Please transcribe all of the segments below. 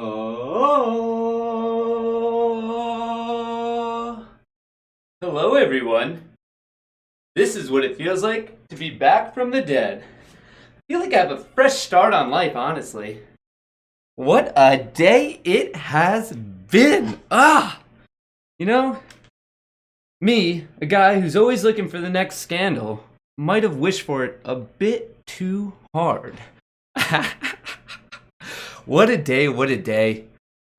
Oh, hello everyone. This is what it feels like to be back from the dead. I feel like I have a fresh start on life, honestly. What a day it has been. You know, me, a guy who's always looking for the next scandal, might have wished for it a bit too hard. What a day, what a day.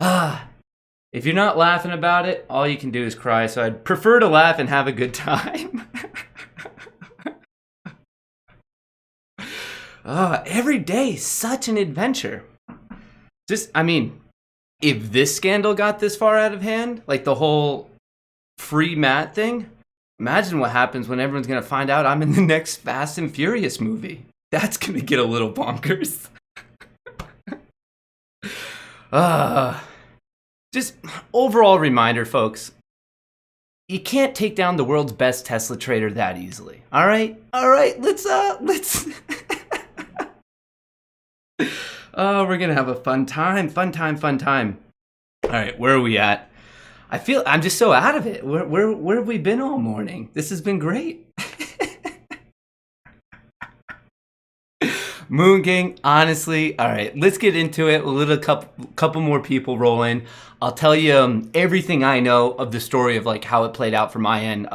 If you're not laughing about it, all you can do is cry, so I'd prefer to laugh and have a good time. Every day, such an adventure. If this scandal got this far out of hand, like the whole free Matt thing, imagine what happens when everyone's gonna find out I'm in the next Fast and Furious movie. That's gonna get a little bonkers. Just overall reminder, folks. You can't take down the world's best Tesla trader that easily. All right, let's. Oh, we're gonna have a fun time. All right, where are we at? I'm just so out of it. Where have we been all morning? This has been great. Moon King, honestly, all right, let's get into it. A little couple more people roll in. I'll tell you everything I know of the story of like how it played out from my end.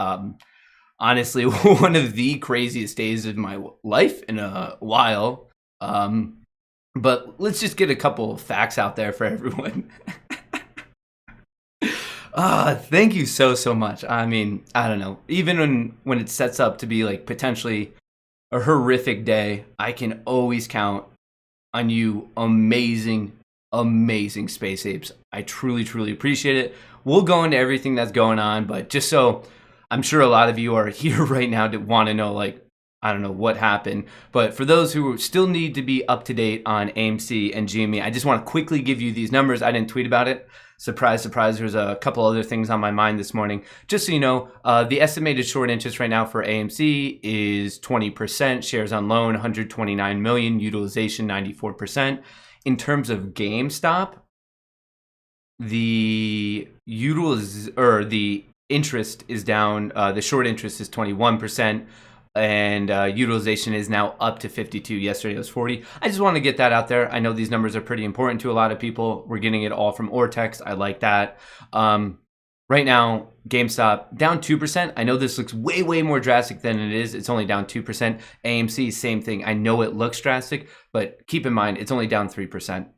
Honestly, one of the craziest days of my life in a while. But let's just get a couple of facts out there for everyone. Thank you so much. I mean, I don't know. Even when it sets up to be like potentially a horrific day, I can always count on you amazing space apes. I truly appreciate it. We'll go into everything that's going on, but just so I'm sure a lot of you are here right now to want to know, like, I don't know what happened. But for those who still need to be up to date on AMC and GME, I just want to quickly give you these numbers. I didn't tweet about it. Surprise, there's a couple other things on my mind this morning. Just so you know, the estimated short interest right now for AMC is 20%, shares on loan 129 million, utilization 94%. In terms of GameStop, the interest is down, the short interest is 21%. And utilization is now up to 52. Yesterday it was 40. I just want to get that out there. I know these numbers are pretty important to a lot of people. We're getting it all from Ortex. I like that. Right now, GameStop down 2%. I know this looks way more drastic than it is. It's only down 2%. AMC, same thing. I know it looks drastic, but keep in mind, it's only down 3%.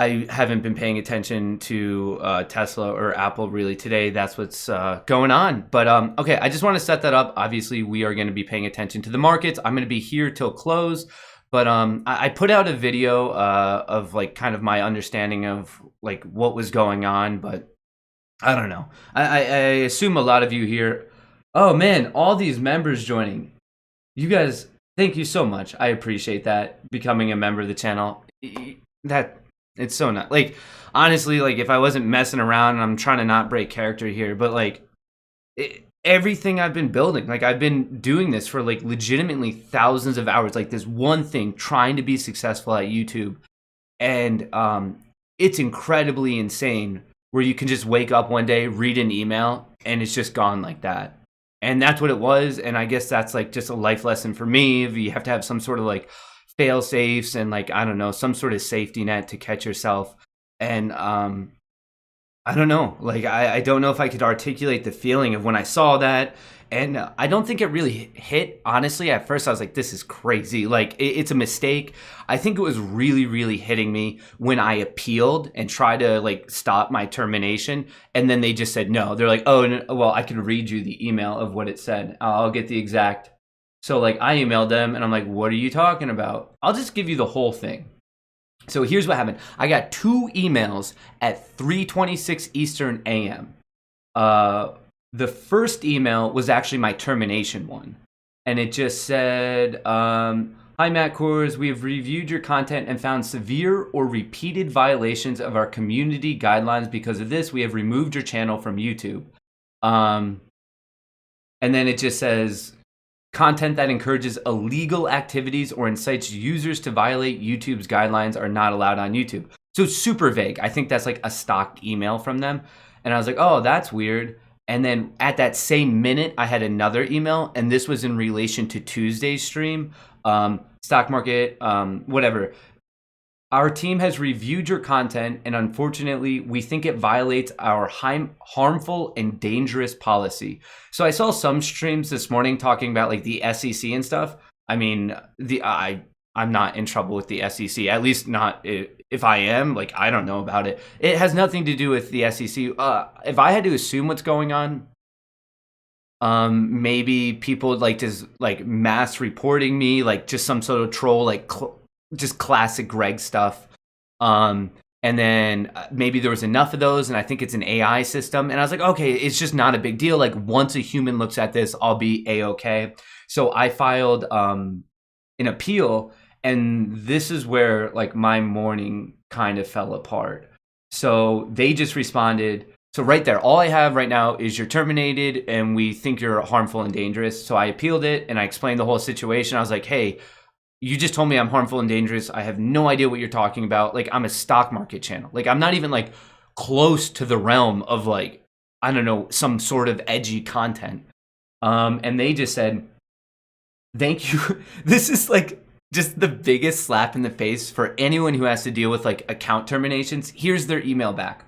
I haven't been paying attention to Tesla or Apple really today. That's what's going on. But okay, I just want to set that up. Obviously, we are going to be paying attention to the markets. I'm going to be here till close. But I put out a video of like kind of my understanding of like what was going on. But I don't know. I assume a lot of you here. Oh man, all these members joining. You guys, thank you so much. I appreciate that. Becoming a member of the channel. It's so not like, honestly, like if I wasn't messing around, and I'm trying to not break character here, but like everything I've been building, like I've been doing this for like legitimately thousands of hours, like this one thing, trying to be successful at YouTube. And it's incredibly insane where you can just wake up one day, read an email, and it's just gone like that. And that's what it was. And I guess that's like just a life lesson for me. If you have to have some sort of like fail safes and like, I don't know, some sort of safety net to catch yourself. And I don't know, like I don't know if I could articulate the feeling of when I saw that. And I don't think it really hit, honestly. At first I was like, this is crazy, like it's a mistake. I think it was really hitting me when I appealed and tried to like stop my termination, and then they just said no. They're like, oh no, well, I can read you the email of what it said. I'll get the exact. So like I emailed them and I'm like, what are you talking about? I'll just give you the whole thing. So here's what happened. I got 2 emails at 3:26 Eastern AM. The first email was actually my termination one. And it just said, hi Matt Kohrs, we have reviewed your content and found severe or repeated violations of our community guidelines. Because of this, we have removed your channel from YouTube. And then it just says, Content that encourages illegal activities or incites users to violate YouTube's guidelines are not allowed on YouTube. So it's super vague. I think that's like a stock email from them. And I was like, oh, that's weird. And then at that same minute, I had another email, and this was in relation to Tuesday's stream, stock market, whatever. Our team has reviewed your content, and unfortunately, we think it violates our harmful and dangerous policy. So I saw some streams this morning talking about like the SEC and stuff. I mean, I'm not in trouble with the SEC, at least not if I am. Like, I don't know about it. It has nothing to do with the SEC. If I had to assume what's going on, maybe people like just like mass reporting me, like just some sort of troll, like just classic Greg stuff. And then maybe there was enough of those, and I think it's an AI system. And I was like, okay, it's just not a big deal. Like once a human looks at this, I'll be A-okay. So I filed an appeal, and this is where like my morning kind of fell apart. So they just responded. So right there, all I have right now is you're terminated and we think you're harmful and dangerous. So I appealed it and I explained the whole situation. I was like, hey, you just told me I'm harmful and dangerous. I have no idea what you're talking about. Like, I'm a stock market channel. Like, I'm not even like close to the realm of like, I don't know, some sort of edgy content. And they just said, thank you. This is like just the biggest slap in the face for anyone who has to deal with like account terminations. Here's their email back.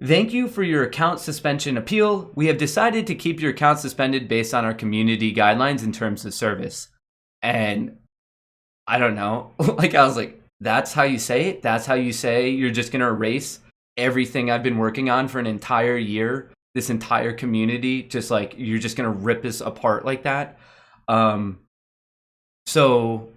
Thank you for your account suspension appeal. We have decided to keep your account suspended based on our community guidelines and terms of service. And I don't know. Like, I was like, that's how you say it? That's how you say you're just going to erase everything I've been working on for an entire year? This entire community? Just like, you're just going to rip us apart like that? So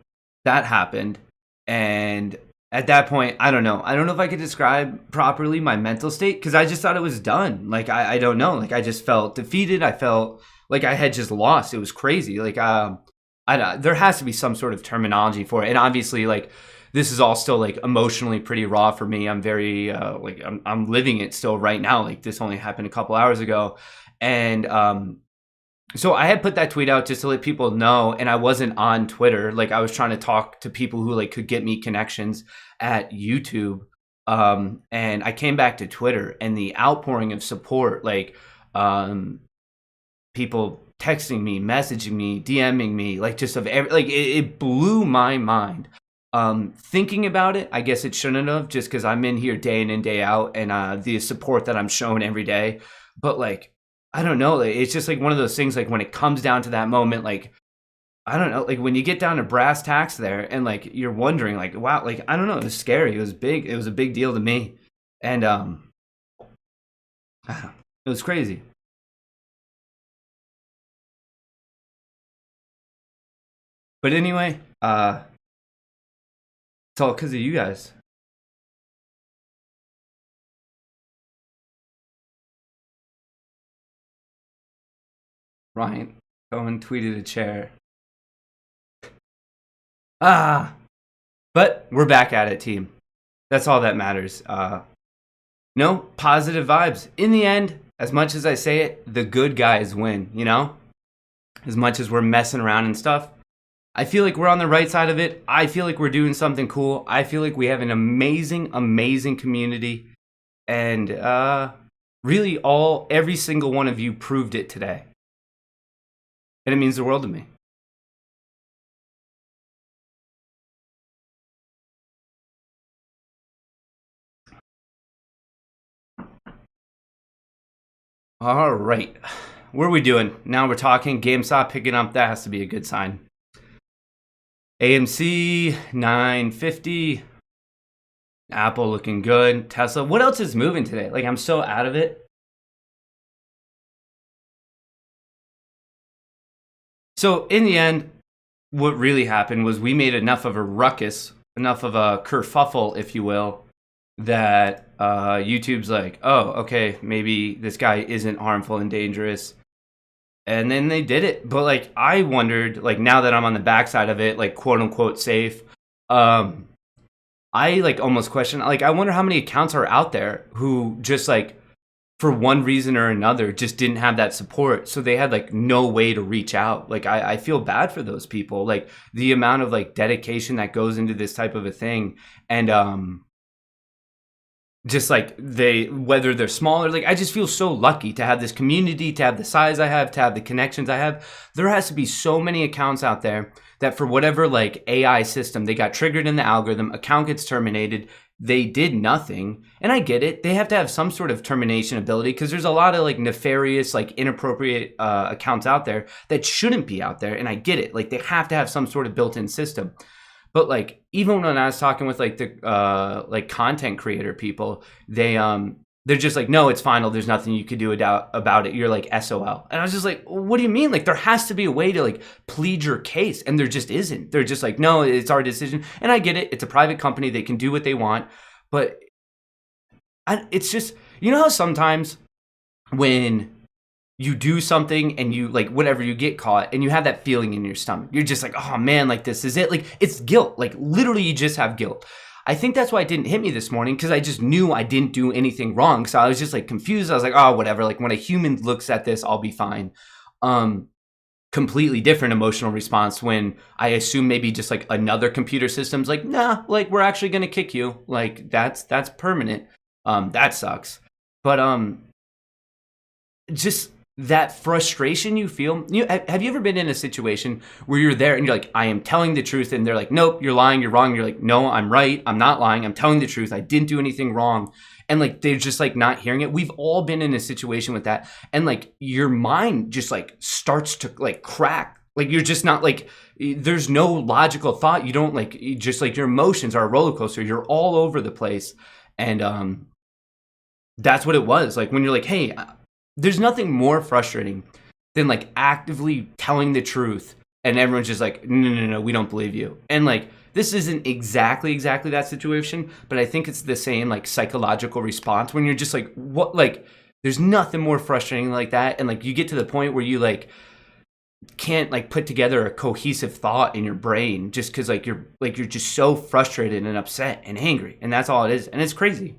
that happened. And at that point, I don't know. I don't know if I could describe properly my mental state because I just thought it was done. Like, I don't know. Like, I just felt defeated. I felt like I had just lost. It was crazy. Like, there has to be some sort of terminology for it. And obviously, like, this is all still like emotionally pretty raw for me. I'm very like I'm living it still right now. Like, this only happened a couple hours ago. And so I had put that tweet out just to let people know, and I wasn't on Twitter. Like, I was trying to talk to people who like could get me connections at YouTube. And I came back to Twitter, and the outpouring of support, like people texting me, messaging me, DMing me, like just of every, like it blew my mind. Thinking about it, I guess it shouldn't have, just because I'm in here day in and day out, and the support that I'm shown every day. But like, I don't know, it's just like one of those things, like when it comes down to that moment, like, I don't know, like when you get down to brass tacks there and like you're wondering like, wow, like, I don't know, it was scary. It was big. It was a big deal to me. And it was crazy. But anyway, it's all because of you guys. Ryan, go and tweeted a chair. But we're back at it, team. That's all that matters. No, positive vibes. In the end, as much as I say it, the good guys win, you know? As much as we're messing around and stuff, I feel like we're on the right side of it. I feel like we're doing something cool. I feel like we have an amazing, amazing community. And really every single one of you proved it today. And it means the world to me. All right. What are we doing? Now we're talking GameStop picking up. That has to be a good sign. AMC, 950. Apple looking good. Tesla. What else is moving today? Like, I'm so out of it. So in the end, what really happened was we made enough of a ruckus, enough of a kerfuffle, if you will, that YouTube's like, oh, okay, maybe this guy isn't harmful and dangerous. And then they did it. But like, I wondered, like, now that I'm on the backside of it, like, quote unquote safe, I like almost question, like, I wonder how many accounts are out there who just like for one reason or another just didn't have that support, so they had like no way to reach out. Like I feel bad for those people, like the amount of like dedication that goes into this type of a thing. And just like they, whether they're small or like, I just feel so lucky to have this community, to have the size I have, to have the connections I have. There has to be so many accounts out there that for whatever like AI system, they got triggered in the algorithm, account gets terminated, they did nothing. And I get it, they have to have some sort of termination ability, because there's a lot of like nefarious, like inappropriate accounts out there that shouldn't be out there. And I get it, like they have to have some sort of built-in system. But like, even when I was talking with like the like content creator people, they're just like, no, it's final. There's nothing you could do about it. You're like SOL. And I was just like, what do you mean? Like, there has to be a way to like plead your case, and there just isn't. They're just like, no, it's our decision. And I get it. It's a private company. They can do what they want. But it's just, you know how sometimes when you do something and you like whatever, you get caught and you have that feeling in your stomach, you're just like, oh man, like this is it. Like it's guilt. Like literally you just have guilt. I think that's why it didn't hit me this morning, because I just knew I didn't do anything wrong. So I was just like confused. I was like, oh, whatever. Like when a human looks at this, I'll be fine. Completely different emotional response when I assume maybe just like another computer system's like, nah, like we're actually going to kick you. Like that's permanent. That sucks. But just that frustration you feel. Have you ever been in a situation where you're there and you're like, I am telling the truth, and they're like, nope, you're lying, you're wrong. You're like, no, I'm right, I'm not lying, I'm telling the truth, I didn't do anything wrong. And like they're just like not hearing it. We've all been in a situation with that, and like your mind just like starts to like crack. Like you're just not like, there's no logical thought. You don't like, just like your emotions are a roller coaster. You're all over the place. And that's what it was like when you're like, hey, there's nothing more frustrating than like actively telling the truth and everyone's just like, no, we don't believe you. And like, this isn't exactly that situation, but I think it's the same like psychological response when you're just like, what, like there's nothing more frustrating like that. And like you get to the point where you like can't like put together a cohesive thought in your brain just because like you're just so frustrated and upset and angry, and that's all it is. And it's crazy.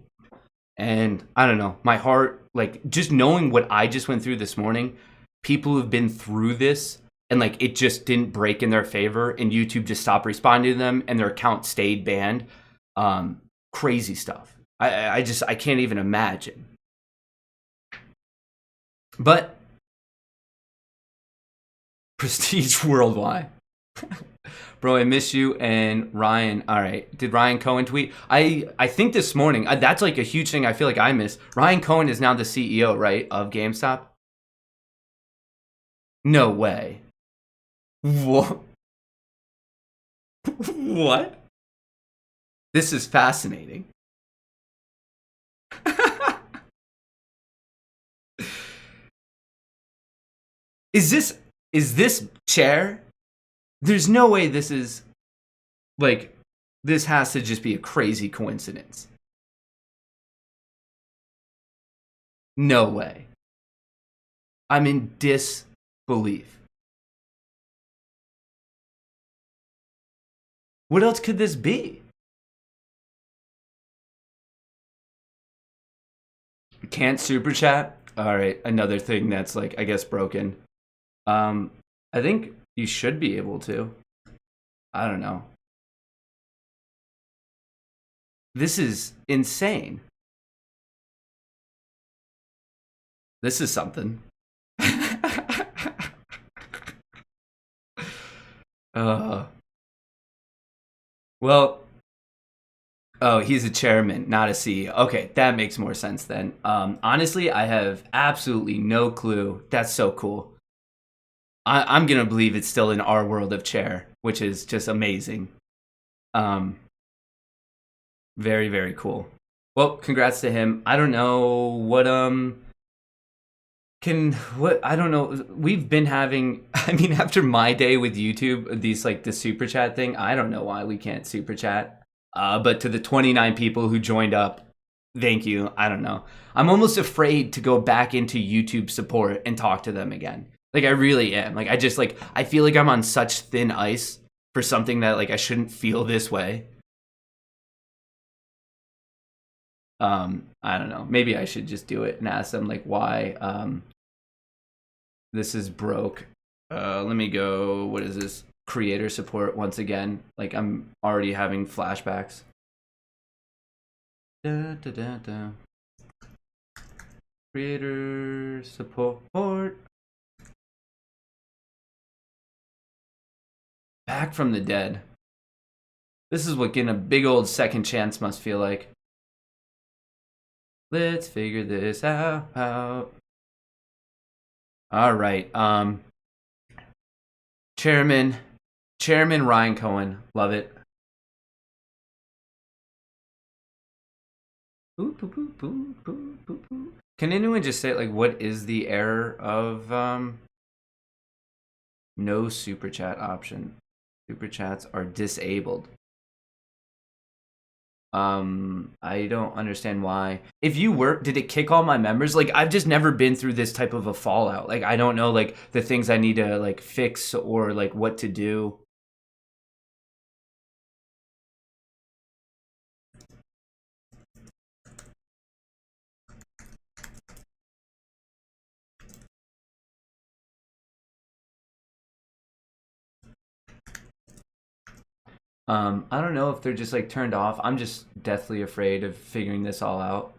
And I don't know, my heart, like just knowing what I just went through this morning, people who've been through this and like it just didn't break in their favor and YouTube just stopped responding to them and their account stayed banned. Crazy stuff. I can't even imagine. But prestige worldwide. Bro, I miss you. And Ryan, all right, did Ryan Cohen tweet? I think this morning, that's like a huge thing I feel like I missed. Ryan Cohen is now the CEO, right, of GameStop? No way. What? What? This is fascinating. Is this chair? There's no way this is like, this has to just be a crazy coincidence. No way. I'm in disbelief. What else could this be? Can't super chat? All right, another thing that's like, I guess, broken. I think you should be able to. I don't know. This is insane. This is something. Well, oh, he's a chairman, not a CEO. Okay, that makes more sense then. Honestly, I have absolutely no clue. That's so cool. I'm going to believe it's still in our world of chair, which is just amazing. Very, very cool. Well, congrats to him. I don't know what, I don't know. We've been having, I mean, after my day with YouTube, the super chat thing, I don't know why we can't super chat. But to the 29 people who joined up, thank you. I don't know. I'm almost afraid to go back into YouTube support and talk to them again. Like, I really am. Like, I feel like I'm on such thin ice for something that, like, I shouldn't feel this way. I don't know. Maybe I should just do it and ask them like why this is broke. Let me go. What is this? Creator support once again. Like I'm already having flashbacks. Da, da, da, da. Creator support. Back from the dead. This is what getting a big old second chance must feel like. Let's figure this out. All right. Chairman Ryan Cohen. Love it. Can anyone just say like what is the error of no super chat option? Super chats are disabled. I don't understand why. If you were, did it kick all my members? Like, I've just never been through this type of a fallout. Like, I don't know, like, the things I need to, like, fix or, like, what to do. I don't know if they're just, like, turned off. I'm just deathly afraid of figuring this all out.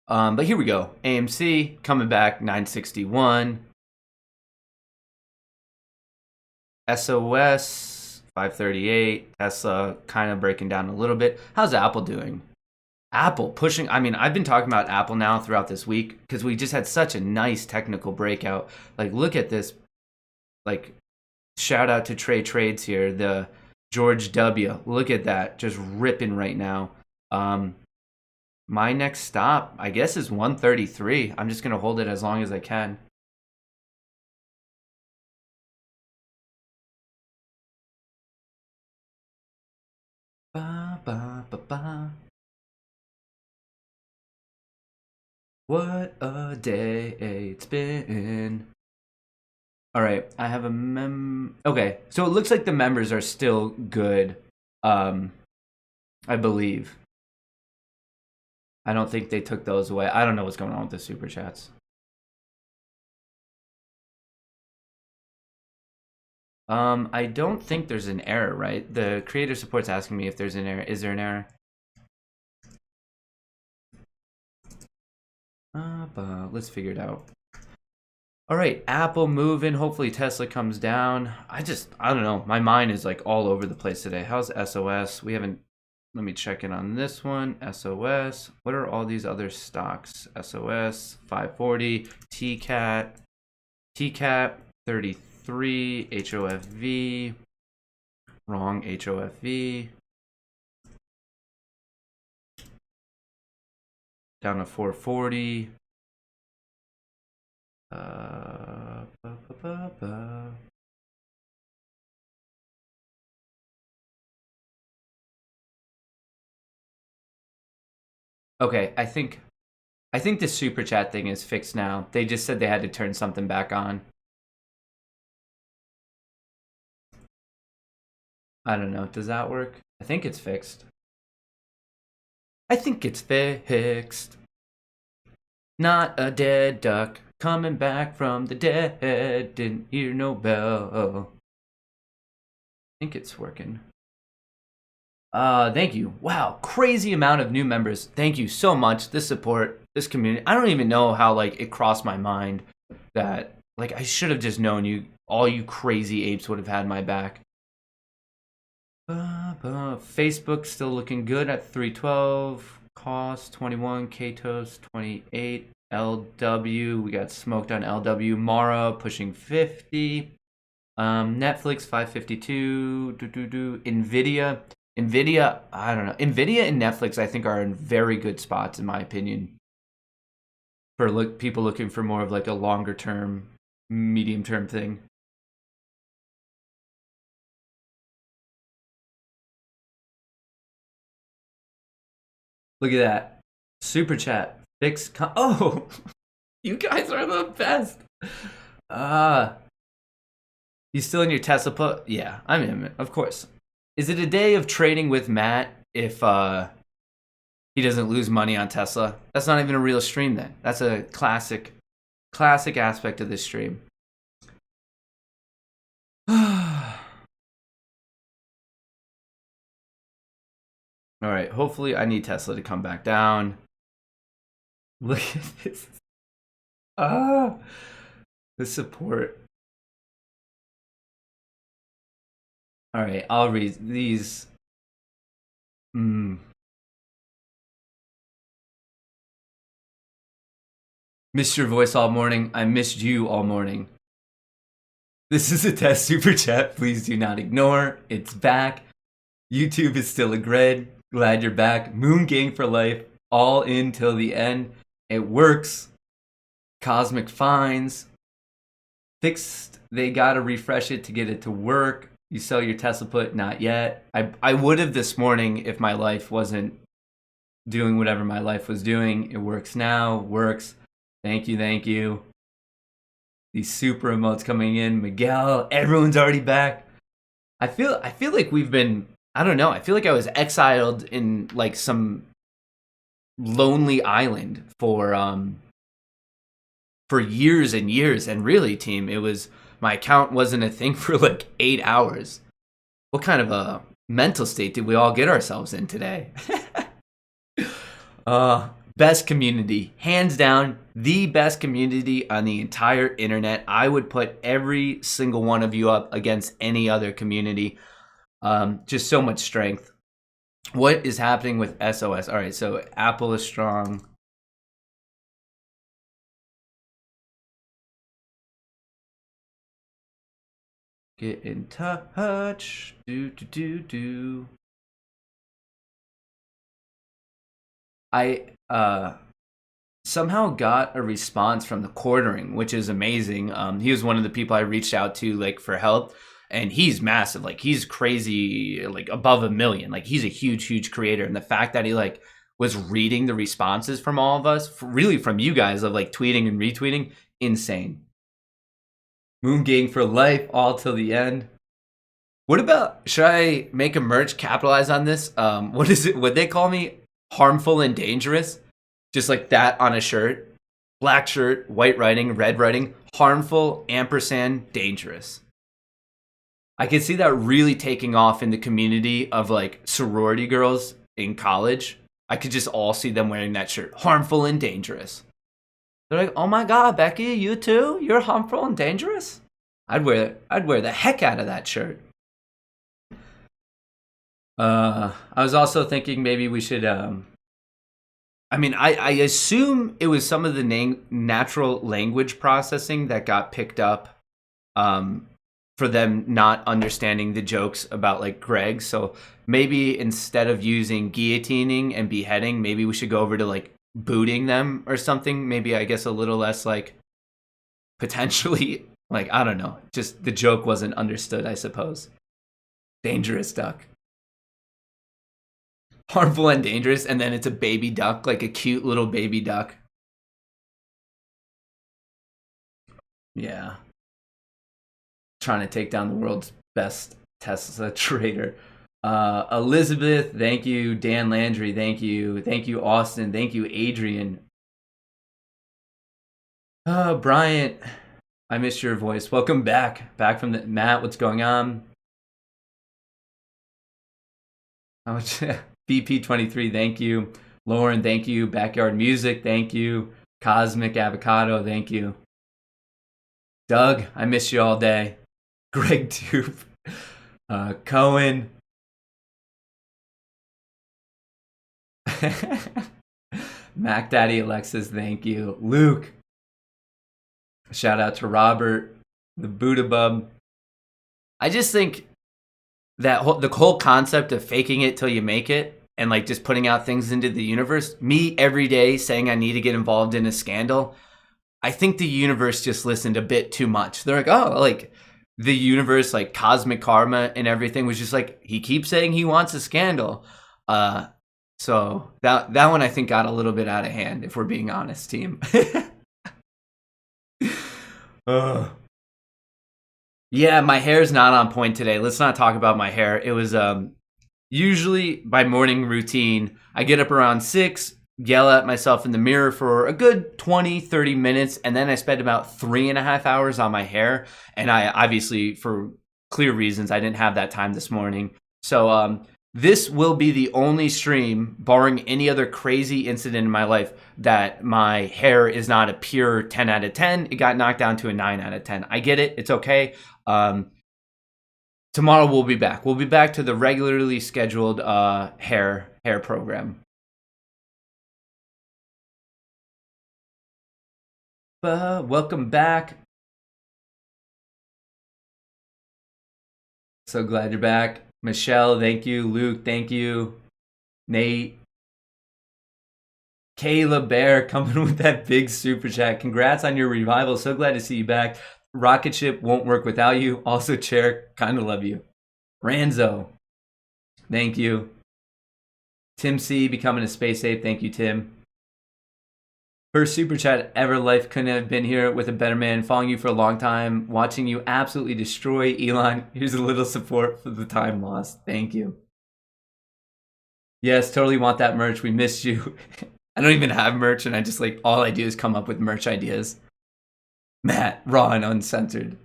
But here we go. AMC coming back 961. SOS 538. Tesla kind of breaking down a little bit. How's Apple doing? Apple pushing. I mean, I've been talking about Apple now throughout this week because we just had such a nice technical breakout. Like, look at this. Like, shout out to Trey Trades here. The George W. Look at that. Just ripping right now. My next stop, I guess, is 133. I'm just going to hold it as long as I can. Ba, ba, ba, ba. What a day it's been. All right, I have a Okay, so it looks like the members are still good, I believe. I don't think they took those away. I don't know what's going on with the super chats. I don't think there's an error, right? The creator support's asking me if there's an error. Is there an error? Let's figure it out. All right, Apple moving. Hopefully Tesla comes down. I don't know. My mind is like all over the place today. How's SOS? We haven't. Let me check in on this one. SOS. What are all these other stocks? SOS 540, TCAT 33, HOFV. Wrong HOFV. Down to 440. Okay, I think the super chat thing is fixed now. They just said they had to turn something back on. I don't know. Does that work? I think it's fixed. I think it's fixed. Not a dead duck coming back from the dead. Didn't hear no bell. I think it's working. Thank you. Wow, crazy amount of new members. Thank you so much. This support, this community. I don't even know how like it crossed my mind that like I should have just known you. All you crazy apes would have had my back. Facebook still looking good at 312. Cost 21. Katos 28. LW, we got smoked on LW. Mara pushing 50. Netflix 552. Nvidia, I don't know. Nvidia and Netflix, I think, are in very good spots in my opinion. For people looking for more of like a longer term, medium term thing. Look at that. Super chat. Oh, you guys are the best. You still in your Tesla put? Yeah, I'm in it, of course. Is it a day of trading with Matt if he doesn't lose money on Tesla. That's not even a real stream then. That's a classic aspect of this stream. All right, hopefully I need Tesla to come back down. Look at this. The support. All right, I'll read these. Missed your voice all morning. I missed you all morning. This is a test super chat. Please do not ignore. It's back. YouTube is still a grid. Glad you're back. Moon Gang for life. All in till the end. It works. Cosmic Fines. Fixed. They gotta refresh it to get it to work. You sell your Tesla put? Not yet. I would have this morning if my life wasn't doing whatever my life was doing. It works now. Works. Thank you, thank you. These super emotes coming in. Miguel, everyone's already back. I feel like we've been, I don't know, I feel like I was exiled in like some lonely island for years and years. And really, team, it was, my account wasn't a thing for like 8 hours. What kind of a mental state did we all get ourselves in today? Best community, hands down, the best community on the entire internet. I would put every single one of you up against any other community. Just so much strength. What is happening with SOS? All right, so Apple is strong. Get in touch. I somehow got a response from the quartering, which is amazing. He was one of the people I reached out to like for help, and he's massive. Like he's crazy, like above 1 million. Like he's a huge creator, and the fact that he like was reading the responses from all of us, really from you guys, of like tweeting and retweeting, insane. Moon Gang for life, all till the end. What about, should I make a merch capitalize on this? What is it? Would they call me harmful and dangerous? Just like that on a shirt. Black shirt, white writing, red writing. Harmful, ampersand, dangerous. I could see that really taking off in the community of like sorority girls in college. I could just all see them wearing that shirt. Harmful and dangerous. They're like, oh my God, Becky, you too? You're harmful and dangerous? I'd wear the heck out of that shirt. I was also thinking maybe we should, I assume it was some of the natural language processing that got picked up for them not understanding the jokes about like Greg. So maybe instead of using guillotining and beheading, maybe we should go over to like booting them or something. Maybe I guess a little less like potentially like, I don't know, just the joke wasn't understood, I suppose. Dangerous duck. Harmful and dangerous, and then it's a baby duck, like a cute little baby duck. Yeah. Trying to take down the world's best Tesla trader. Elizabeth, thank you. Dan Landry, thank you. Thank you, Austin. Thank you, Adrian. Bryant, I missed your voice. Welcome back. Back from the Matt, what's going on? How much? BP23, thank you. Lauren, thank you. Backyard Music, thank you. Cosmic Avocado, thank you. Doug, I miss you all day. Greg Dupe. Cohen. Mac Daddy Alexis, thank you. Luke. Shout out to Robert. The Buddha Bub. I just think that the whole concept of faking it till you make it and like just putting out things into the universe, me every day saying I need to get involved in a scandal, I think the universe just listened a bit too much. They're like, oh, like the universe, like cosmic karma and everything was just like, he keeps saying he wants a scandal. So that one I think got a little bit out of hand, if we're being honest, team. Yeah, my hair's not on point today. Let's not talk about my hair. It was Usually my morning routine, I get up around 6, yell at myself in the mirror for a good 20, 30 minutes, and then I spend about 3.5 hours on my hair. And I obviously, for clear reasons, I didn't have that time this morning. So this will be the only stream, barring any other crazy incident in my life, that my hair is not a pure 10 out of 10. It got knocked down to a 9 out of 10. I get it. It's okay. Tomorrow we'll be back. We'll be back to the regularly scheduled hair program. Welcome back. So glad you're back. Michelle, thank you. Luke, thank you. Nate. Kayla Bear coming with that big super chat. Congrats on your revival. So glad to see you back. Rocket ship won't work without you. Also, Chair, kind of love you. Ranzo, thank you. Tim C becoming a space ape. Thank you, Tim. First super chat ever. Life couldn't have been here with a better man. Following you for a long time, watching you absolutely destroy Elon. Here's a little support for the time lost. Thank you. Yes, totally want that merch. We missed you. I don't even have merch, and I just like all I do is come up with merch ideas. Matt, raw and uncensored.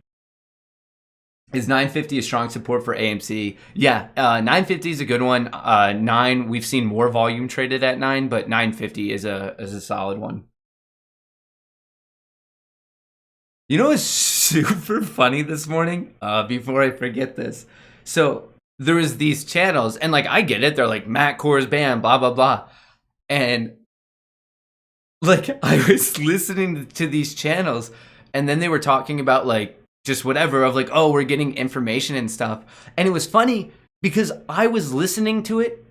Is 950 a strong support for AMC? Yeah, 950 is a good one. 9, we've seen more volume traded at 9, but 950 is a solid one. You know what's super funny this morning? Before I forget this. So there was these channels, and like I get it, they're like Matt Kohrs band, blah blah blah. And like I was listening to these channels, and then they were talking about like just whatever of like, oh, we're getting information and stuff. And it was funny because I was listening to it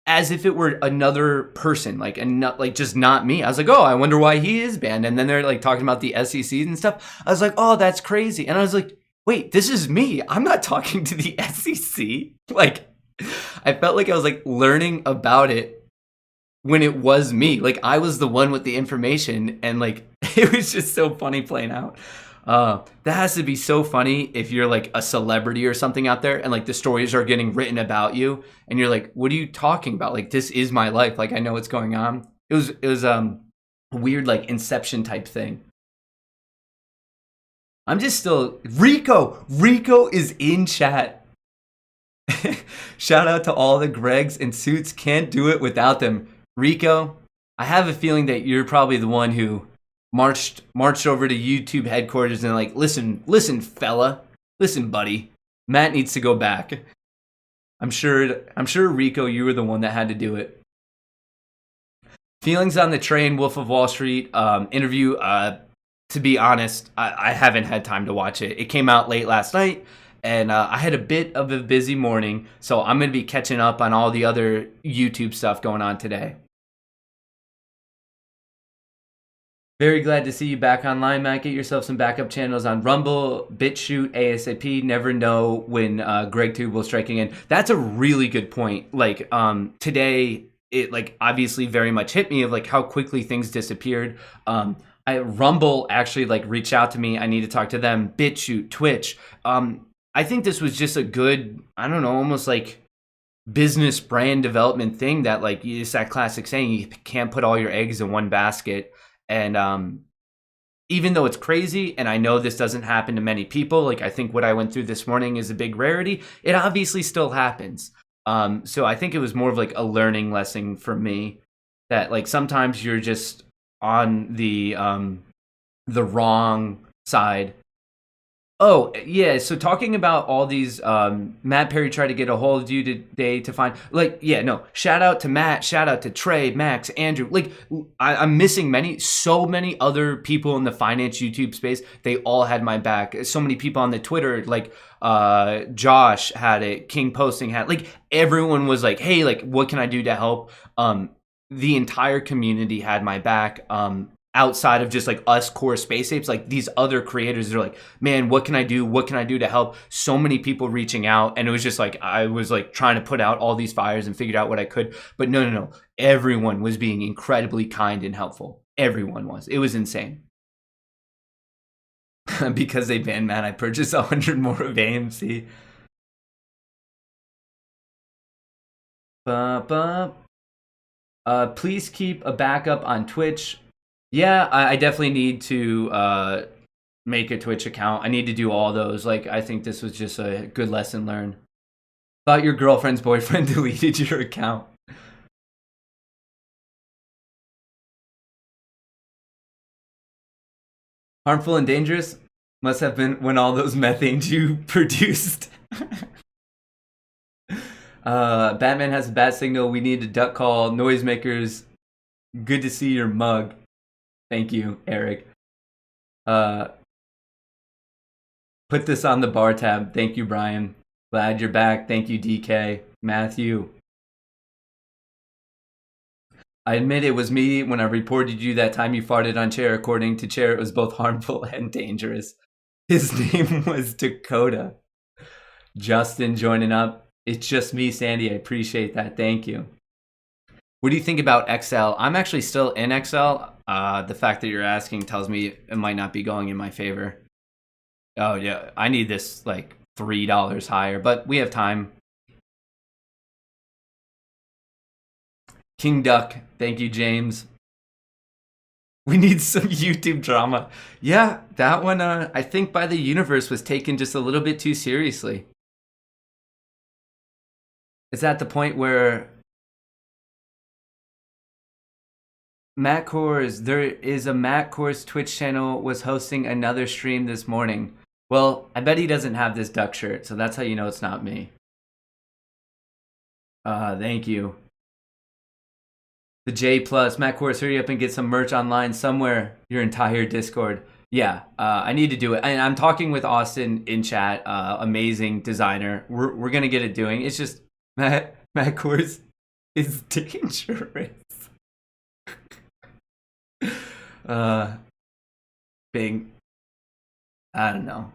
as if it were another person, like and not like just not me. I was like, oh, I wonder why he is banned. And then they're like talking about the SECs and stuff. I was like, oh, that's crazy. And I was like, wait, this is me. I'm not talking to the SEC. Like, I felt like I was like learning about it when it was me. Like I was the one with the information, and like it was just so funny playing out. That has to be so funny if you're like a celebrity or something out there, and like the stories are getting written about you, and you're like, what are you talking about? Like, this is my life. Like, I know what's going on. It was a weird like Inception type thing. I'm just still Rico is in chat. Shout out to all the Gregs and Suits. Can't do it without them. Rico, I have a feeling that you're probably the one who marched over to YouTube headquarters and like, listen, fella, listen, buddy, Matt needs to go back. I'm sure, Rico, you were the one that had to do it. Feelings on the train, Wolf of Wall Street interview. To be honest, I haven't had time to watch it. It came out late last night, and I had a bit of a busy morning, so I'm going to be catching up on all the other YouTube stuff going on today. Very glad to see you back online, Matt. Get yourself some backup channels on Rumble, BitChute, ASAP. Never know when GregTube will strike again. That's a really good point. Like today, it like obviously very much hit me of like how quickly things disappeared. Rumble actually like reached out to me. I need to talk to them. BitChute, Twitch. I think this was just a good, I don't know, almost like business brand development thing that like it's that classic saying, you can't put all your eggs in one basket. And even though it's crazy, and I know this doesn't happen to many people, like I think what I went through this morning is a big rarity, it obviously still happens. So I think it was more of like a learning lesson for me that like sometimes you're just on the wrong side. Oh, yeah. So talking about all these, Matt Perry tried to get a hold of you today to find, like, yeah, no, shout out to Matt, shout out to Trey, Max, Andrew. Like, I'm missing so many other people in the finance YouTube space. They all had my back. So many people on the Twitter, like, Josh had it, King Posting had, like, everyone was like, hey, like, what can I do to help? The entire community had my back. Outside of just like us core space apes, like these other creators are like, man, what can I do? What can I do to help? So many people reaching out, and it was just like I was like trying to put out all these fires and figured out what I could. But no. Everyone was being incredibly kind and helpful. Everyone was. It was insane. Because they banned Matt, I purchased 100 more of AMC. Please keep a backup on Twitch. Yeah, I definitely need to make a Twitch account. I need to do all those. Like, I think this was just a good lesson learned. Thought your girlfriend's boyfriend deleted your account. Harmful and dangerous must have been when all those methanes you produced. Batman has a bat signal. We need a duck call. Noisemakers. Good to see your mug. Thank you, Eric. Put this on the bar tab. Thank you, Brian. Glad you're back. Thank you, DK. Matthew. I admit it was me when I reported you that time you farted on Chair. According to Chair, it was both harmful and dangerous. His name was Dakota. Justin joining up. It's just me, Sandy. I appreciate that. Thank you. What do you think about XL? I'm actually still in XL. The fact that you're asking tells me it might not be going in my favor. Oh, yeah. I need this like $3 higher, but we have time. King Duck. Thank you, James. We need some YouTube drama. Yeah, that one, I think by the universe was taken just a little bit too seriously. It's at the point where Matt Kohrs, there is a Matt Kohrs Twitch channel, was hosting another stream this morning. Well, I bet he doesn't have this duck shirt, so that's how you know it's not me. Thank you. The J Plus, Matt Kohrs, hurry up and get some merch online somewhere. Your entire Discord. Yeah, I need to do it. And I'm talking with Austin in chat. Amazing designer. We're gonna get it doing. It's just Matt Kohrs is dangerous. Big. I don't know.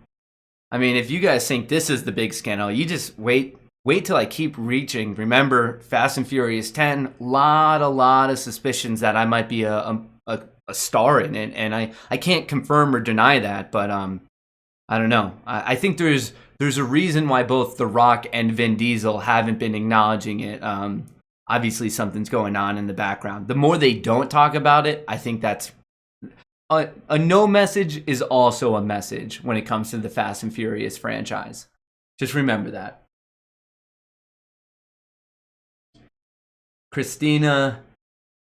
I mean, if you guys think this is the big scandal, you just wait till I keep reaching. Remember, Fast and Furious 10, lot of suspicions that I might be a star in it, and I can't confirm or deny that, but I don't know. I think there's a reason why both The Rock and Vin Diesel haven't been acknowledging it. Obviously, something's going on in the background. The more they don't talk about it, I think that's a no message is also a message when it comes to the Fast and Furious franchise. Just remember that. Christina,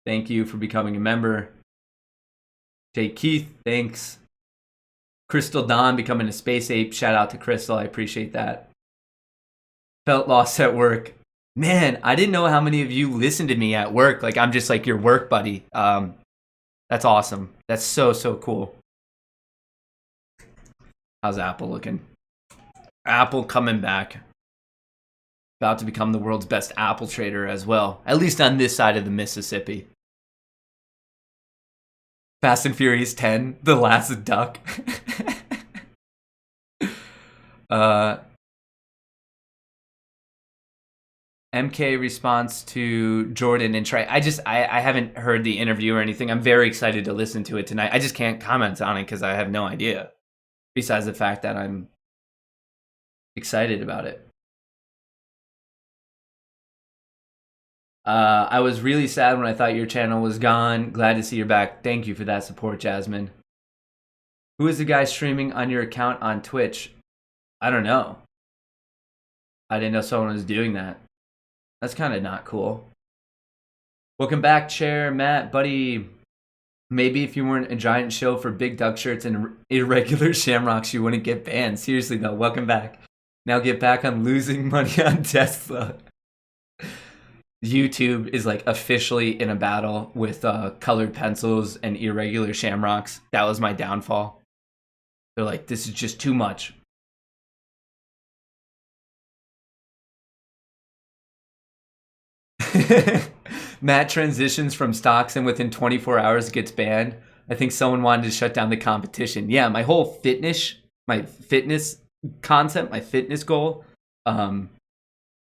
thank you for becoming a member. Jay Keith, thanks. Crystal Dawn becoming a space ape. Shout out to Crystal. I appreciate that. Felt lost at work. Man, I didn't know how many of you listen to me at work. Like, I'm just like your work buddy. That's awesome. That's so cool. How's Apple looking? Apple coming back. About to become the world's best Apple trader as well. At least on this side of the Mississippi. Fast and Furious 10, The Last Duck. MK response to Jordan and Trey. I haven't heard the interview or anything. I'm very excited to listen to it tonight. I just can't comment on it because I have no idea. Besides the fact that I'm excited about it. I was really sad when I thought your channel was gone. Glad to see you're back. Thank you for that support, Jasmine. Who is the guy streaming on your account on Twitch? I don't know. I didn't know someone was doing that. That's kind of not cool. Welcome back, Chair, Matt, buddy. Maybe if you weren't a giant show for big duck shirts and irregular shamrocks, you wouldn't get banned. Seriously, though, welcome back. Now get back on losing money on Tesla. YouTube is like officially in a battle with colored pencils and irregular shamrocks. That was my downfall. They're like, this is just too much. Matt transitions from stocks and within 24 hours gets banned. I think someone wanted to shut down the competition. Yeah, my whole fitness concept, my fitness goal,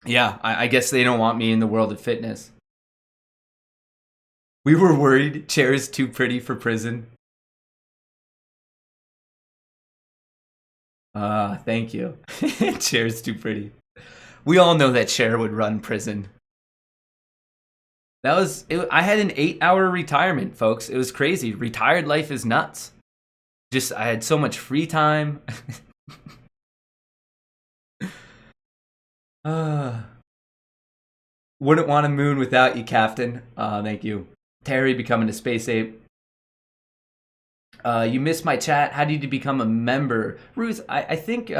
yeah, I guess they don't want me in the world of fitness. We were worried Chair is too pretty for prison. Thank you. Chair's too pretty. We all know that Chair would run prison. That was it. I had an 8-hour retirement, folks. It was crazy. Retired life is nuts. Just I had so much free time. Wouldn't want a moon without you, Captain. Thank you. Terry becoming a space ape. You missed my chat. How did you become a member? Ruth, I think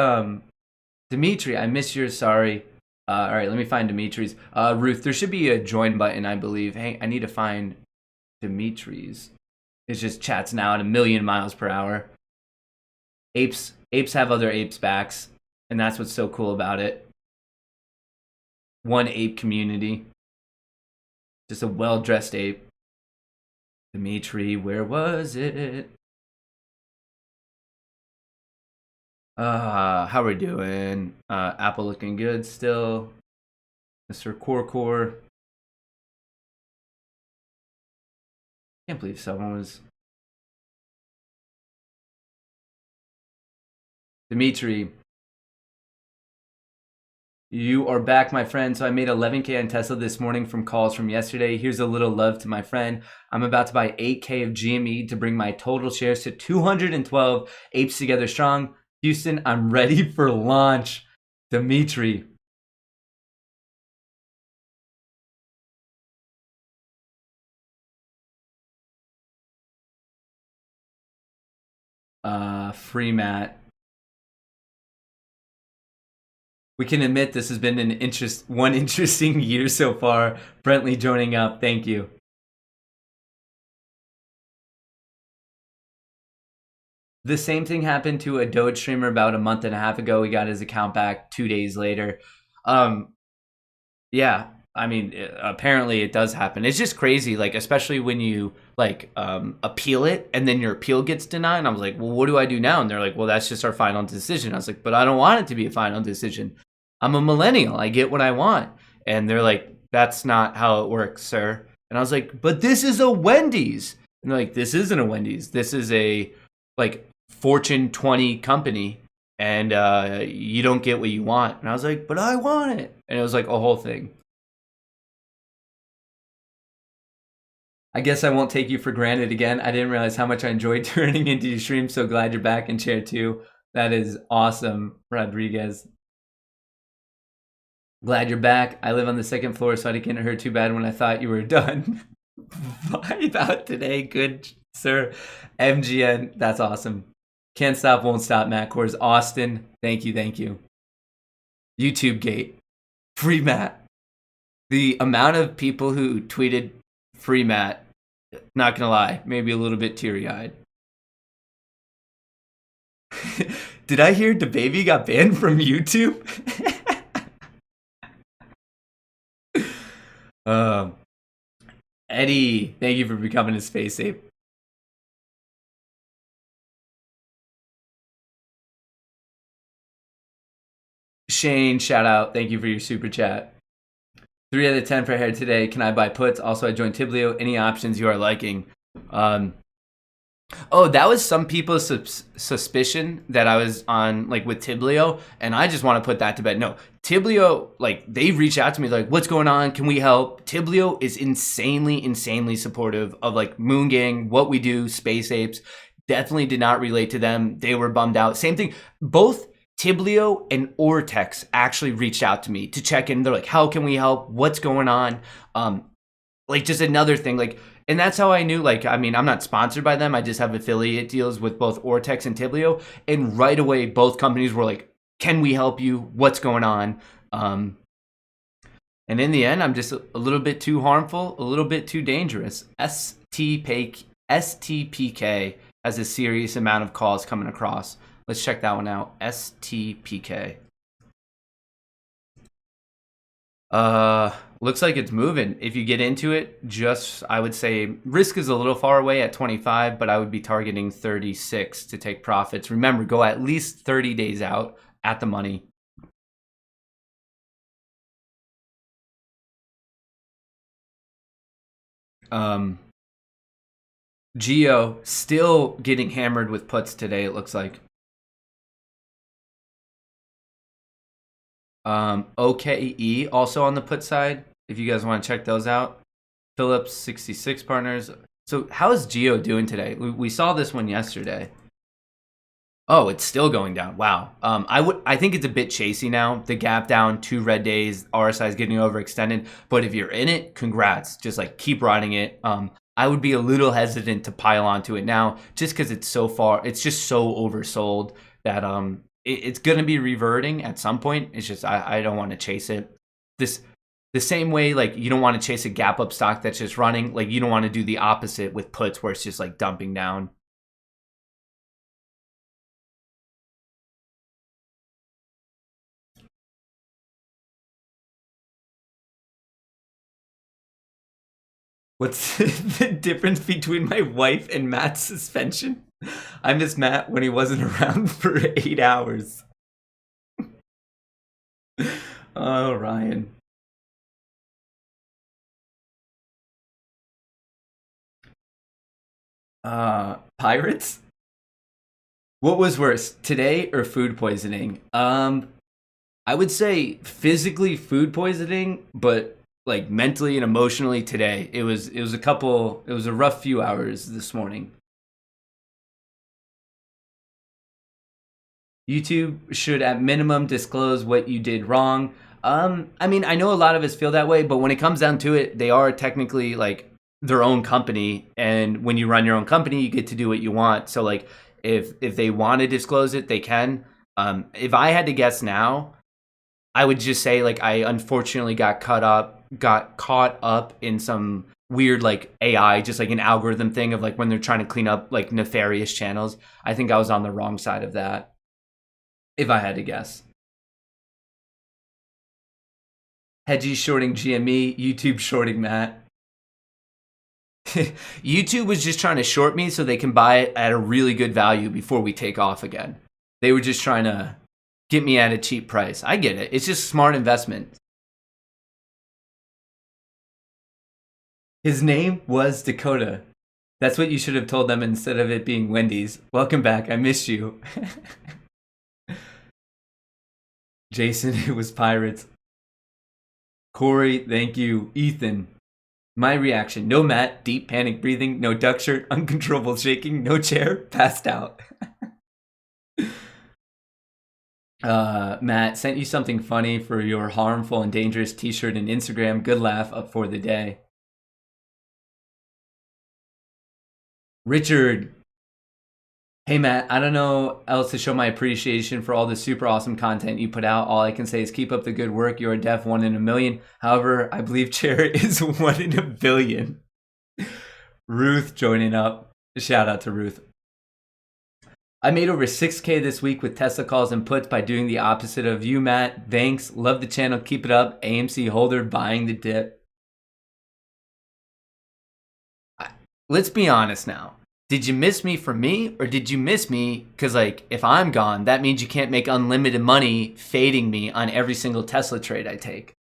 Dimitri, I missed yours. Sorry. All right, let me find Dimitri's. Ruth, there should be a join button, I believe. Hey, I need to find Dimitri's. It's just chats now at 1,000,000 miles per hour. Apes have other apes backs, and that's what's so cool about it. One ape community. Just a well-dressed ape. Dimitri, where was it? How we doing? Apple looking good still. Mr. Core. Can't believe someone was... Dimitri, you are back, my friend. So I made 11K on Tesla this morning from calls from yesterday. Here's a little love to my friend. I'm about to buy 8K of GME to bring my total shares to 212. Apes together strong. Houston, I'm ready for launch. Dimitri. Free Matt. We can admit this has been one interesting year so far. Brentley joining up. Thank you. The same thing happened to a Doge streamer about a month and a half ago. He got his account back 2 days later. Yeah, I mean, apparently it does happen. It's just crazy, like, especially when you, like, appeal it and then your appeal gets denied. And I was like, well, what do I do now? And they're like, well, that's just our final decision. I was like, but I don't want it to be a final decision. I'm a millennial. I get what I want. And they're like, that's not how it works, sir. And I was like, but this is a Wendy's. And they're like, this isn't a Wendy's. This is a, like, Fortune 20 company, and you don't get what you want. And I was like, but I want it. And it was like a whole thing. I guess I won't take you for granted again. I didn't realize how much I enjoyed turning into your stream. So glad you're back in chair two. That is awesome, Rodriguez. Glad you're back. I live on the second floor, so I didn't hurt too bad when I thought you were done. Vibe out today. Good, sir. MGN, that's awesome. Can't stop, won't stop, Matt Kohrs. Austin, thank you. YouTube Gate. Free Matt. The amount of people who tweeted free Matt, not gonna lie, maybe a little bit teary-eyed. Did I hear DaBaby got banned from YouTube? Eddie, thank you for becoming a space ape. Shane, shout out. Thank you for your super chat. 3 out of 10 for hair today. Can I buy puts? Also, I joined Tiblio. Any options you are liking? Oh, that was some people's suspicion that I was on, like, with Tiblio, and I just want to put that to bed. No, Tiblio, like, they reached out to me, like, what's going on? Can we help? Tiblio is insanely supportive of, like, Moon Gang, what we do, Space Apes. Definitely did not relate to them. They were bummed out. Same thing. Both Tiblio and Ortex actually reached out to me to check in. They're like, how can we help? What's going on? Like, just another thing, like, and that's how I knew, like, I mean, I'm not sponsored by them. I just have affiliate deals with both Ortex and Tiblio. And right away, both companies were like, can we help you? What's going on? And in the end, I'm just a little bit too harmful, a little bit too dangerous. STPK has a serious amount of calls coming across. Let's check that one out. STPK. Looks like it's moving. If you get into it, just, I would say risk is a little far away at 25, but I would be targeting 36 to take profits. Remember, go at least 30 days out at the money. Geo still getting hammered with puts today, it looks like. OKE also on the put side, if you guys want to check those out. Phillips 66 partners. So how is Geo doing today? We saw this one yesterday. Oh, it's still going down. Wow. I think it's a bit chasey now. The gap down, 2 red days, RSI is getting overextended. But if you're in it, congrats. Just like keep riding it. I would be a little hesitant to pile onto it now, just because it's so far. It's just so oversold that it's gonna be reverting at some point. It's just I don't want to chase it. The same way, like, you don't want to chase a gap up stock that's just running. Like, you don't want to do the opposite with puts where it's just like dumping down. What's the difference between my wife and Matt's suspension? I miss Matt when he wasn't around for 8 hours. Oh, Ryan. Pirates? What was worse, today or food poisoning? I would say physically food poisoning, but like mentally and emotionally today. It was a rough few hours this morning. YouTube should at minimum disclose what you did wrong. I mean, I know a lot of us feel that way, but when it comes down to it, they are technically like their own company, and when you run your own company, you get to do what you want. So like, if they want to disclose it, they can. If I had to guess now, I would just say like I unfortunately got caught up in some weird like AI, just like an algorithm thing of like when they're trying to clean up like nefarious channels. I think I was on the wrong side of that, if I had to guess. Hedgie shorting GME, YouTube shorting Matt. YouTube was just trying to short me so they can buy it at a really good value before we take off again. They were just trying to get me at a cheap price. I get it. It's just smart investment. His name was Dakota. That's what you should have told them instead of it being Wendy's. Welcome back. I missed you. Jason, it was Pirates. Corey, thank you. Ethan, my reaction. No Matt, deep panic breathing, no duck shirt, uncontrollable shaking, no chair, passed out. Matt, sent you something funny for your harmful and dangerous t-shirt and Instagram. Good laugh up for the day. Richard, hey Matt, I don't know else to show my appreciation for all the super awesome content you put out. All I can say is keep up the good work. You're a def 1 in a million. However, I believe chair is 1 in a billion. Ruth joining up. Shout out to Ruth. I made over 6K this week with Tesla calls and puts by doing the opposite of you, Matt. Thanks. Love the channel. Keep it up. AMC holder buying the dip. Let's be honest now. Did you miss me for me, or did you miss me because, like, if I'm gone, that means you can't make unlimited money fading me on every single Tesla trade I take?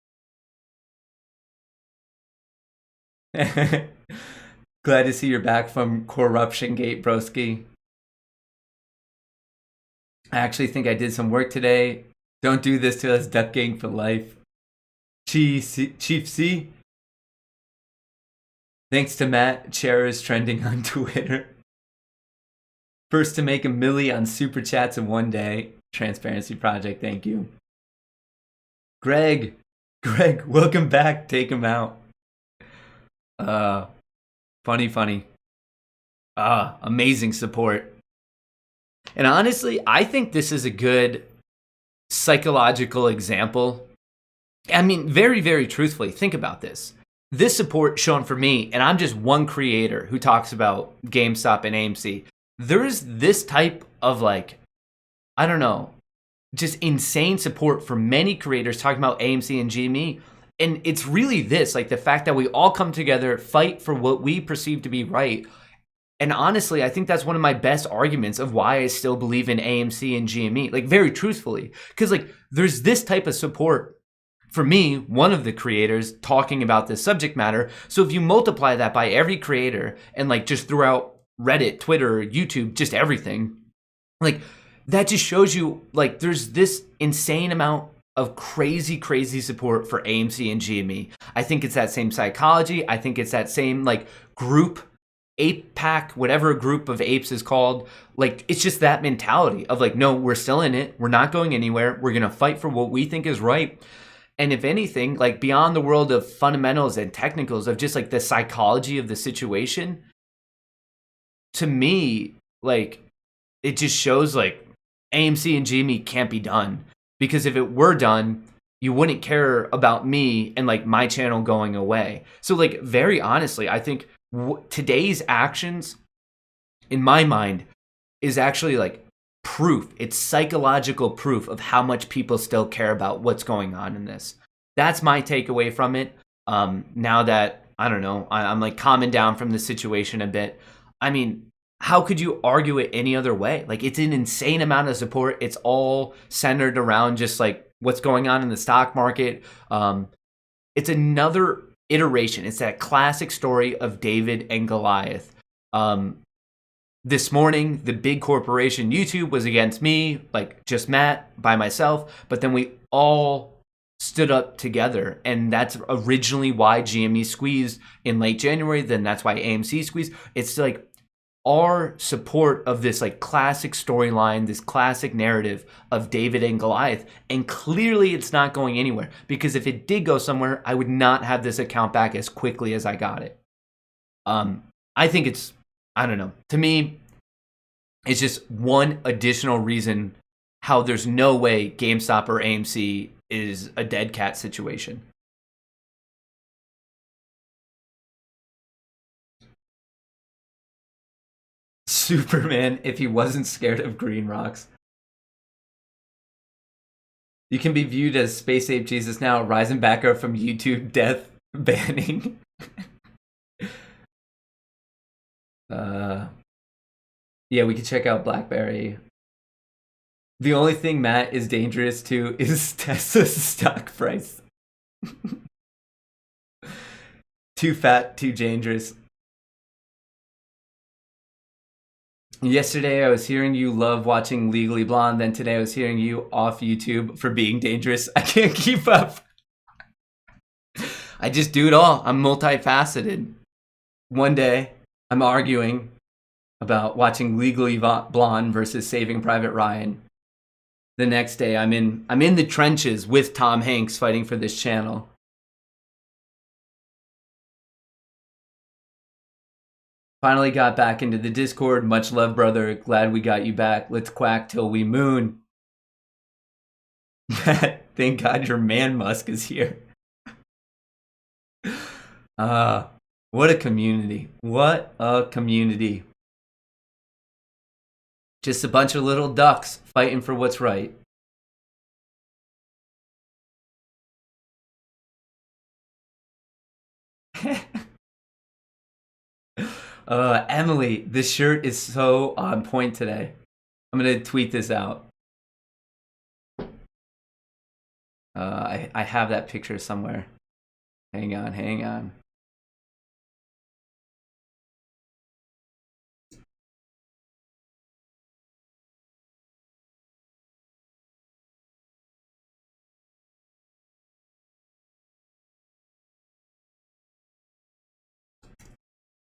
Glad to see you're back from Corruption Gate, broski. I actually think I did some work today. Don't do this to us, Duck Gang for life. Chief C. Thanks to Matt, chair is trending on Twitter. First to make a milli on super chats in one day. Transparency Project, thank you. Greg, welcome back. Take him out. Funny. Amazing support. And honestly, I think this is a good psychological example. I mean, very, very truthfully, think about this. This support shown for me, and I'm just one creator who talks about GameStop and AMC. There's this type of, like, I don't know, just insane support for many creators talking about AMC and GME. And it's really this, like, the fact that we all come together, fight for what we perceive to be right. And honestly, I think that's one of my best arguments of why I still believe in AMC and GME, like, very truthfully. Because, like, there's this type of support for me, one of the creators, talking about this subject matter. So if you multiply that by every creator and, like, just throughout Reddit, Twitter, YouTube, just everything, like, that just shows you, like, there's this insane amount of crazy, crazy support for AMC and GME. I think it's that same psychology. I think it's that same like group, ape pack, whatever group of apes is called. Like, it's just that mentality of like, no, we're still in it. We're not going anywhere. We're going to fight for what we think is right. And if anything, like beyond the world of fundamentals and technicals of just like the psychology of the situation, to me, like, it just shows like AMC and GME can't be done. Because if it were done, you wouldn't care about me and like my channel going away. So like, very honestly, I think today's actions, in my mind, is actually like proof. It's psychological proof of how much people still care about what's going on in this. That's my takeaway from it. Now that, I don't know, I'm like calming down from the situation a bit. I mean, how could you argue it any other way? Like, it's an insane amount of support. It's all centered around just like what's going on in the stock market. It's another iteration. It's that classic story of David and Goliath. This morning, the big corporation YouTube was against me, like just Matt, by myself. But then we all stood up together. And that's originally why GME squeezed in late January. Then that's why AMC squeezed. It's like our support of this like classic storyline, this classic narrative of David and Goliath. And clearly it's not going anywhere, because if it did go somewhere, I would not have this account back as quickly as I got it. I think it's, I don't know, to me, it's just one additional reason how there's no way GameStop or AMC is a dead cat situation. Superman, if he wasn't scared of green rocks. You can be viewed as Space Ape Jesus now, rising back up from YouTube death banning. Yeah, we can check out BlackBerry. The only thing Matt is dangerous to is Tesla's stock price. Too fat, too dangerous. Yesterday, I was hearing you love watching Legally Blonde. Then today, I was hearing you off YouTube for being dangerous. I can't keep up. I just do it all. I'm multifaceted. One day, I'm arguing about watching Legally Blonde versus Saving Private Ryan. The next day, I'm in the trenches with Tom Hanks fighting for this channel. Finally got back into the Discord. Much love, brother. Glad we got you back. Let's quack till we moon. Thank God your man Musk is here. What a community. What a community. Just a bunch of little ducks fighting for what's right. Emily, this shirt is so on point today. I'm going to tweet this out. I have that picture somewhere. Hang on.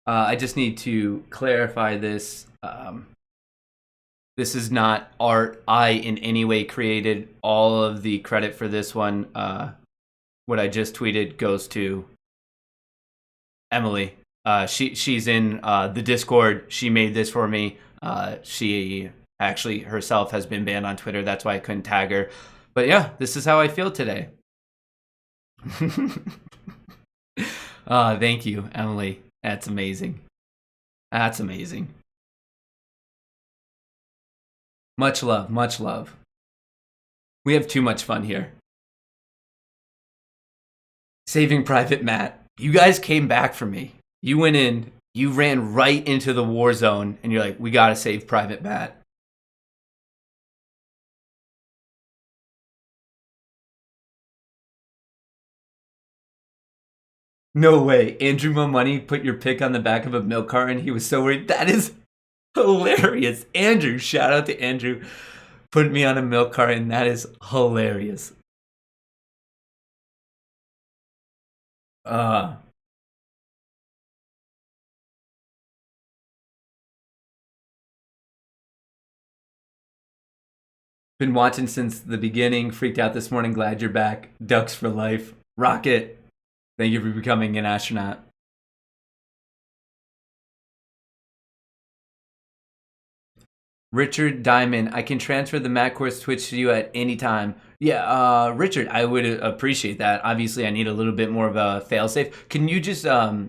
I just need to clarify this. This is not art. I in any way created. All of the credit for this one, what I just tweeted, goes to Emily. She's in the Discord. She made this for me. She actually herself has been banned on Twitter. That's why I couldn't tag her. But yeah, this is how I feel today. Thank you, Emily. That's amazing. That's amazing. Much love, much love. We have too much fun here. Saving Private Matt. You guys came back for me. You went in, you ran right into the war zone, and you're like, we gotta save Private Matt. No way. Andrew Mo Money put your pic on the back of a milk carton. He was so worried. That is hilarious. Andrew, shout out to Andrew. Put me on a milk carton. That is hilarious. Uh, been watching since the beginning. Freaked out this morning. Glad you're back. Ducks for life. Rocket. Thank you for becoming an astronaut. Richard Diamond, I can transfer the Matt Course Twitch to you at any time. Yeah, Richard, I would appreciate that. Obviously, I need a little bit more of a failsafe. Can you just, I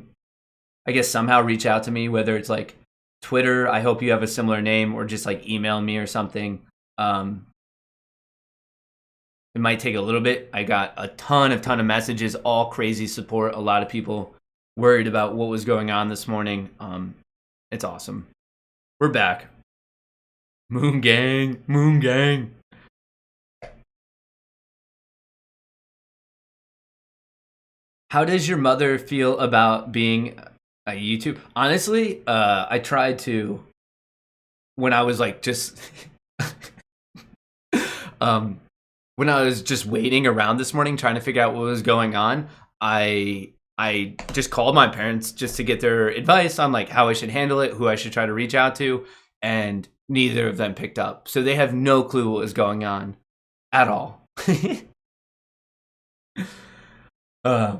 guess, somehow reach out to me, whether it's like Twitter, I hope you have a similar name, or just like email me or something. Um, it might take a little bit. I got a ton of messages, all crazy support. A lot of people worried about what was going on this morning. It's awesome. We're back. Moon gang, moon gang. How does your mother feel about being a YouTube? Honestly, I tried to when I was like just um when I was just waiting around this morning trying to figure out what was going on. I just called my parents just to get their advice on like how I should handle it, who I should try to reach out to, and neither of them picked up. So they have no clue what was going on at all. uh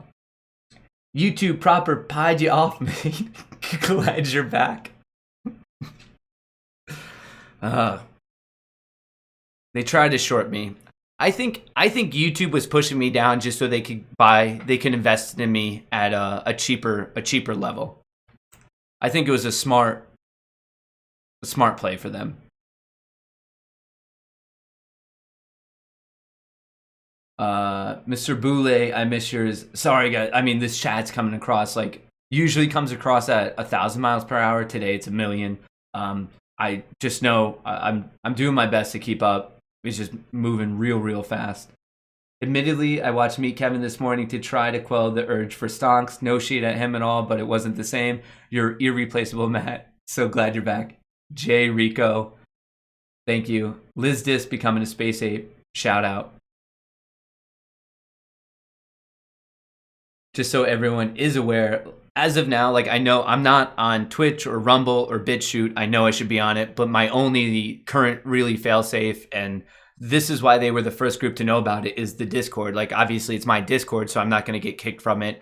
YouTube proper pied you off, man. Glad you're back. Uh, they tried to short me. I think YouTube was pushing me down just so they can invest in me at a cheaper level. I think it was a smart play for them. Mr. Boulay, I miss yours. Sorry, guys. I mean, this chat's coming across like usually comes across at 1,000 miles per hour. Today, it's 1,000,000. I just know I'm doing my best to keep up. It's just moving real fast. Admittedly, I watched Meet Kevin this morning to try to quell the urge for stonks. No shade at him at all, but it wasn't the same. You're irreplaceable, Matt. So glad you're back. Jay Rico, thank you. Liz Dis becoming a space ape. Shout out. Just so everyone is aware, as of now, like I know I'm not on Twitch or Rumble or BitChute. I know I should be on it, but my only current really failsafe, and this is why they were the first group to know about it, is the Discord. Like obviously it's my Discord, so I'm not going to get kicked from it.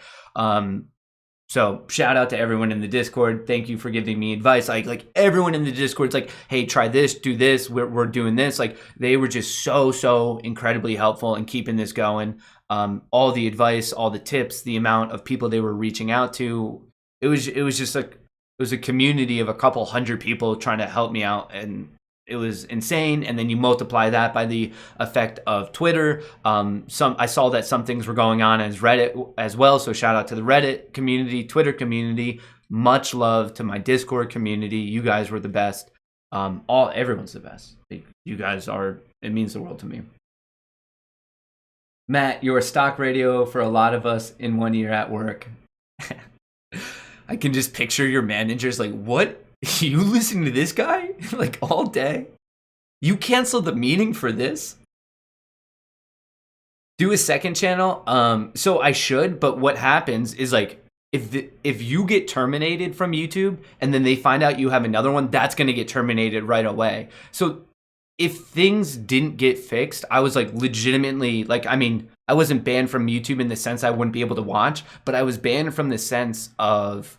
So shout out to everyone in the Discord. Thank you for giving me advice. Like everyone in the Discord's like, hey, try this, do this. We're doing this. Like they were just so incredibly helpful in keeping this going. All the advice, all the tips, the amount of people they were reaching out to. It was just like it was a community of a couple hundred people trying to help me out, and it was insane. And then you multiply that by the effect of Twitter. I saw that some things were going on as Reddit as well. So shout out to the Reddit community, Twitter community. Much love to my Discord community. You guys were the best. Everyone's the best. You guys are. It means the world to me. Matt, you're stock radio for a lot of us in 1 year at work. I can just picture your managers like, what? You listen to this guy like all day? You canceled the meeting for this? Do a second channel? So I should, but what happens is like if you get terminated from YouTube and then they find out you have another one, that's going to get terminated right away. So if things didn't get fixed, I was like legitimately like, I mean, I wasn't banned from YouTube in the sense I wouldn't be able to watch, but I was banned from the sense of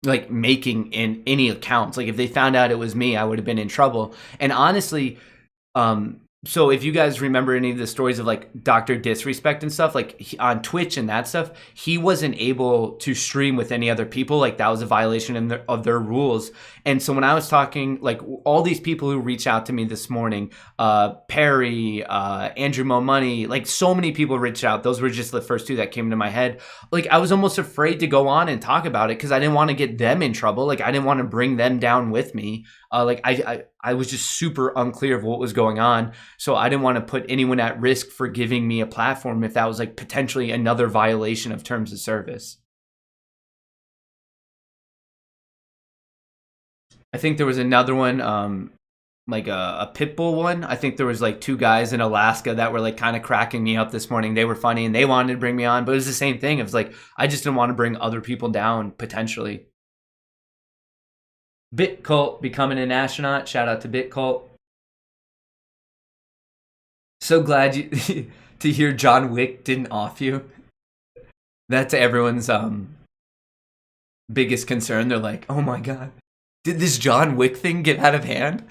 like making in any accounts. Like if they found out it was me, I would have been in trouble. And honestly, so if you guys remember any of the stories of like Dr. Disrespect and stuff, like on Twitch and that stuff, he wasn't able to stream with any other people. Like that was a violation of their rules. And so when I was talking, like all these people who reached out to me this morning, Perry, Andrew Mo Money, like so many people reached out. Those were just the first two that came to my head. Like I was almost afraid to go on and talk about it because I didn't want to get them in trouble. Like I didn't want to bring them down with me. Like I was just super unclear of what was going on. So I didn't want to put anyone at risk for giving me a platform if that was like potentially another violation of terms of service. I think there was another one like a pit bull one. I think there was like two guys in Alaska that were like kind of cracking me up this morning. They were funny and they wanted to bring me on, but it was the same thing. It was like I just didn't want to bring other people down potentially. BitCult becoming an astronaut. Shout out to BitCult. So glad you to hear John Wick didn't off you. That's everyone's biggest concern. They're like, oh my god, did this John Wick thing get out of hand?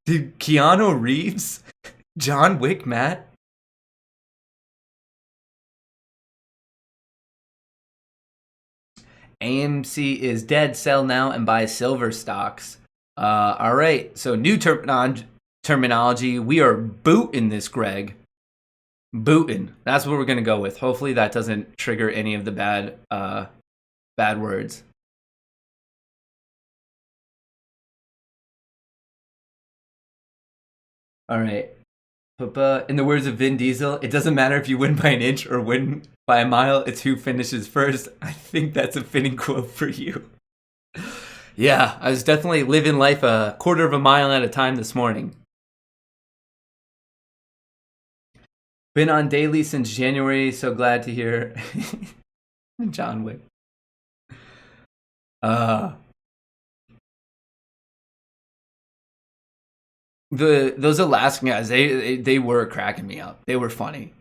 did Keanu Reeves, John Wick, Matt? AMC is dead. Sell now and buy silver stocks. All right. So new terminology. We are booting this, Greg. Booting. That's what we're gonna go with. Hopefully that doesn't trigger any of the bad words. All right. In the words of Vin Diesel, it doesn't matter if you win by an inch or win by a mile. It's who finishes first. I think that's a fitting quote for you. Yeah, I was definitely living life a quarter of a mile at a time this morning. Been on daily since January. So glad to hear John Wick. Those Alaskan guys, they were cracking me up. They were funny.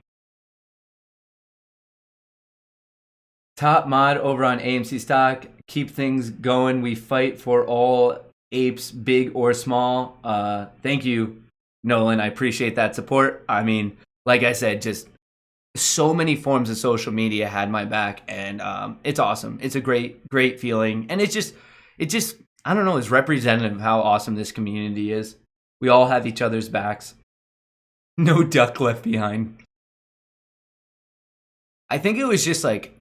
Top mod over on AMC stock. Keep things going. We fight for all apes, big or small. Thank you, Nolan. I appreciate that support. I mean, like I said, just so many forms of social media had my back, and it's awesome. It's a great feeling, and it just I don't know, is representative of how awesome this community is. We all have each other's backs. No duck left behind. I think it was just like,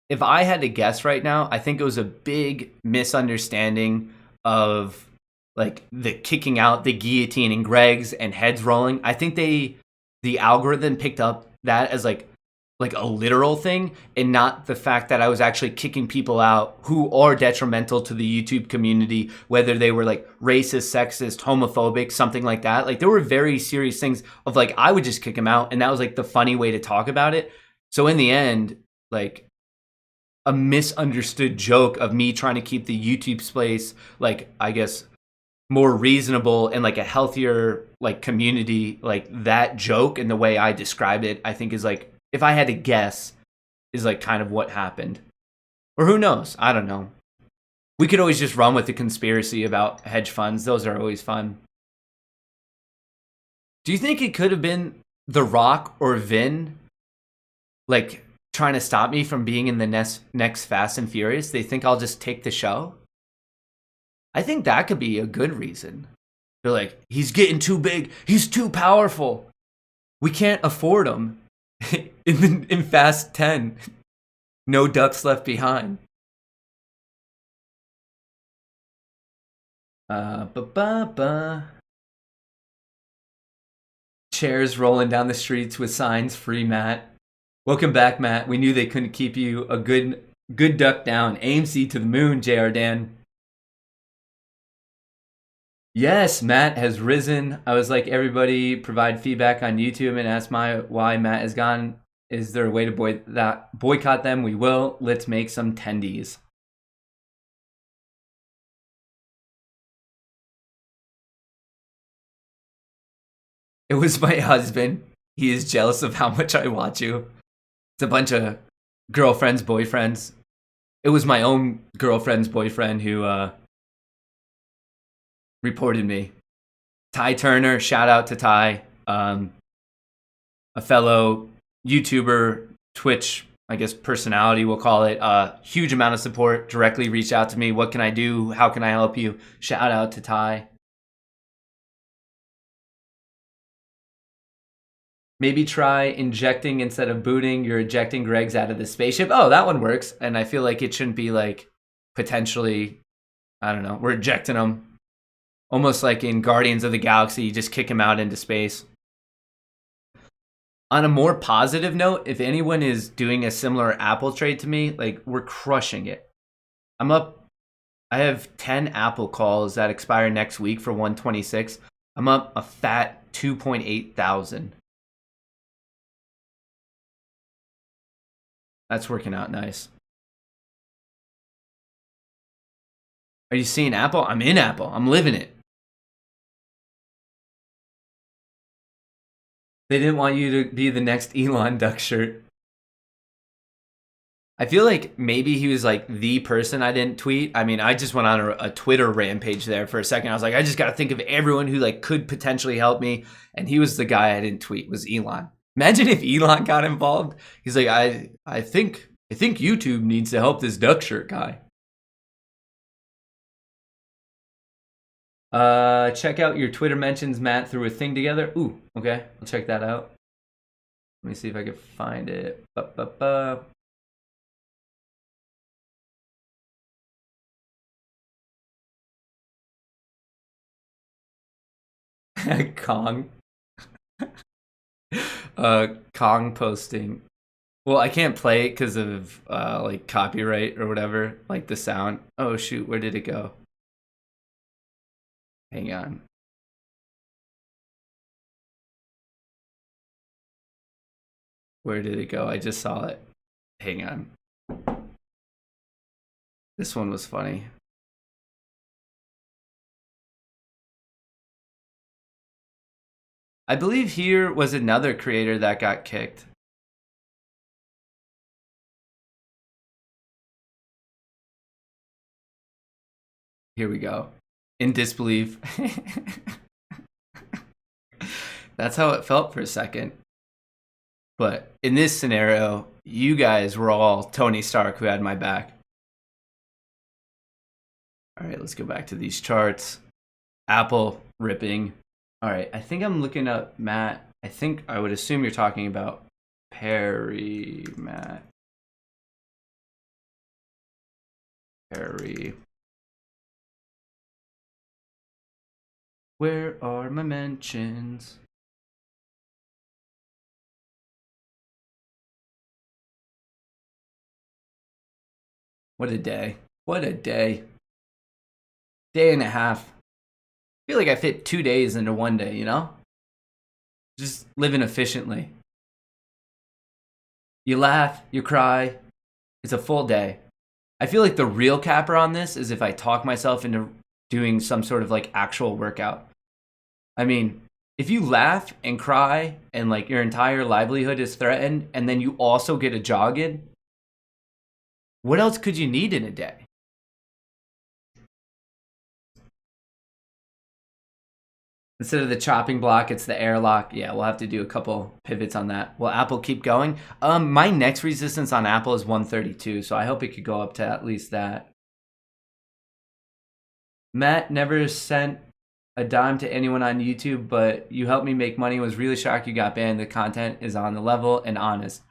if I had to guess right now, I think it was a big misunderstanding of like the kicking out, the guillotining Greg's and heads rolling. I think the algorithm picked up that as like a literal thing, and not the fact that I was actually kicking people out who are detrimental to the YouTube community, whether they were like racist, sexist, homophobic, something like that. Like there were very serious things of like, I would just kick them out, and that was like the funny way to talk about it. So in the end, like a misunderstood joke of me trying to keep the YouTube space, like I guess more reasonable and like a healthier like community, like that joke and the way I described it, I think is like, if I had to guess, is like kind of what happened. Or who knows? I don't know. We could always just run with the conspiracy about hedge funds. Those are always fun. Do you think it could have been The Rock or Vin, like, trying to stop me from being in the next Fast and Furious? They think I'll just take the show? I think that could be a good reason. They're like, he's getting too big. He's too powerful. We can't afford him. in Fast 10, no ducks left behind. Chairs rolling down the streets with signs, free Matt. Welcome back, Matt. We knew they couldn't keep you a good duck down. AMC to the moon, JR Dan. Yes, Matt has risen. I was like, everybody provide feedback on YouTube and ask why Matt has gone. Is there a way to boycott them? We will. Let's make some tendies. It was my husband. He is jealous of how much I watch you. It's a bunch of girlfriends, boyfriends. It was my own girlfriend's boyfriend who reported me. Ty Turner, shout out to Ty, a fellow YouTuber, Twitch, I guess personality, we'll call it. Huge amount of support. Directly reached out to me. What can I do? How can I help you? Shout out to Ty. Maybe try injecting instead of booting. You're ejecting Greg's out of the spaceship. Oh, that one works. And I feel like it shouldn't be like potentially, I don't know, we're ejecting them. Almost like in Guardians of the Galaxy, you just kick him out into space. On a more positive note, if anyone is doing a similar Apple trade to me, like we're crushing it. I'm up, I have 10 Apple calls that expire next week for 126. I'm up a fat 2.8 thousand. That's working out nice. Are you seeing Apple? I'm in Apple. I'm living it. They didn't want you to be the next Elon duck shirt. I feel like maybe he was like the person I didn't tweet. I mean, I just went on a Twitter rampage there for a second. I was like, I just got to think of everyone who like could potentially help me. And he was the guy I didn't tweet, was Elon. Imagine if Elon got involved. He's like, I think YouTube needs to help this duck shirt guy. Check out your Twitter mentions. Matt threw a thing together. Ooh, okay. I'll check that out. Let me see if I can find it. Kong. Kong posting. Well, I can't play it because of like copyright or whatever, like the sound. Oh shoot, where did it go? Hang on. Where did it go? I just saw it. Hang on. This one was funny. I believe here was another creator that got kicked. Here we go. In disbelief. That's how it felt for a second. But in this scenario, you guys were all Tony Stark who had my back. All right, let's go back to these charts. Apple ripping. All right, I think I'm looking up Matt. I think I would assume you're talking about Perry, Matt. Perry. Where are my mentions? What a day. What a day. Day and a half. I feel like I fit 2 days into one day, you know? Just living efficiently. You laugh, you cry. It's a full day. I feel like the real capper on this is if I talk myself into doing some sort of like actual workout. I mean, if you laugh and cry and like your entire livelihood is threatened and then you also get a jog in, what else could you need in a day? Instead of the chopping block, it's the airlock. Yeah, we'll have to do a couple pivots on that. Will Apple keep going? My next resistance on Apple is 132, so I hope it could go up to at least that. Matt never sent a dime to anyone on YouTube, but you helped me make money. Was really shocked you got banned. The content is on the level and honest.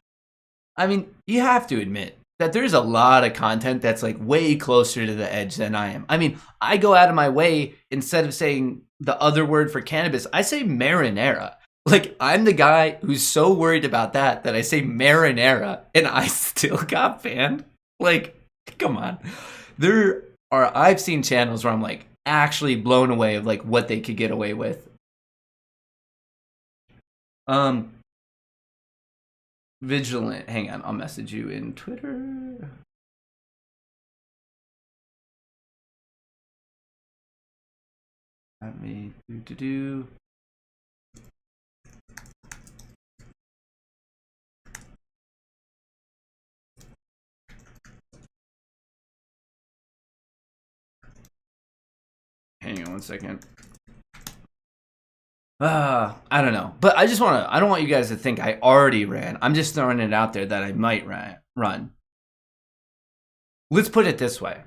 I mean, you have to admit that there's a lot of content that's like way closer to the edge than I am. I mean, I go out of my way, instead of saying the other word for cannabis, I say marinara. Like, I'm the guy who's so worried about that I say marinara and I still got banned. Like, come on. I've seen channels where I'm like actually blown away of like what they could get away with. Vigilant. Hang on, I'll message you in Twitter. Let me do. Hang on one second. I don't know. But I don't want you guys to think I already ran. I'm just throwing it out there that I might run. Let's put it this way.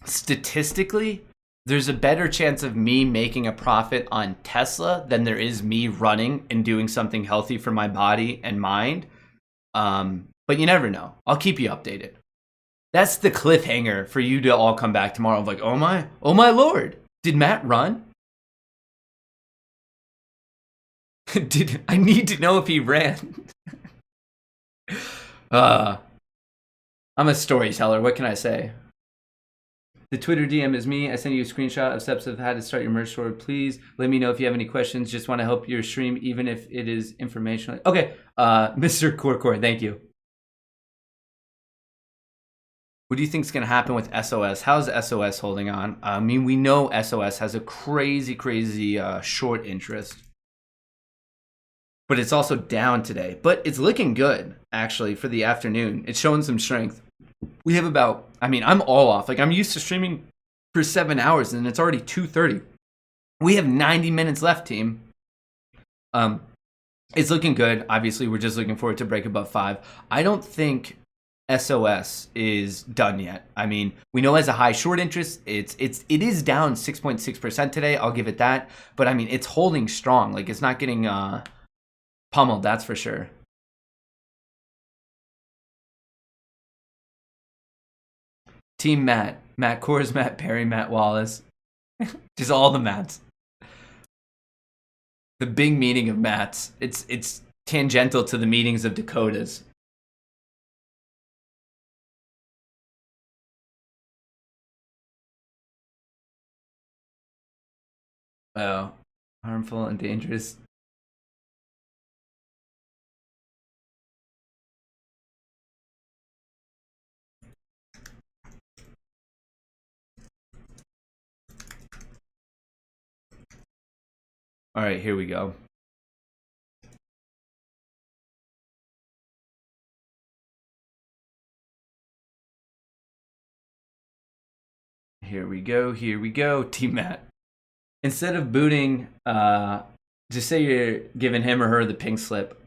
Statistically, there's a better chance of me making a profit on Tesla than there is me running and doing something healthy for my body and mind. But you never know. I'll keep you updated. That's the cliffhanger for you to all come back tomorrow. Of like, oh my Lord, did Matt run? I need to know if he ran. I'm a storyteller. What can I say? The Twitter DM is me. I send you a screenshot of steps of how to start your merch store. Please let me know if you have any questions. Just want to help your stream, even if it is informational. Okay, Mr. Korkor, thank you. What do you think is going to happen with SOS? How's SOS holding on? I mean, we know SOS has a crazy short interest. But it's also down today. But it's looking good, actually, for the afternoon. It's showing some strength. We have about, I mean, I'm all off. Like, I'm used to streaming for 7 hours, and it's already 2:30. We have 90 minutes left, team. It's looking good. Obviously, we're just looking for it to break above 5. I don't think SOS is done yet. I mean, we know it has a high short interest. It is down 6.6% today. I'll give it that. But, I mean, it's holding strong. Like, it's not getting pummeled, that's for sure. Team Matt Kohrs, Matt Perry, Matt Wallace. Just all the Matts. The big meeting of Matts. It's tangential to the meetings of Dakotas. Oh, harmful and dangerous. All right, here we go. Here we go, Team Matt. Instead of booting, just say you're giving him or her the pink slip.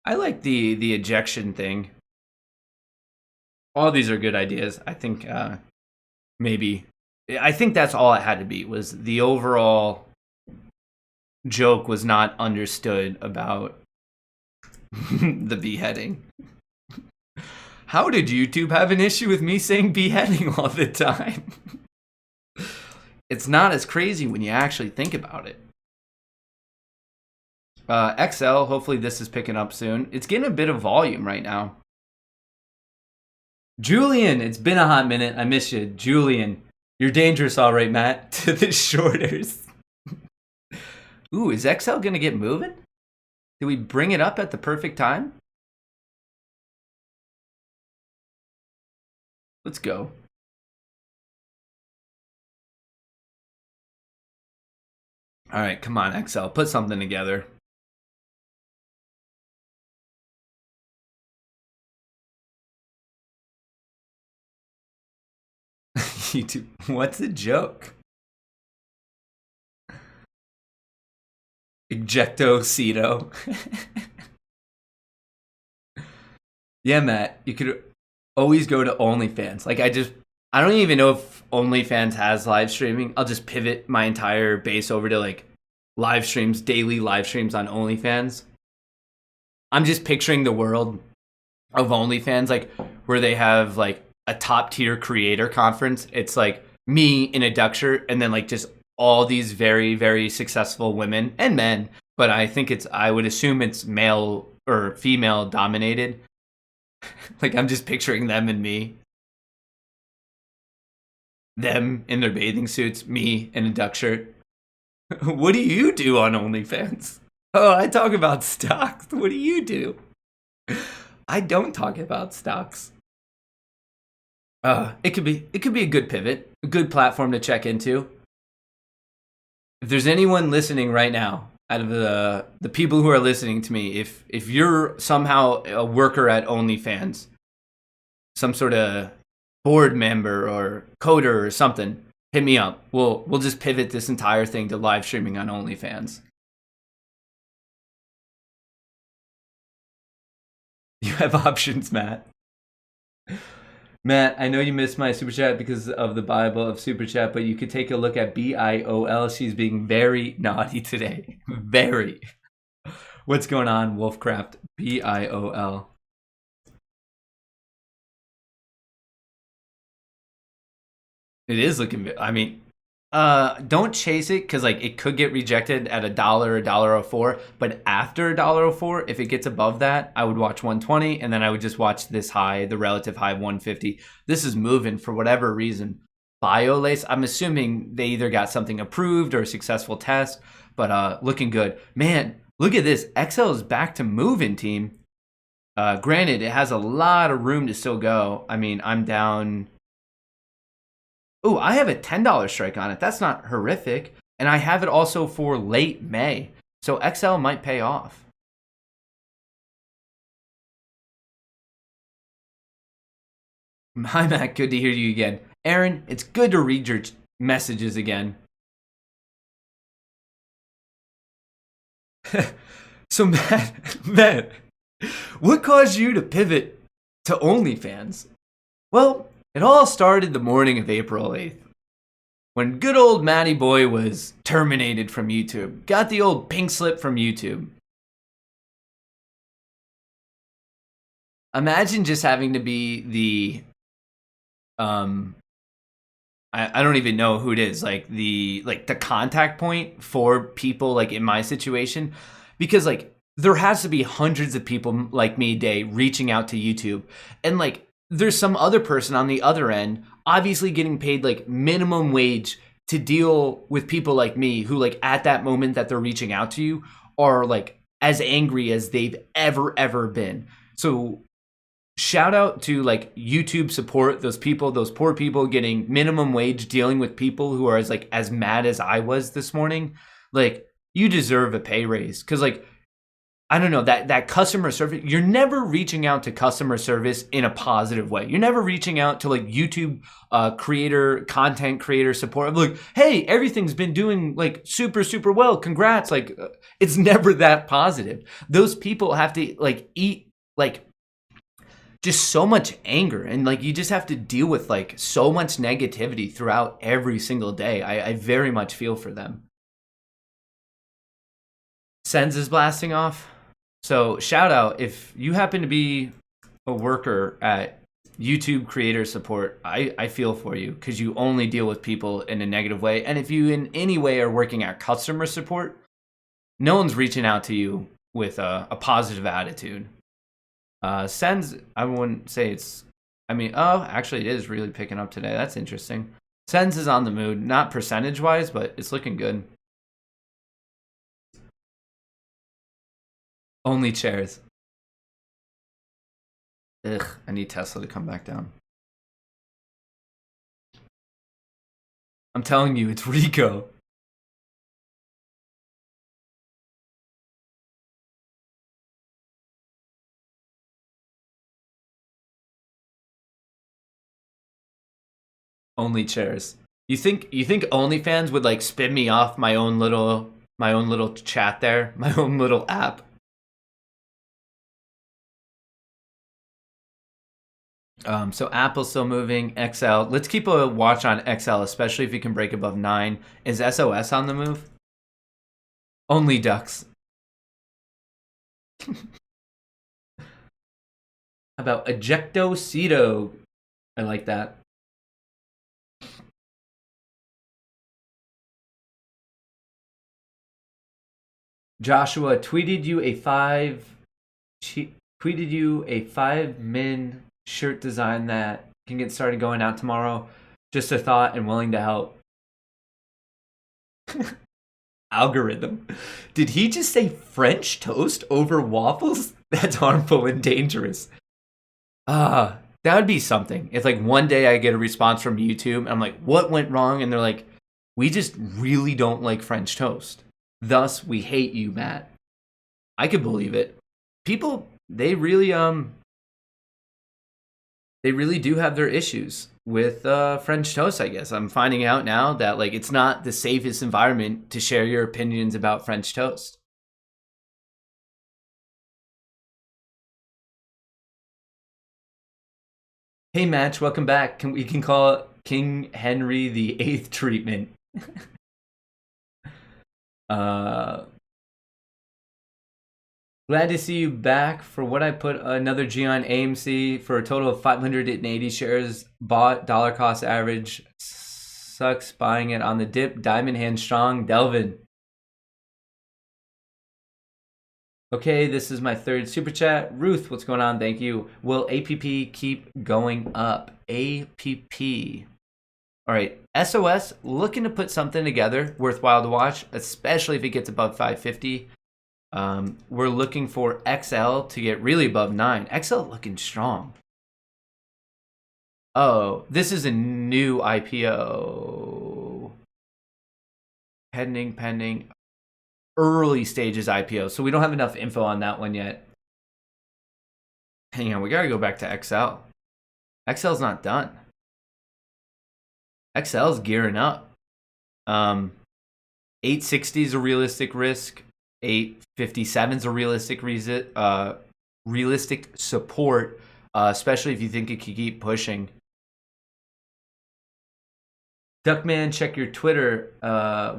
I like the ejection thing. All these are good ideas. I think maybe. I think that's all it had to be, was the overall joke was not understood about the beheading. How did YouTube have an issue with me saying beheading all the time? It's not as crazy when you actually think about it. XL, hopefully this is picking up soon. It's getting a bit of volume right now. Julian, it's been a hot minute. I miss you. Julian, you're dangerous, all right, Matt. To the shorters. Ooh, is XL going to get moving? Did we bring it up at the perfect time? Let's go. All right, come on, XL. Put something together. YouTube, what's the joke? Ejecto-ceto. Yeah, Matt, you could always go to OnlyFans. Like, I don't even know if OnlyFans has live streaming. I'll just pivot my entire base over to like live streams, daily live streams on OnlyFans. I'm just picturing the world of OnlyFans, like where they have like a top tier creator conference. It's like me in a duck shirt, and then like just all these very, very successful women and men. But I would assume it's male or female dominated. Like, I'm just picturing them and me. Them in their bathing suits, me in a duck shirt. What do you do on OnlyFans? Oh, I talk about stocks. What do you do? I don't talk about stocks. It could be a good pivot, a good platform to check into. If there's anyone listening right now, out of the people who are listening to me, if you're somehow a worker at OnlyFans, some sort of board member or coder or something, hit me up. We'll just pivot this entire thing to live streaming on OnlyFans. You have options, Matt. Matt, I know you missed my super chat because of the Bible of super chat, but you could take a look at BIOL. She's being very naughty today. Very. What's going on, Wolfcraft? BIOL. It is looking. I mean, don't chase it because like it could get rejected at $1, $1.04. But after $1.04, if it gets above that, I would watch 120, and then I would just watch this high, the relative high of 150. This is moving for whatever reason. BioLace. I'm assuming they either got something approved or a successful test, but looking good. Man, look at this. XL is back to moving, team. Granted, it has a lot of room to still go. I mean, I'm down. Oh, I have a $10 strike on it. That's not horrific. And I have it also for late May. So XL might pay off. Hi, Matt. Good to hear you again. Aaron, it's good to read your messages again. So, Matt, what caused you to pivot to OnlyFans? Well, it all started the morning of April 8th, when good old Matty Boy was terminated from YouTube. Got the old pink slip from YouTube. Imagine just having to be the I don't even know who it is, like the contact point for people like in my situation, because like there has to be hundreds of people like me a day reaching out to YouTube, and like there's some other person on the other end obviously getting paid like minimum wage to deal with people like me who like at that moment that they're reaching out to you are like as angry as they've ever been. So shout out to like YouTube support, those people, those poor people getting minimum wage dealing with people who are as mad as I was this morning. Like, you deserve a pay raise, because like I don't know, that customer service, you're never reaching out to customer service in a positive way. You're never reaching out to like YouTube content creator support. I'm like, hey, everything's been doing like super well. Congrats. Like, it's never that positive. Those people have to like eat like just so much anger, and like you just have to deal with like so much negativity throughout every single day. I very much feel for them. Sens is blasting off. So shout out if you happen to be a worker at YouTube creator support. I feel for you, because you only deal with people in a negative way. And if you in any way are working at customer support, no one's reaching out to you with a positive attitude. Sens, I wouldn't say it's, I mean, oh, actually it is really picking up today. That's interesting. Sens is on the mood, not percentage wise, but it's looking good. Only chairs. Ugh, I need Tesla to come back down. I'm telling you, it's Rico. Only chairs. You think OnlyFans would like spin me off my own little chat there, my own little app? So Apple's still moving. XL. Let's keep a watch on XL, especially if you can break above 9. Is SOS on the move? Only ducks. How about Ejectocito? I like that. Joshua tweeted you a 5 min shirt design that can get started going out tomorrow. Just a thought and willing to help. Algorithm. Did he just say French toast over waffles? That's harmful and dangerous. That would be something. If like one day I get a response from YouTube and I'm like, what went wrong? And they're like, we just really don't like French toast. Thus, we hate you, Matt. I could believe it. People, they really do have their issues with French toast, I guess. I'm finding out now that like it's not the safest environment to share your opinions about French toast. Hey, Match, welcome back. We can call it King Henry the Eighth treatment. uh, Glad to see you back. For what I put another G on AMC for a total of 580 shares bought, dollar cost average. Sucks buying it on the dip. Diamond hand strong. Delvin. Okay, this is my third super chat. Ruth, what's going on? Thank you. Will APP keep going up? APP. All right, SOS looking to put something together worthwhile to watch, especially if it gets above 550. We're looking for XL to get really above 9. XL looking strong. Oh, this is a new IPO. Pending. Early stages IPO. So we don't have enough info on that one yet. Hang on, we got to go back to XL. XL's not done. XL's gearing up. 860 is a realistic risk. 857 is a realistic support, especially if you think it could keep pushing. Duckman, check your Twitter.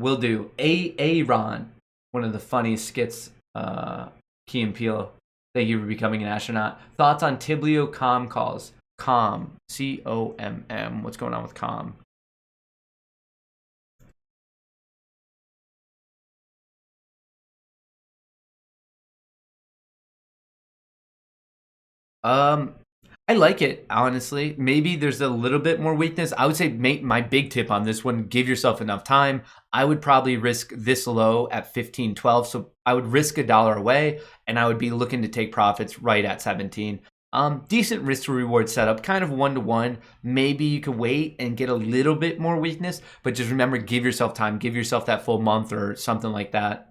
Will do. Aaron, one of the funniest skits. Key and Peele. Thank you for becoming an astronaut. Thoughts on Tiblio COM calls? COM. COMM. What's going on with COM? I like it, honestly. Maybe there's a little bit more weakness. I would say my big tip on this one, give yourself enough time. I would probably risk this low at 15.12. So I would risk $1 away, and I would be looking to take profits right at 17. Decent risk to reward setup, kind of 1-to-1. Maybe you could wait and get a little bit more weakness, but just remember, give yourself time. Give yourself that full month or something like that.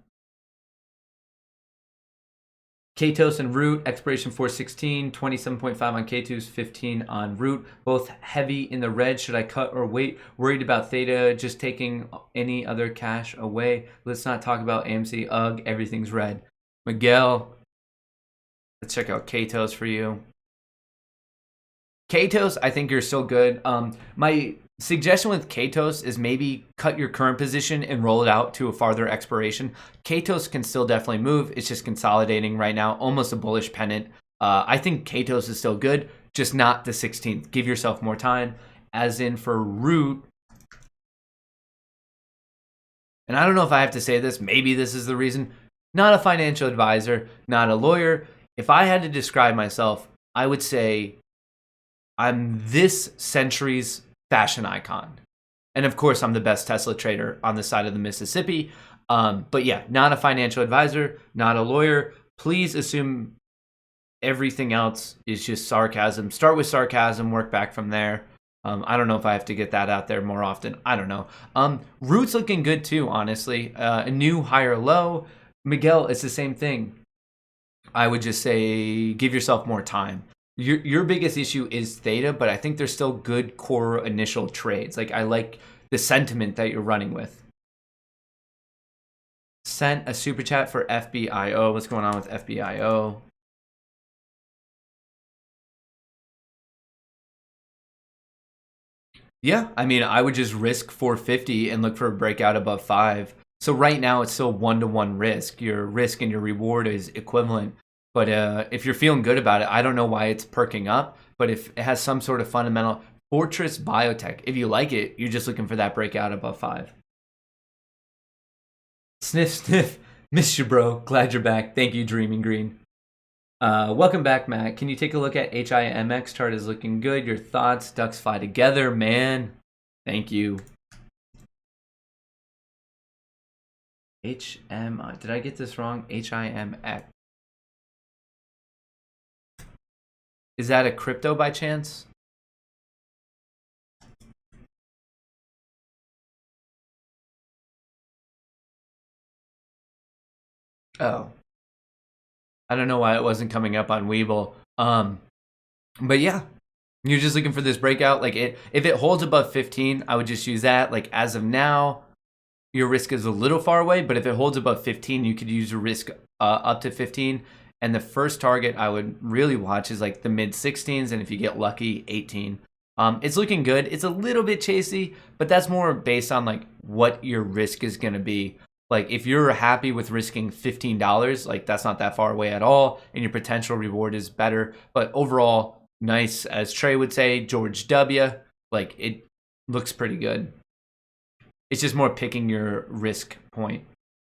Katos and Root, expiration 416, 27.5 on K2s, 15 on Root. Both heavy in the red. Should I cut or wait? Worried about Theta, just taking any other cash away. Let's not talk about AMC. Ugh, everything's red. Miguel, let's check out Katos for you. Katos, I think you're still good. My suggestion with Katos is maybe cut your current position and roll it out to a farther expiration. Katos can still definitely move. It's just consolidating right now, almost a bullish pennant. I think Katos is still good, just not the 16th. Give yourself more time. As in for Root, and I don't know if I have to say this, maybe this is the reason. Not a financial advisor, not a lawyer. If I had to describe myself, I would say I'm this century's fashion icon. And of course, I'm the best Tesla trader on the side of the Mississippi. But yeah, not a financial advisor, not a lawyer. Please assume everything else is just sarcasm. Start with sarcasm, work back from there. I don't know if I have to get that out there more often. I don't know. Root's looking good too, honestly. A new higher low. Miguel, it's the same thing. I would just say give yourself more time. Your biggest issue is Theta, but I think there's still good core initial trades. Like, I like the sentiment that you're running with. Sent a super chat for FBIO. What's going on with FBIO? Yeah, I mean, I would just risk 450 and look for a breakout above 5. So right now it's still 1-to-1 risk. Your risk and your reward is equivalent. But if you're feeling good about it, I don't know why it's perking up. But if it has some sort of fundamental Fortress Biotech, if you like it, you're just looking for that breakout above 5. Sniff, sniff. Missed you, bro. Glad you're back. Thank you, Dreaming Green. Welcome back, Matt. Can you take a look at HIMX? Chart is looking good. Your thoughts? Ducks fly together, man. Thank you. Did I get this wrong? HIMX. Is that a crypto by chance? Oh. I don't know why it wasn't coming up on Webull. But yeah, you're just looking for this breakout. Like, if it holds above 15, I would just use that. Like, as of now, your risk is a little far away, but if it holds above 15, you could use a risk up to 15. And the first target I would really watch is like the mid 16s, and if you get lucky, 18. It's looking good. It's a little bit chasey, but that's more based on like what your risk is going to be. Like, if you're happy with risking $15, like, that's not that far away at all, and your potential reward is better. But overall, nice, as Trey would say, George W. Like, it looks pretty good. It's just more picking your risk point.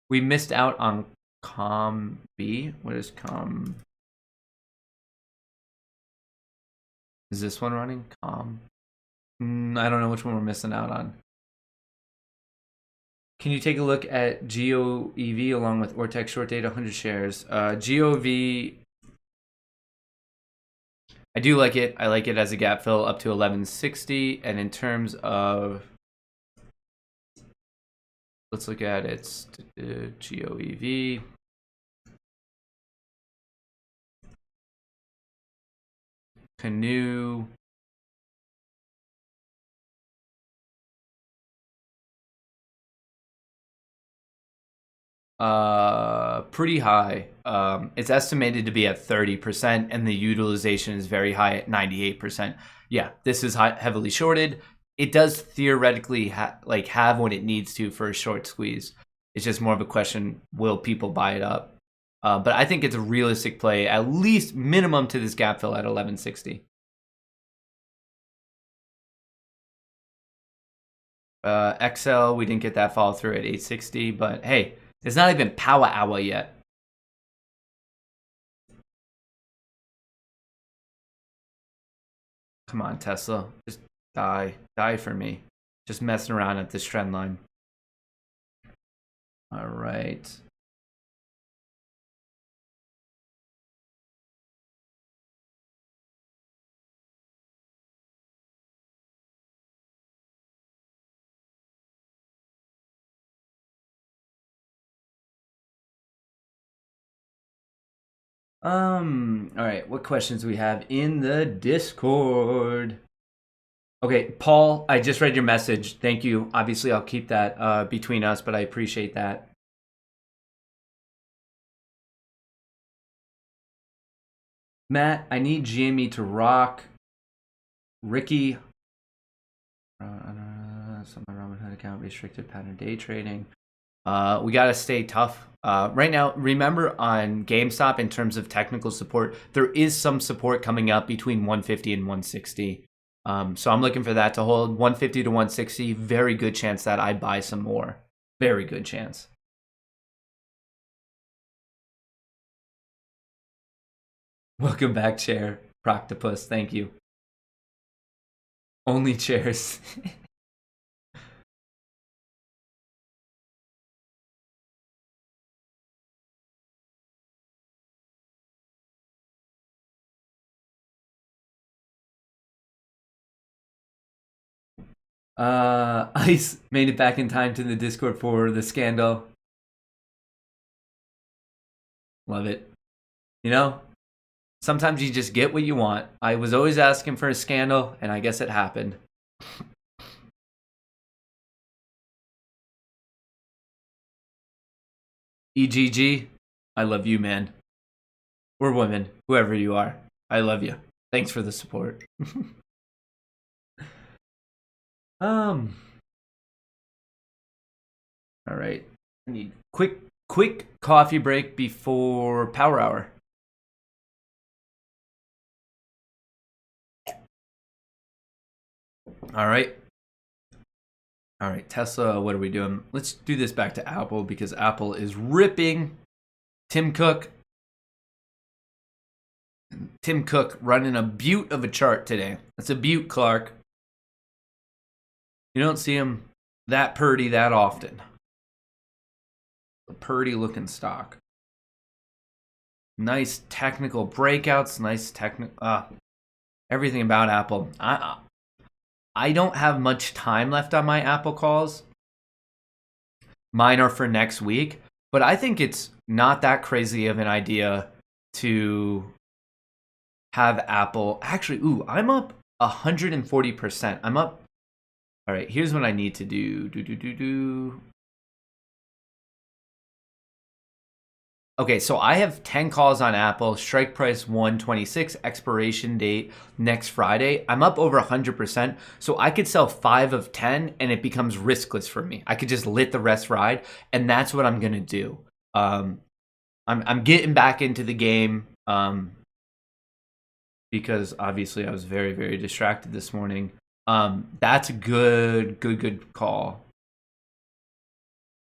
We missed out on COM B. What is COM? Is this one running? COM. I don't know which one we're missing out on. Can you take a look at GOEV along with Ortex short data 100 shares? GOV, I do like it. I like it as a gap fill up to 1160. And in terms of, let's look at its GOEV. Canoe. Pretty high. It's estimated to be at 30%, and the utilization is very high at 98%. Yeah, this is heavily shorted. It does theoretically have what it needs to for a short squeeze. It's just more of a question: will people buy it up? But I think it's a realistic play, at least minimum to this gap fill at 1160. XL, we didn't get that follow through at 860, but hey, it's not even power hour yet. Come on, Tesla. Just die. Die for me. Just messing around at this trend line. All right. All right, what questions do we have in the Discord? Okay, Paul, I just read your message. Thank you. Obviously, I'll keep that between us, but I appreciate that. Matt, I need GME to rock. Ricky, some Robinhood account restricted pattern day trading. We got to stay tough. Right now, remember on GameStop, in terms of technical support, there is some support coming up between 150 and 160. So I'm looking for that to hold 150 to 160. Very good chance that I buy some more. Very good chance. Welcome back, Chair. Proctopus, thank you. Only chairs. Ice made it back in time to the Discord for the scandal. Love it. You know, sometimes you just get what you want. I was always asking for a scandal, and I guess it happened. EGG, I love you, man. Or woman, whoever you are. I love you. Thanks for the support. All right. I need quick coffee break before power hour. All right. All right, Tesla, what are we doing? Let's do this back to Apple because Apple is ripping. Tim Cook running a beaut of a chart today. That's a beaut, Clark. You don't see him that purdy that often. A purdy looking stock. Nice technical breakouts. Nice technical. Everything about Apple. I don't have much time left on my Apple calls. Mine are for next week, but I think it's not that crazy of an idea to have Apple. Actually, I'm up 140%. I'm up. All right, here's what I need to do. Okay, so I have 10 calls on Apple, strike price 126, expiration date next Friday. I'm up over 100%, so I could sell 5 of 10 and it becomes riskless for me. I could just let the rest ride, and that's what I'm going to do. I'm getting back into the game because obviously I was very, very distracted this morning. That's a good call.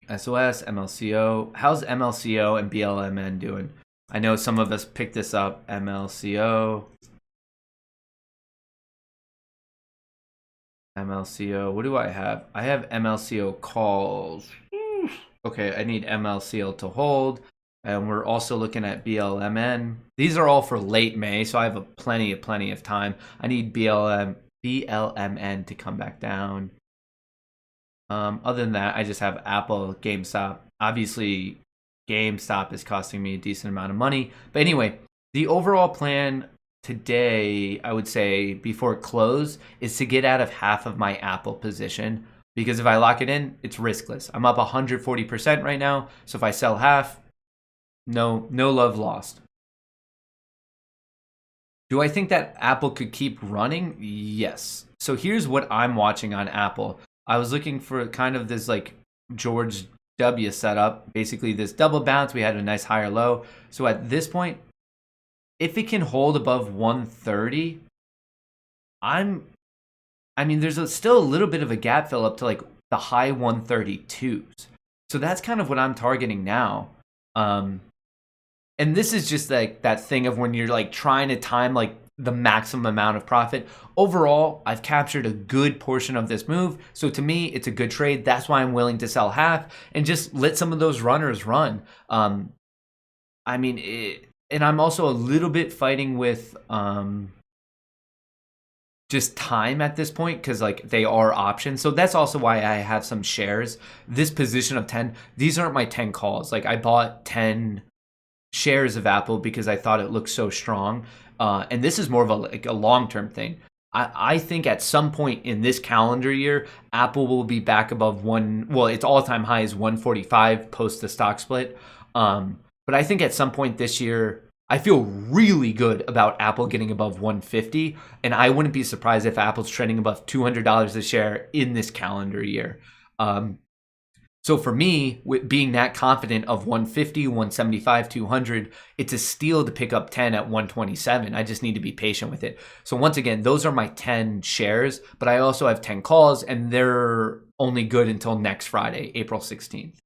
SOS, MLCO. How's MLCO and BLMN doing? I know some of us picked this up. MLCO. MLCO. What do I have? I have MLCO calls. Okay, I need MLCL to hold. And we're also looking at BLMN. These are all for late May, so I have plenty of time. I need BLMN to come back down. Other than that, I just have Apple, GameStop. Obviously, GameStop is costing me a decent amount of money. But anyway, the overall plan today, I would say before close, is to get out of half of my Apple position. Because if I lock it in, it's riskless. I'm up 140% right now. So if I sell half, no love lost. Do I think that Apple could keep running? Yes. So here's what I'm watching on Apple. I was looking for kind of this like George W setup, basically this double bounce. We had a nice higher low. So at this point, if it can hold above 130, there's still a little bit of a gap fill up to like the high 132s. So that's kind of what I'm targeting now. And this is just like that thing of when you're like trying to time like the maximum amount of profit. Overall, I've captured a good portion of this move. So to me, it's a good trade. That's why I'm willing to sell half and just let some of those runners run. And I'm also a little bit fighting with just time at this point because like they are options. So that's also why I have some shares. This position of 10, these aren't my 10 calls. Like I bought 10 shares of Apple because I thought it looked so strong. And this is more of a long-term thing. I think at some point in this calendar year, Apple will be back above its all-time high is 145 post the stock split. But I think at some point this year, I feel really good about Apple getting above 150. And I wouldn't be surprised if Apple's trending above $200 a share in this calendar year. So for me, with being that confident of 150, 175, 200, it's a steal to pick up 10 at 127. I just need to be patient with it. So once again, those are my 10 shares, but I also have 10 calls, and they're only good until next Friday, April 16th.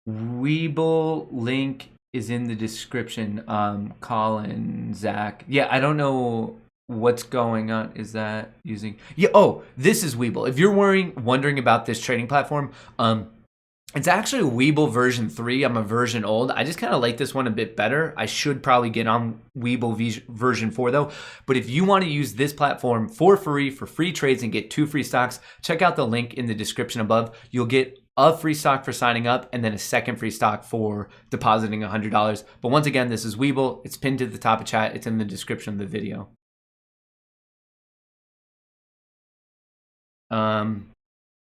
Webull link is in the description. Colin, Zach. Yeah, I don't know what's going on. Is that using this is Webull. If you're wondering about this trading platform, it's actually a Webull version 3. I'm a version old. I just kind of like this one a bit better. I should probably get on Webull version 4 though. But if you want to use this platform for free trades and get 2 free stocks, check out the link in the description above. You'll get a free stock for signing up and then a second free stock for depositing $100. But once again, this is Webull. It's pinned to the top of chat. It's in the description of the video.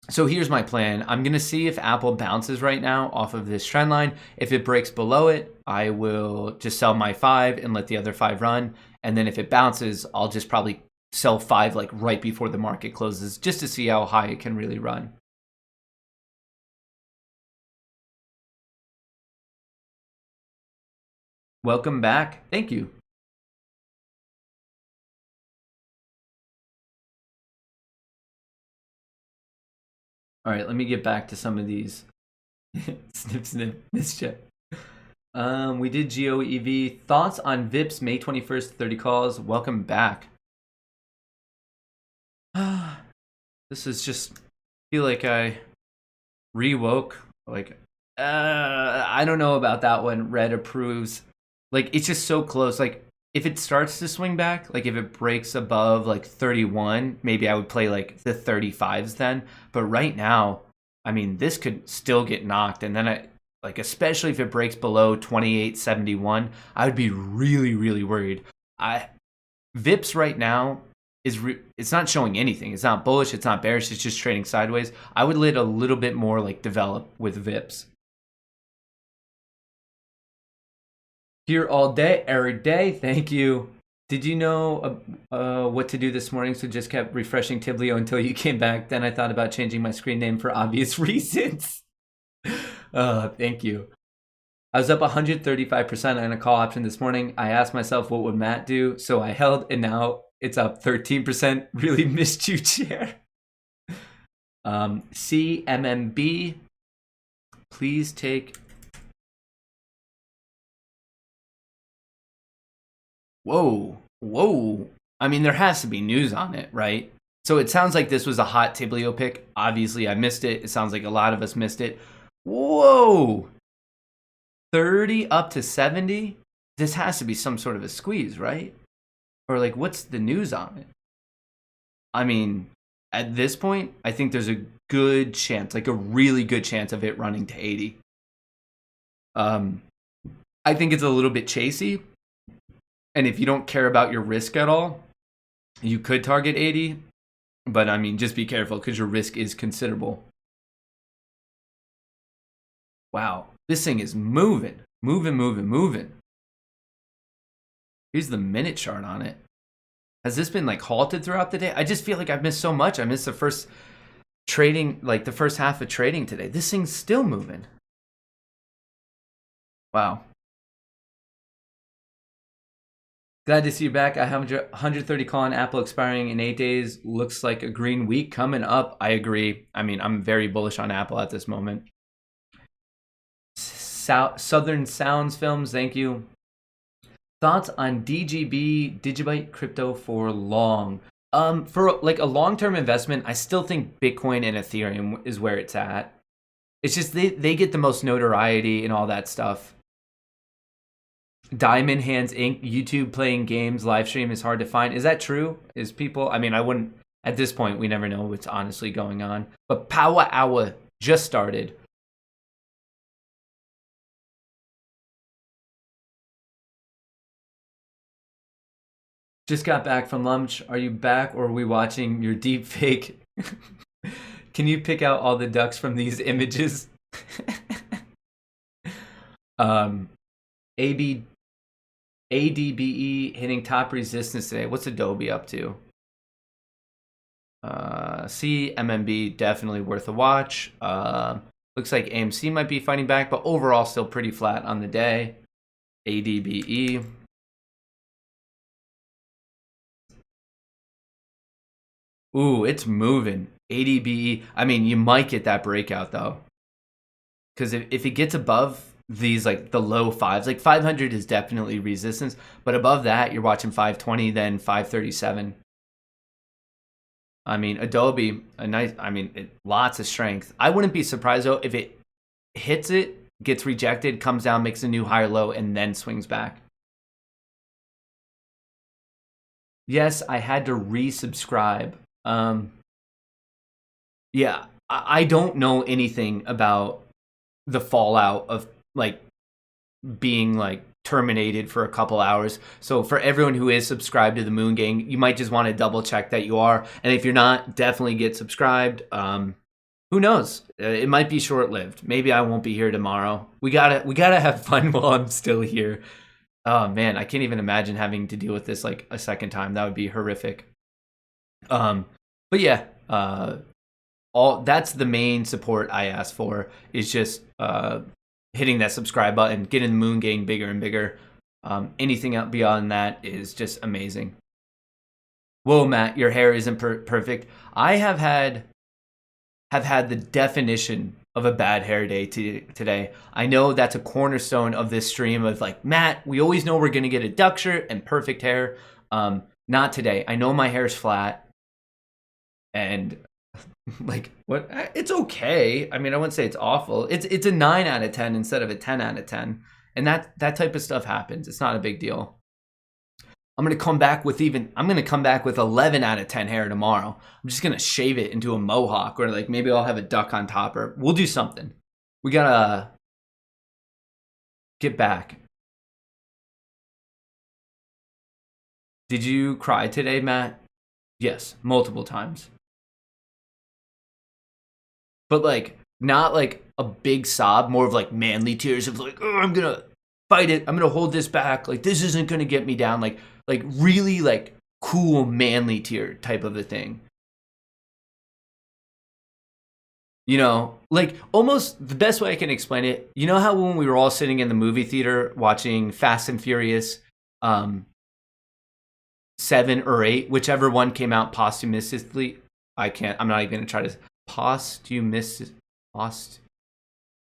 So here's my plan. I'm going to see if Apple bounces right now off of this trend line. If it breaks below it, I will just sell my 5 and let the other 5 run. And then if it bounces, I'll just probably sell 5 like right before the market closes just to see how high it can really run. Welcome back. Thank you. All right, let me get back to some of these. snip, mischief. We did GOEV. Thoughts on VIPs May 21st, 30 calls. Welcome back. This is just, feel like I rewoke. Like, I don't know about that one. Red approves. Like, it's just so close. Like, if it starts to swing back, like if it breaks above like 31, maybe I would play like the 35s then. But right now, I mean, this could still get knocked. And then especially if it breaks below 28.71, I would be really, really worried. VIPs right now it's not showing anything. It's not bullish. It's not bearish. It's just trading sideways. I would let a little bit more like develop with VIPs. Here all day, every day. Thank you. Did you know what to do this morning? So just kept refreshing Tiblio until you came back. Then I thought about changing my screen name for obvious reasons. Thank you. I was up 135% on a call option this morning. I asked myself, what would Matt do? So I held, and now it's up 13%. Really missed you, Chair. CMMB, please take... Whoa, Whoa. I mean, there has to be news on it, right? So it sounds like this was a hot Tiblio pick. Obviously, I missed it. It sounds like a lot of us missed it. Whoa. 30 up to 70? This has to be some sort of a squeeze, right? Or like, what's the news on it? I mean, at this point, I think there's a good chance, like a really good chance of it running to 80. I think it's a little bit chasey. And if you don't care about your risk at all, you could target 80. But I mean, just be careful because your risk is considerable. Wow, this thing is moving. Moving. Here's the minute chart on it. Has this been like halted throughout the day? I just feel like I've missed so much. I missed the first trading, like the first half of trading today. This thing's still moving. Wow. Glad to see you back. I have 130 call on Apple expiring in 8 days. Looks like a green week coming up. I agree. I mean, I'm very bullish on Apple at this moment. Southern Sounds Films, thank you. Thoughts on DGB, Digibyte crypto for long? For like a long-term investment, I still think Bitcoin and Ethereum is where it's at. It's just they get the most notoriety and all that stuff. Diamond Hands Inc. YouTube playing games live stream is hard to find. Is that true? Is people? I mean, I wouldn't. At this point, we never know what's honestly going on. But Power Hour just started. Just got back from lunch. Are you back or are we watching your deep fake? Can you pick out all the ducks from these images? ADBE hitting top resistance today. What's Adobe up to? MMB definitely worth a watch. Looks like AMC might be fighting back, but overall still pretty flat on the day. ADBE. Ooh, it's moving. ADBE. I mean, you might get that breakout though. Because if it gets above these, like the low fives, like 500 is definitely resistance, but above that, you're watching 520, then 537. I mean, Adobe, lots of strength. I wouldn't be surprised though if it hits it, gets rejected, comes down, makes a new higher low, and then swings back. Yes, I had to resubscribe. Yeah, I don't know anything about the fallout of like being like terminated for a couple hours. So for everyone who is subscribed to the Moon Gang, you might just want to double check that you are. And if you're not, definitely get subscribed. Who knows? It might be short lived. Maybe I won't be here tomorrow. We gotta have fun while I'm still here. Oh man, I can't even imagine having to deal with this like a second time. That would be horrific. But yeah, all that's the main support I ask for is just hitting that subscribe button, getting the Moon Gang bigger and bigger. Anything out beyond that is just amazing. Whoa, Matt, your hair isn't perfect. I have had the definition of a bad hair day today. I know that's a cornerstone of this stream of like, Matt, we always know we're gonna get a duck shirt and perfect hair. Not today. I know my hair's flat. And like, what? It's okay. I mean, I wouldn't say it's awful. It's a 9 out of 10 instead of a 10 out of 10. And that type of stuff happens. It's not a big deal. I'm going to come back with 11 out of 10 hair tomorrow. I'm just going to shave it into a mohawk, or like maybe I'll have a duck on top, or we'll do something. We got to get back. Did you cry today, Matt? Yes, multiple times. But like not like a big sob, more of like manly tears of like, oh, I'm gonna fight it, I'm gonna hold this back, like this isn't gonna get me down, like really like cool manly tear type of a thing. You know, like almost the best way I can explain it, you know how when we were all sitting in the movie theater watching Fast and Furious 7 or 8, whichever one came out posthumously, I'm not even gonna try to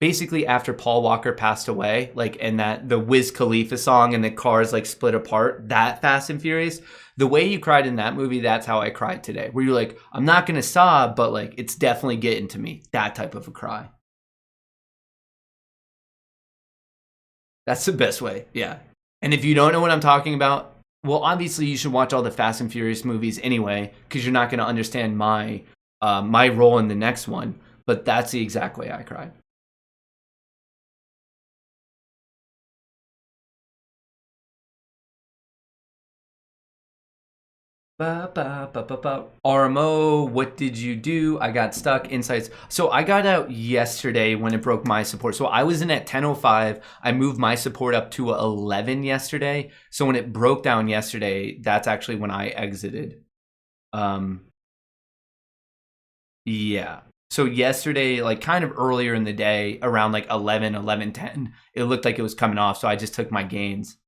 basically after Paul Walker passed away, like, and that the Wiz Khalifa song and the cars like split apart, that Fast and Furious, the way you cried in that movie, that's how I cried today. Where you're like, I'm not gonna sob, but like it's definitely getting to me. That type of a cry. That's the best way. Yeah. And if you don't know what I'm talking about, well, obviously you should watch all the Fast and Furious movies anyway, because you're not going to understand my role in the next one. But that's the exact way I cried. Ba, ba, ba, ba, ba. RMO, what did you do? I got stuck. Insights. So I got out yesterday when it broke my support. So I was in at 10:05. I moved my support up to 11 yesterday. So when it broke down yesterday, that's actually when I exited. Um, yeah. So yesterday, like kind of earlier in the day, around like 11, 11:10, it looked like it was coming off. So I just took my gains.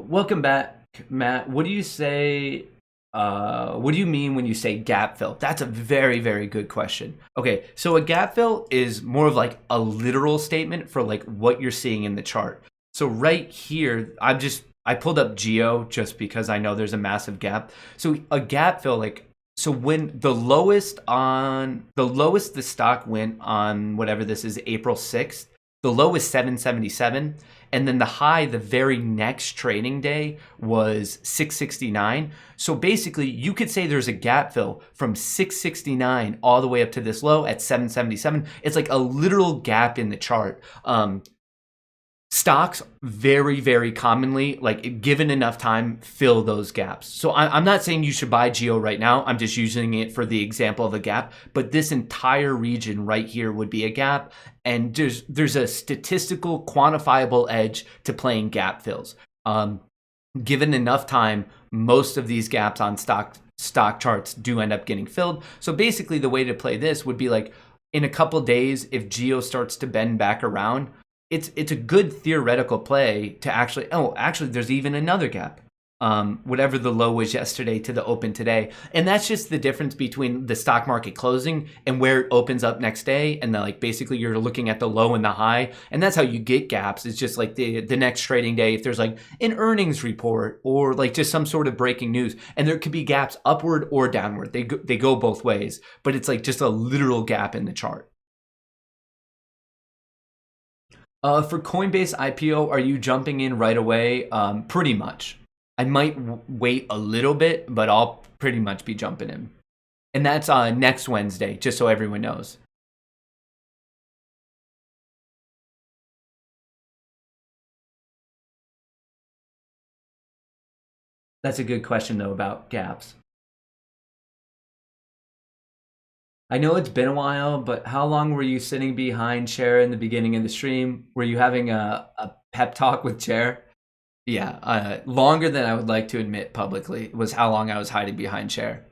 Welcome back, Matt. What do you say? What do you mean when you say gap fill? That's a very, very good question. Okay, so a gap fill is more of like a literal statement for like what you're seeing in the chart. So right here, I pulled up Geo just because I know there's a massive gap. So a gap fill, like, so when the lowest the stock went on whatever this is, April 6th, the low is 777, and then the high the very next trading day was 669. So basically you could say there's a gap fill from 669 all the way up to this low at 777. It's like a literal gap in the chart. Stocks very, very commonly, like given enough time, fill those gaps. So I'm not saying you should buy Geo right now. I'm just using it for the example of a gap. But this entire region right here would be a gap. And there's a statistical quantifiable edge to playing gap fills. Given enough time, most of these gaps on stock charts do end up getting filled. So basically the way to play this would be like in a couple days, if Geo starts to bend back around, it's a good theoretical play to actually there's even another gap, whatever the low was yesterday to the open today, and that's just the difference between the stock market closing and where it opens up next day. And then like basically you're looking at the low and the high, and that's how you get gaps. It's just like the next trading day, if there's like an earnings report or like just some sort of breaking news, and there could be gaps upward or downward. They go both ways, but it's like just a literal gap in the chart. For Coinbase IPO, are you jumping in right away? Pretty much. I might wait a little bit, but I'll pretty much be jumping in. And that's next Wednesday, just so everyone knows. That's a good question, though, about gaps. I know it's been a while, but how long were you sitting behind Chair in the beginning of the stream? Were you having a pep talk with Chair? Yeah, longer than I would like to admit publicly was how long I was hiding behind Chair.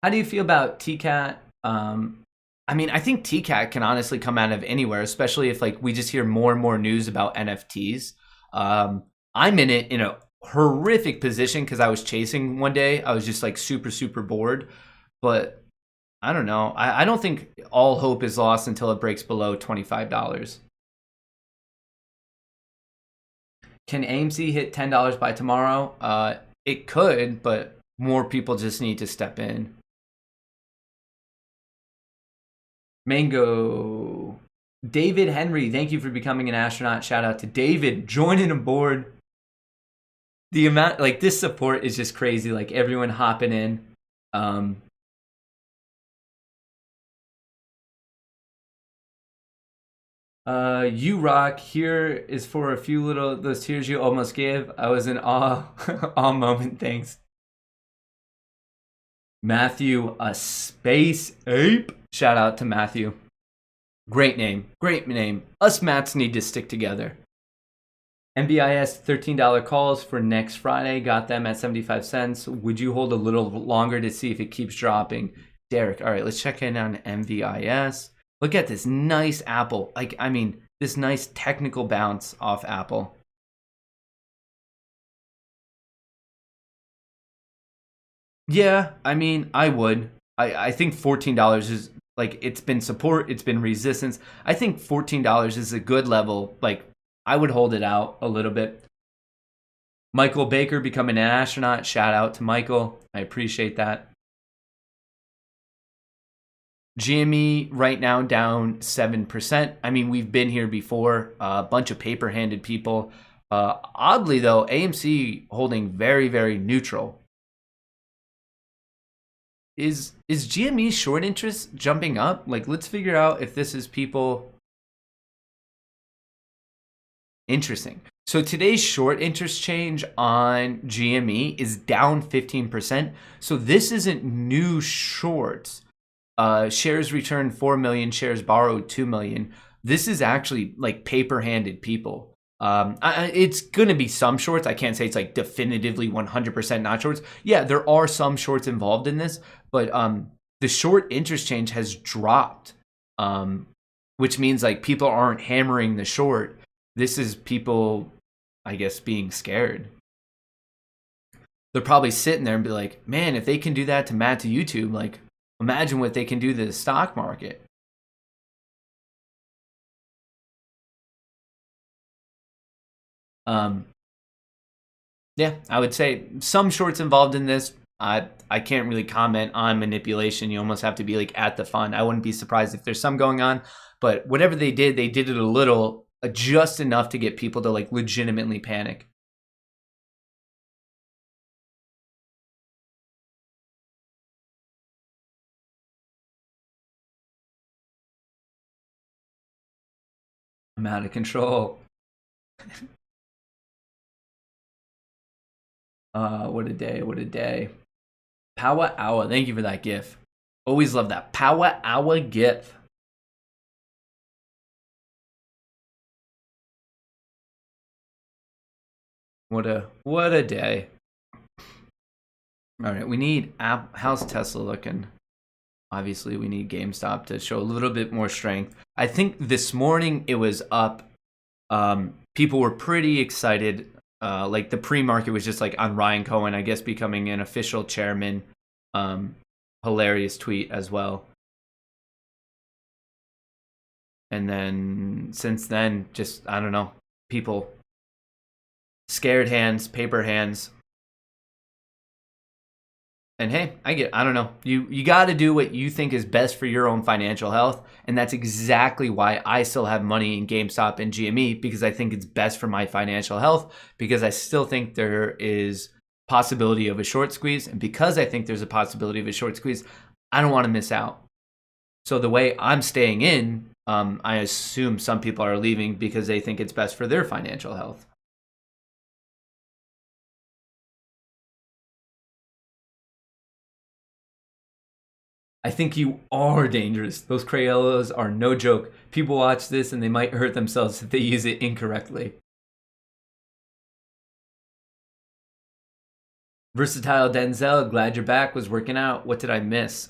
How do you feel about TCAT? I mean, I think TCAT can honestly come out of anywhere, especially if like we just hear more and more news about NFTs. I'm in it in a horrific position because I was chasing one day. I was just like super, super bored. But I don't know. I don't think all hope is lost until it breaks below $25. Can AMC hit $10 by tomorrow? It could, but more people just need to step in. Mango. David Henry, thank you for becoming an astronaut. Shout out to David joining aboard. The amount, like this support is just crazy. Like everyone hopping in. You rock. Here is for a few little those tears you almost gave. I was in awe, awe moment. Thanks, Matthew, a space ape. Shout out to Matthew. Great name. Great name. Us Mats need to stick together. MBIS $13 calls for next Friday. Got them at 75 cents. Would you hold a little longer to see if it keeps dropping? Derek, all right, let's check in on MVIS. Look at this nice Apple. Like, I mean, this nice technical bounce off Apple. Yeah, I mean, I would. I think $14 is like it's been support, it's been resistance. I think $14 is a good level. Like I would hold it out a little bit. Michael Baker becoming an astronaut. Shout out to Michael. I appreciate that. GME right now down 7%. I mean, we've been here before. A bunch of paper handed people. Oddly, though, AMC holding very, very neutral. Is GME short interest jumping up? Like, let's figure out if this is people. Interesting. So today's short interest change on GME is down 15%. So this isn't new shorts. Shares returned 4 million, shares borrowed 2 million. This is actually like paper handed people. It's going to be some shorts. I can't say it's like definitively 100% not shorts. Yeah, there are some shorts involved in this, but the short interest change has dropped, which means like people aren't hammering the short. This is people, I guess, being scared. They're probably sitting there and be like, man, if they can do that to Matt to YouTube, like, imagine what they can do to the stock market. Yeah, I would say some shorts involved in this. I can't really comment on manipulation. You almost have to be like at the fund. I wouldn't be surprised if there's some going on, but whatever they did it a little, just enough to get people to like legitimately panic. I'm out of control. What a day! What a day! Power hour. Thank you for that gif. Always love that power hour gif. What a day. All right, we need how's Tesla looking? Obviously, we need GameStop to show a little bit more strength. I think this morning it was up. People were pretty excited. Like the pre-market was just like on Ryan Cohen, I guess, becoming an official chairman. Hilarious tweet as well. And then since then, just I don't know, people scared hands, paper hands. And hey, I don't know. You got to do what you think is best for your own financial health, and that's exactly why I still have money in GameStop and GME, because I think it's best for my financial health, because I still think there is possibility of a short squeeze, and because I think there's a possibility of a short squeeze, I don't want to miss out. So the way I'm staying in, I assume some people are leaving because they think it's best for their financial health. I think you are dangerous. Those Crayolas are no joke. People watch this and they might hurt themselves if they use it incorrectly. Versatile Denzel, glad you're back. Was working out. What did I miss?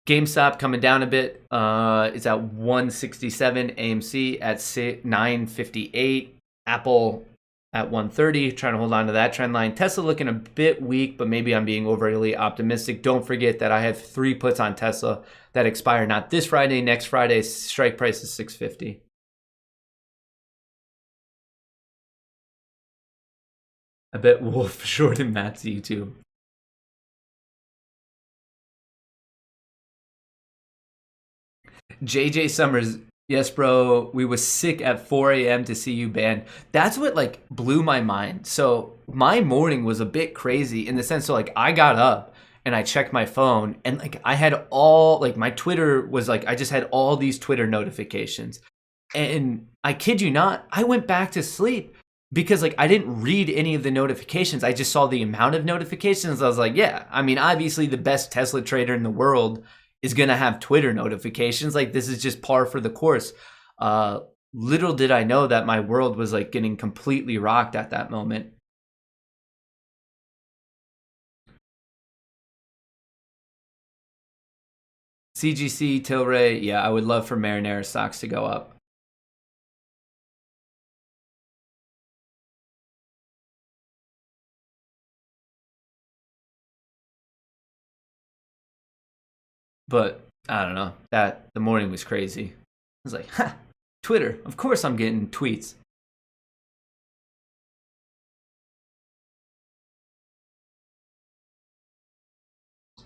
GameStop coming down a bit. It's at 167. AMC at 958. Apple at 130, trying to hold on to that trend line. Tesla looking a bit weak, but maybe I'm being overly optimistic. Don't forget that I have 3 puts on Tesla that expire not this Friday, next Friday. Strike price is 650. I bet Wolf shorted Matt's YouTube. JJ Summers, yes, bro. We was sick at 4 a.m. to see you banned. That's what like blew my mind. So my morning was a bit crazy in the sense, so like I got up and I checked my phone and like I had all like my Twitter was like I just had all these Twitter notifications. And I kid you not, I went back to sleep because like I didn't read any of the notifications. I just saw the amount of notifications. I was like, yeah, I mean, obviously the best Tesla trader in the world is going to have Twitter notifications. Like this is just par for the course. Uh, Little did I know that my world was like getting completely rocked at that moment. CGC, Tilray, yeah, I would love for Marinara stocks to go up. But I don't know. That the morning was crazy. I was like, ha, Twitter. Of course I'm getting tweets.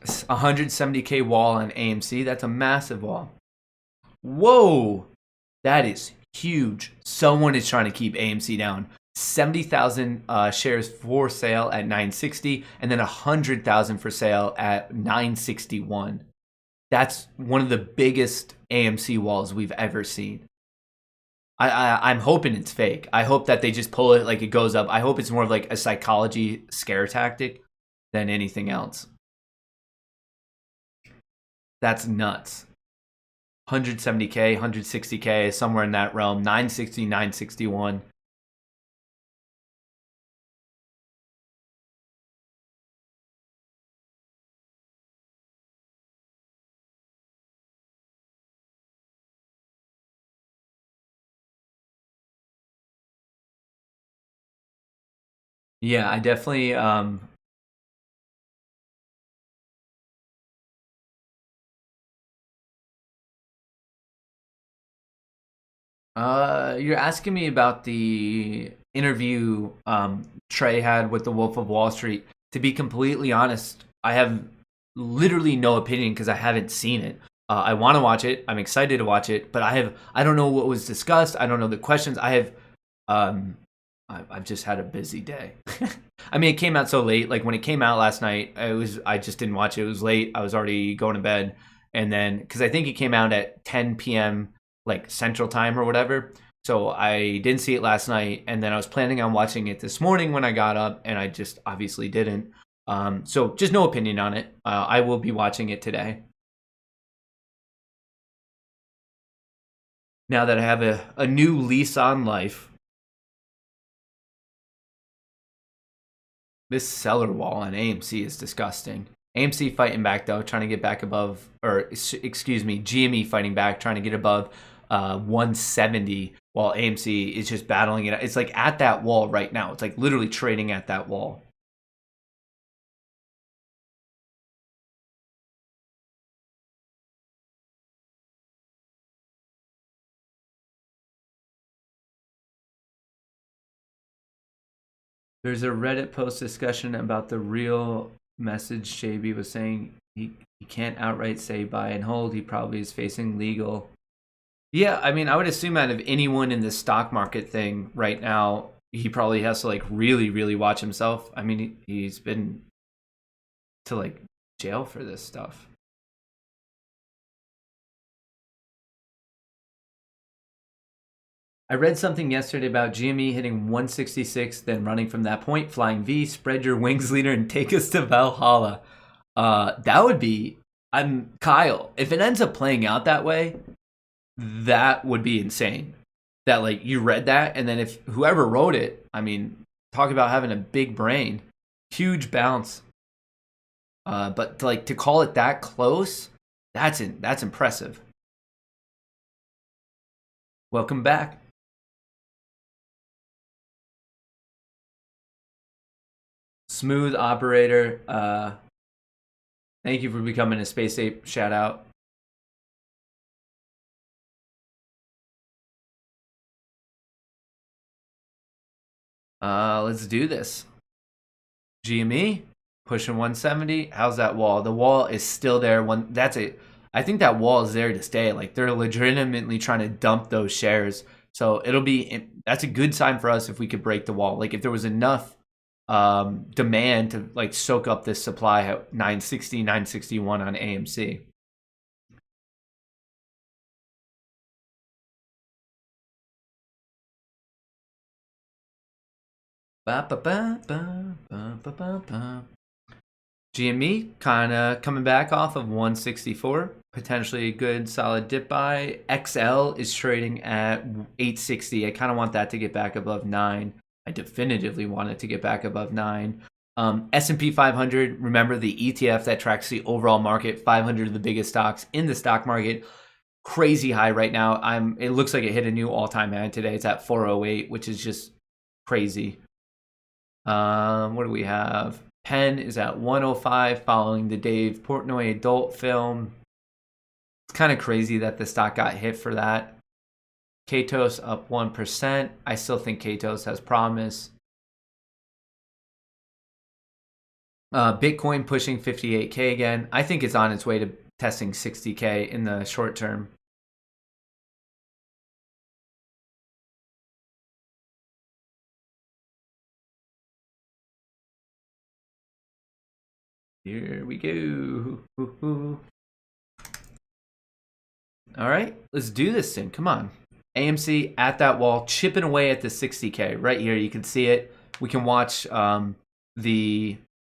170K wall on AMC. That's a massive wall. Whoa, that is huge. Someone is trying to keep AMC down. 70,000 shares for sale at 960, and then 100,000 for sale at 961. That's one of the biggest AMC walls we've ever seen. I'm hoping it's fake. I hope that they just pull it like it goes up. I hope it's more of like a psychology scare tactic than anything else. That's nuts. 170K, 160K, somewhere in that realm. 960, 961. Yeah, I definitely you're asking me about the interview Trey had with the Wolf of Wall Street. To be completely honest, I have literally no opinion because I haven't seen it. I want to watch it. I'm excited to watch it, but I don't know what was discussed. I don't know the questions. Um I've just had a busy day. I mean, it came out so late. Like when it came out last night, I just didn't watch it. It was late. I was already going to bed, and then because I think it came out at 10 p.m. like Central Time or whatever. So I didn't see it last night, and then I was planning on watching it this morning when I got up, and I just obviously didn't. So just no opinion on it. I will be watching it today. Now that I have a new lease on life. This seller wall on AMC is disgusting. AMC fighting back though, trying to get back above, or excuse me, GME fighting back, trying to get above 170, while AMC is just battling it. It's like at that wall right now. It's like literally trading at that wall. There's a Reddit post discussion about the real message JB was saying he can't outright say buy and hold. He probably is facing legal. Yeah, I mean, I would assume that of anyone in the stock market thing right now, he probably has to like really, really watch himself. I mean, he's been to like jail for this stuff. I read something yesterday about GME hitting 166, then running from that point, flying V, spread your wings, leader, and take us to Valhalla. That would be. I'm Kyle. If it ends up playing out that way, that would be insane. That like you read that, and then if whoever wrote it, I mean, talk about having a big brain, huge bounce. But like to call it that close, that's impressive. Welcome back. Smooth operator. Thank you for becoming a space ape. Shout out. Let's do this. GME pushing 170. How's that wall? The wall is still there. That's it. I think that wall is there to stay. Like they're legitimately trying to dump those shares. So that's a good sign for us if we could break the wall. Like if there was enough demand to like soak up this supply at 960, 961 on AMC. Ba, ba, ba, ba, ba, ba, ba, ba. GME kind of coming back off of 164, potentially a good solid dip buy. XL is trading at 860. I kind of want that to get back above 9. I definitively want it to get back above 9. S&P 500, remember the ETF that tracks the overall market, 500 of the biggest stocks in the stock market. Crazy high right now. It looks like it hit a new all-time high today. It's at 408, which is just crazy. What do we have? Penn is at 105 following the Dave Portnoy adult film. It's kind of crazy that the stock got hit for that. Kohrs up 1%. I still think Kohrs has promise. Bitcoin pushing 58K again. I think it's on its way to testing 60K in the short term. Here we go. All right, let's do this thing. Come on. AMC at that wall, chipping away at the 60K. Right here, you can see it. We can watch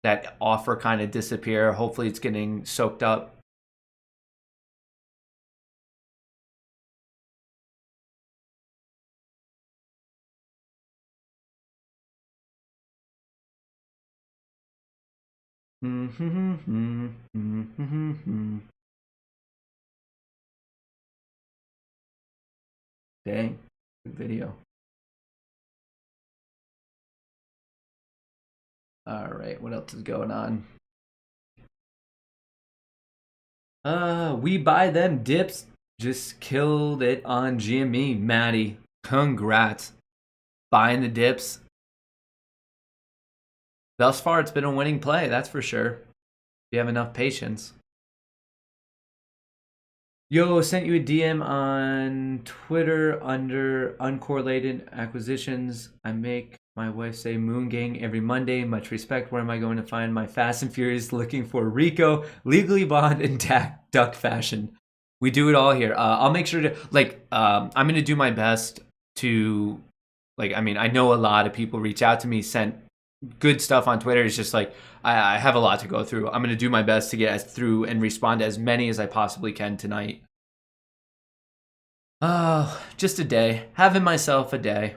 that offer kind of disappear. Hopefully it's getting soaked up. Dang, good video. All right, what else is going on? We buy them dips. Just killed it on GME, Maddie. Congrats. Buying the dips. Thus far, it's been a winning play, that's for sure. If you have enough patience. Yo, sent you a DM on Twitter under uncorrelated acquisitions. I make my wife say Moon Gang every Monday. Much respect. Where am I going to find my Fast and Furious looking for Rico, Legally Bond, and Duck Fashion? We do it all here. I'll make sure to, I'm going to do my best to, I know a lot of people reach out to me, sent good stuff on Twitter. It's just I have a lot to go through. I'm going to do my best to get through and respond to as many as I possibly can tonight. Just a day. Having myself a day.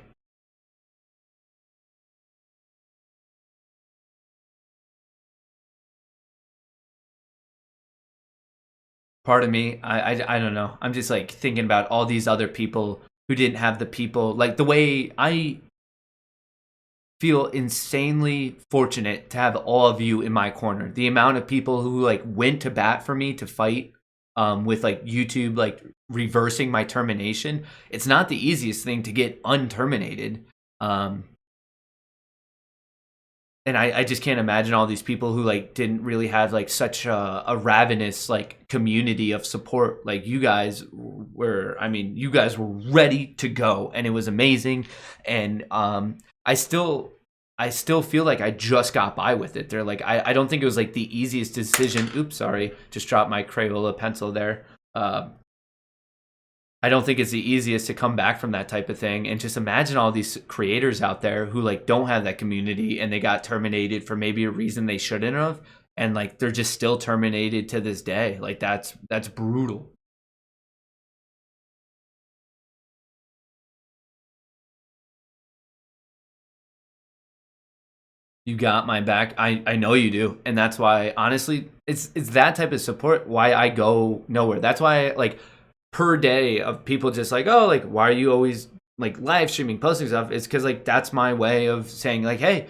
Part of me, I don't know. I'm just thinking about all these other people who didn't have the people, the way I feel insanely fortunate to have all of you in my corner. The amount of people who went to bat for me to fight with YouTube reversing my termination. It's not the easiest thing to get unterminated. And I just can't imagine all these people who didn't really have such a ravenous community of support. You guys were, you guys were ready to go, and it was amazing. And I still feel like I just got by with it. They're I don't think it was the easiest decision. Oops, sorry, just dropped my Crayola pencil there. I don't think it's the easiest to come back from that type of thing. And just imagine all these creators out there who don't have that community, and they got terminated for maybe a reason they shouldn't have, and they're just still terminated to this day. That's brutal. You got my back. I know you do. And that's why, honestly, it's that type of support why I go nowhere. That's why per day of people just why are you always live streaming, posting stuff? It's because that's my way of saying hey,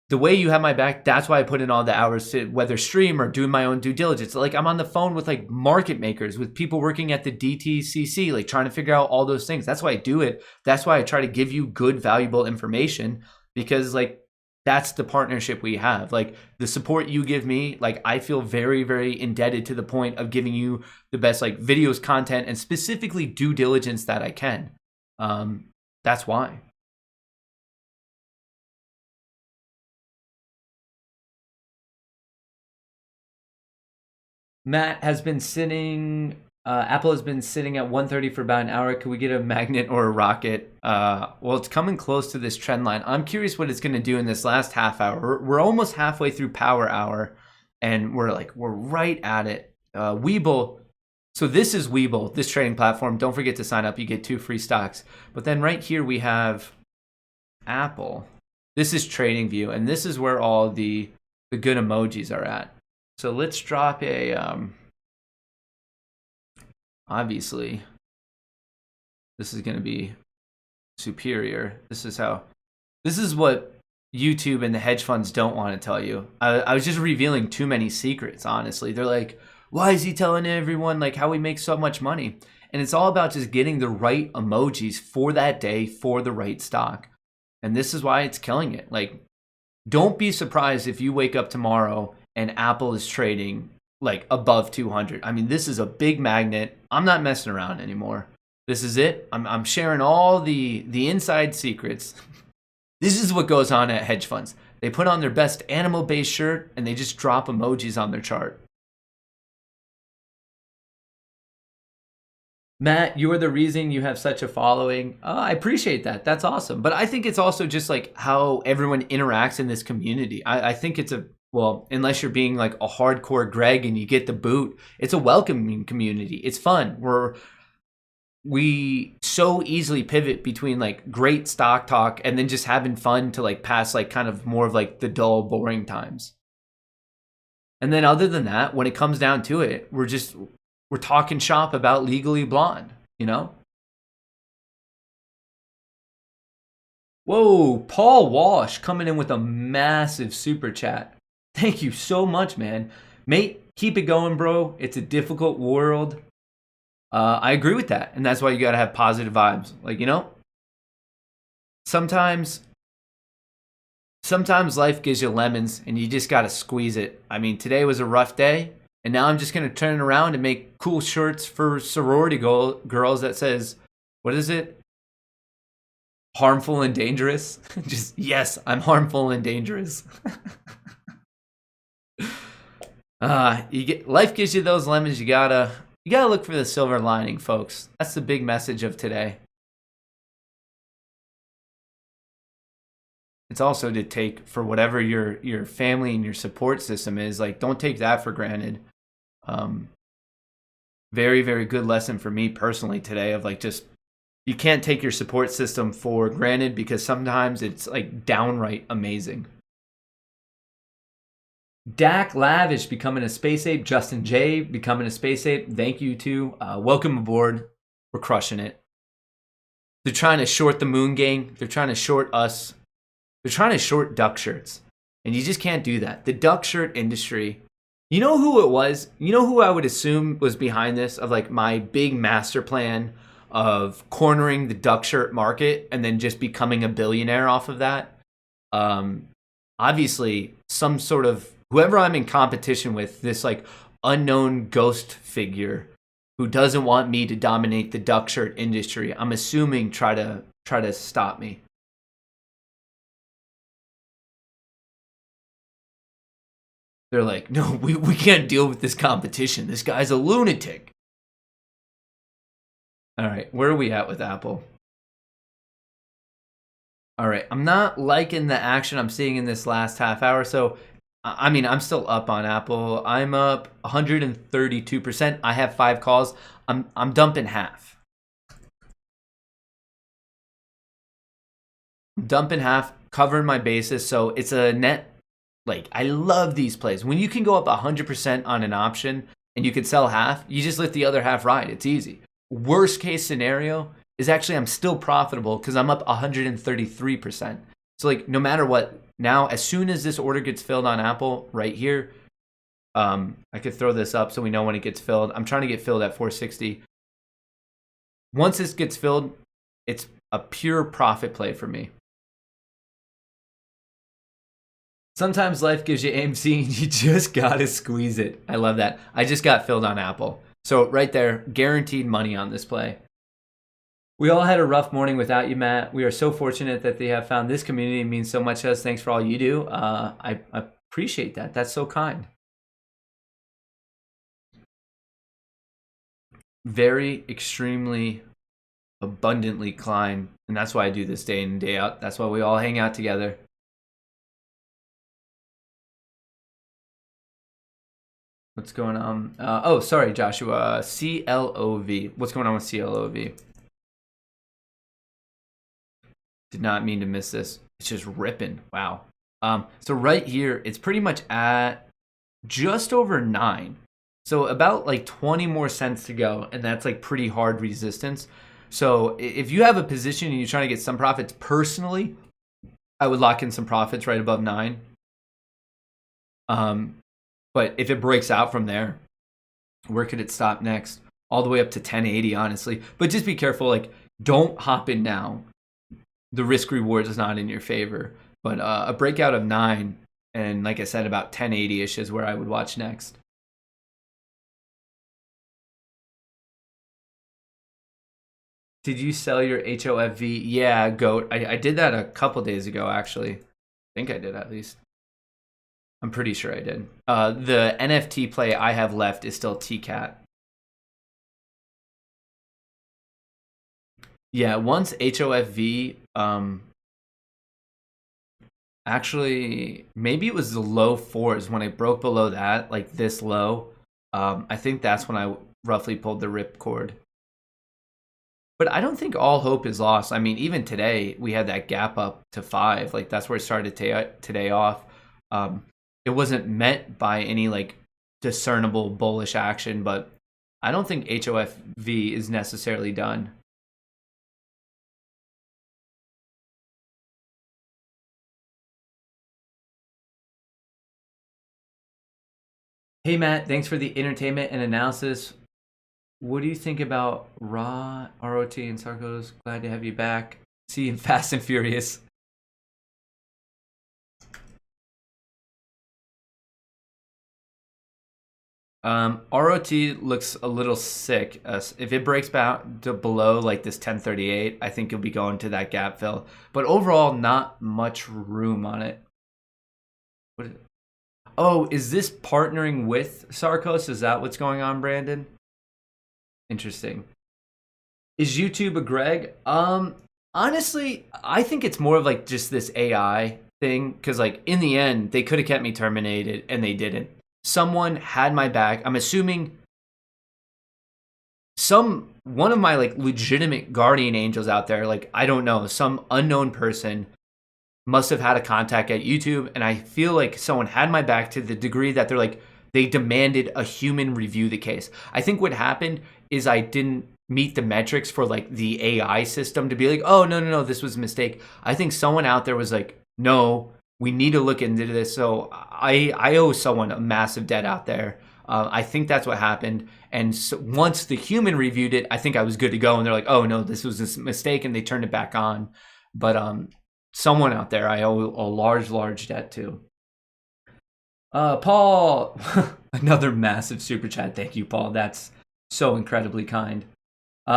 the way you have my back, that's why I put in all the hours to whether stream or do my own due diligence. I'm on the phone with market makers, with people working at the DTCC, trying to figure out all those things. That's why I do it. That's why I try to give you good, valuable information, because that's the partnership we have. The support you give me, I feel very, very indebted to the point of giving you the best videos, content, and specifically due diligence that I can. That's why. Matt has been sitting. Apple has been sitting at 130 for about an hour. Could we get a magnet or a rocket? Well, it's coming close to this trend line. I'm curious what it's going to do in this last half hour. We're almost halfway through power hour, and we're right at it. Webull. So this is Webull, this trading platform. Don't forget to sign up. You get 2 free stocks. But then right here we have Apple. This is TradingView, and this is where all the good emojis are at. So let's drop a obviously, this is going to be superior. This is what YouTube and the hedge funds don't want to tell you. I was just revealing too many secrets, honestly. They're why is he telling everyone like how he makes so much money? And it's all about just getting the right emojis for that day for the right stock. And this is why it's killing it. Like, don't be surprised if you wake up tomorrow and Apple is trading like above 200. I mean, this is a big magnet. I'm not messing around anymore. This is it. I'm sharing all the inside secrets. This is what goes on at hedge funds. They put on their best animal-based shirt and they just drop emojis on their chart. Matt, you are the reason you have such a following. I appreciate that. That's awesome. But I think it's also just like how everyone interacts in this community. I think it's well, unless you're being like a hardcore Greg and you get the boot, it's a welcoming community. It's fun. We so easily pivot between like great stock talk and then just having fun to like pass like kind of more of like the dull, boring times. And then other than that, when it comes down to it, we're talking shop about Legally Blonde, you know? Whoa, Paul Walsh coming in with a massive super chat. Thank you so much, man. Mate, keep it going, bro. It's a difficult world. I agree with that. And that's why you got to have positive vibes. Like, you know, sometimes life gives you lemons and you just got to squeeze it. I mean, today was a rough day. And now I'm just going to turn around and make cool shirts for sorority girls that says, what is it? Harmful and dangerous. Just, yes, I'm harmful and dangerous. Life gives you those lemons. You gotta look for the silver lining, folks. That's the big message of today. It's also to take for whatever your family and your support system is. Like, don't take that for granted. Very, very good lesson for me personally today of like, just, you can't take your support system for granted because sometimes it's like downright amazing. Dak Lavish becoming a space ape. Justin J becoming a space ape. Thank you too. Welcome aboard. We're crushing it. They're trying to short the Moon Gang. They're trying to short us. They're trying to short duck shirts. And you just can't do that. The duck shirt industry. You know who it was? You know who I would assume was behind this, of like my big master plan of cornering the duck shirt market and then just becoming a billionaire off of that? Obviously, some sort of, whoever I'm in competition with, this like unknown ghost figure who doesn't want me to dominate the duck shirt industry, I'm assuming try to stop me. They're like, no, we can't deal with this competition. This guy's a lunatic. All right, where are we at with Apple? All right, I'm not liking the action I'm seeing in this last half hour. So, I mean, I'm still up on Apple. I'm up 132%. I have 5 calls. I'm dumping half. I'm dumping half, covering my bases. So it's a net. Like, I love these plays. When you can go up 100% on an option and you can sell half, you just let the other half ride. It's easy. Worst case scenario is actually I'm still profitable because I'm up 133%. So like, no matter what, now as soon as this order gets filled on Apple right here, I could throw this up so we know when it gets filled. I'm trying to get filled at 460. Once this gets filled, it's a pure profit play for me. Sometimes life gives you AMC and you just gotta squeeze it. I love that. I just got filled on Apple. So right there, guaranteed money on this play. We all had a rough morning without you, Matt. We are so fortunate that they have found this community. It means so much to us. Thanks for all you do. I appreciate that. That's so kind. Very, extremely, abundantly climb. And that's why I do this day in and day out. That's why we all hang out together. What's going on? Oh, sorry, Joshua. CLOV. What's going on with CLOV? Did not mean to miss this. It's just ripping. Wow. So right here, it's pretty much at just over 9. So about like 20 more cents to go, and that's like pretty hard resistance. So if you have a position and you're trying to get some profits, personally, I would lock in some profits right above 9. But if it breaks out from there, Where could it stop next? All the way up to 1080, honestly. But just be careful. Like, don't hop in now. The risk reward is not in your favor. But a breakout of 9, and like I said, about 1080-ish is where I would watch next. Did you sell your HOFV? Yeah, GOAT. I did that a couple days ago, actually. I think I did, at least. I'm pretty sure I did. The NFT play I have left is still TCAT. Yeah, once HOFV, actually, maybe it was the low 4s when I broke below that, like this low. I think that's when I roughly pulled the rip cord. But I don't think all hope is lost. I mean, even today, we had that gap up to 5. Like, that's where it started today off. It wasn't met by any, like, discernible bullish action, but I don't think HOFV is necessarily done. Hey, Matt, thanks for the entertainment and analysis. What do you think about ROT, and Sarkos? Glad to have you back. See you in Fast and Furious. ROT looks a little sick. If it breaks back to below like this 1038, I think you'll be going to that gap fill. But overall, not much room on it. What is it? Oh, is this partnering with Sarkos? Is that what's going on, Brandon? Interesting. Is YouTube a Greg? Honestly, I think it's more of like just this AI thing, because like in the end, they could have kept me terminated and they didn't. Someone had my back. I'm assuming one of my like legitimate guardian angels out there, like I don't know, some unknown person must have had a contact at YouTube, and I feel like someone had my back to the degree that they're like, they demanded a human review the case. I think what happened is I didn't meet the metrics for like the AI system to be like, oh, no, this was a mistake. I think someone out there was like, no, we need to look into this. So I owe someone a massive debt out there. I think that's what happened. And so once the human reviewed it, I think I was good to go. And they're like, oh, no, this was a mistake. And they turned it back on. But someone out there I owe a large debt to. Paul, another massive super chat. Thank you, Paul. That's so incredibly kind.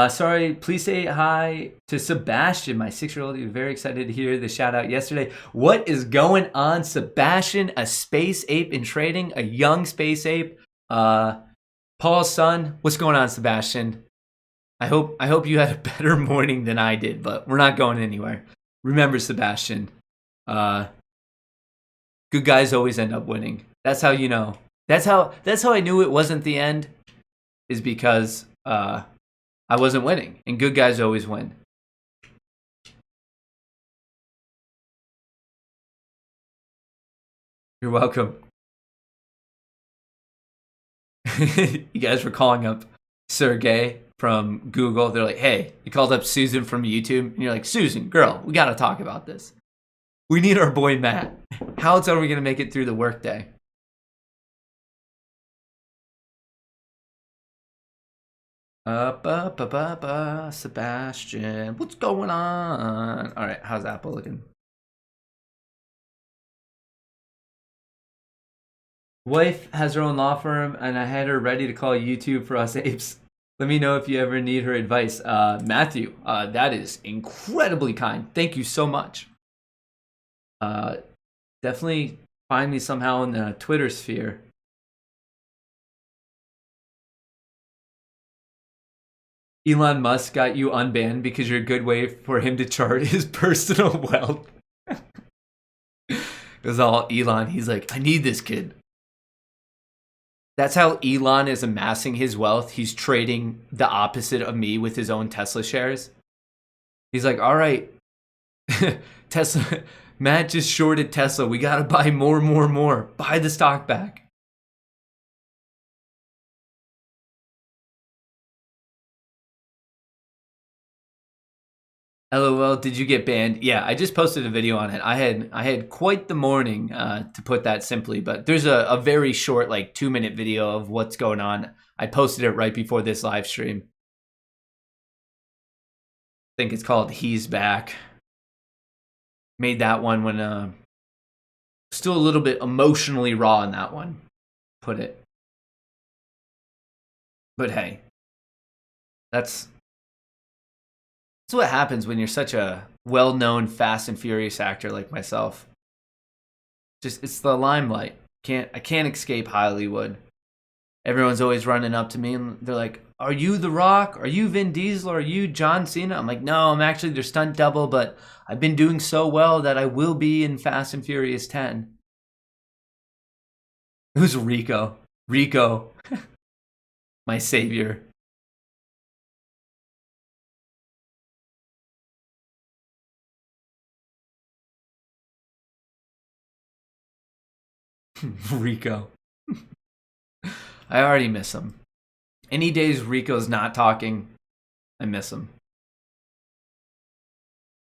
Sorry, please say hi to Sebastian, my 6-year-old. He was very excited to hear the shout out yesterday. What is going on, Sebastian? A space ape in trading, a young space ape. Paul's son. What's going on, Sebastian? I hope you had a better morning than I did, but we're not going anywhere. Remember, Sebastian, good guys always end up winning. That's how you know. That's how I knew it wasn't the end, is because I wasn't winning, and good guys always win. You're welcome. You guys were calling up Sergey from Google. They're like, hey, you called up Susan from YouTube, and you're like, Susan, girl, we got to talk about this. We need our boy Matt. How else are we going to make it through the workday? Sebastian, what's going on? All right, how's Apple looking? Wife has her own law firm, and I had her ready to call YouTube for us apes. Let me know if you ever need her advice. Matthew, that is incredibly kind. Thank you so much. Definitely find me somehow in the Twitter sphere. Elon Musk got you unbanned because you're a good way for him to chart his personal wealth. It was all Elon. He's like, I need this kid. That's how Elon is amassing his wealth. He's trading the opposite of me with his own Tesla shares. He's like, all right, Tesla, Matt just shorted Tesla. We got to buy more. Buy the stock back. LOL, did you get banned? Yeah, I just posted a video on it. I had quite the morning, to put that simply, but there's a very short, like 2-minute video of what's going on. I posted it right before this live stream. I think it's called He's Back. Made that one when still a little bit emotionally raw in that one. Put it. But hey, that's what happens when you're such a well-known Fast and Furious actor like myself. Just it's the limelight. I can't escape Hollywood. Everyone's always running up to me and they're like, "Are you The Rock? Are you Vin Diesel? Are you John Cena?" I'm like, "No, I'm actually their stunt double, but I've been doing so well that I will be in Fast and Furious 10." It was Rico. Rico, my savior. Rico. I already miss him. Any days Rico's not talking, I miss him.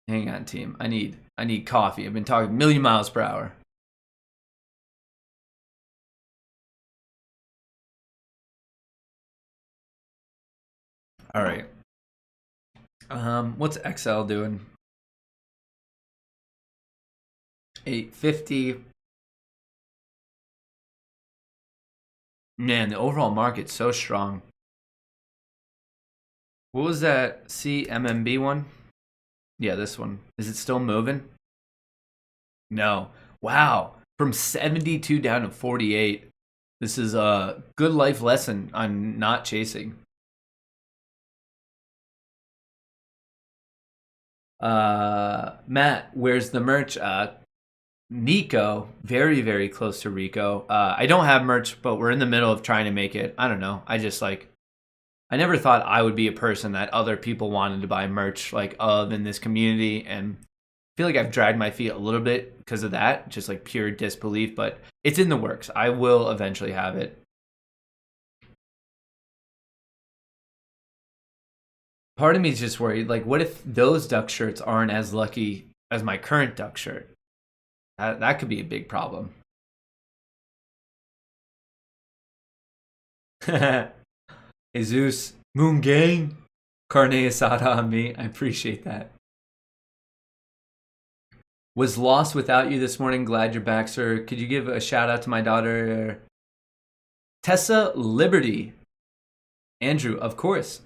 Hang on, team. I need coffee. I've been talking a million miles per hour. All right. What's XL doing? 850. Man, the overall market's so strong. What was that CMMB one? Yeah, this one. Is it still moving? No. Wow. From 72 down to 48. This is a good life lesson on not chasing. Matt, where's the merch? Nico, very, very close to Rico. I don't have merch, but we're in the middle of trying to make it. I don't know. I never thought I would be a person that other people wanted to buy merch like of in this community, and I feel like I've dragged my feet a little bit because of that, just like pure disbelief, but it's in the works. I will eventually have it. Part of me is just worried, like, what if those duck shirts aren't as lucky as my current duck shirt? That could be a big problem. Jesus, Moon Gang, carne asada on me. I appreciate that. Was lost without you this morning. Glad you're back, sir. Could you give a shout out to my daughter, Tessa Liberty? Andrew, of course.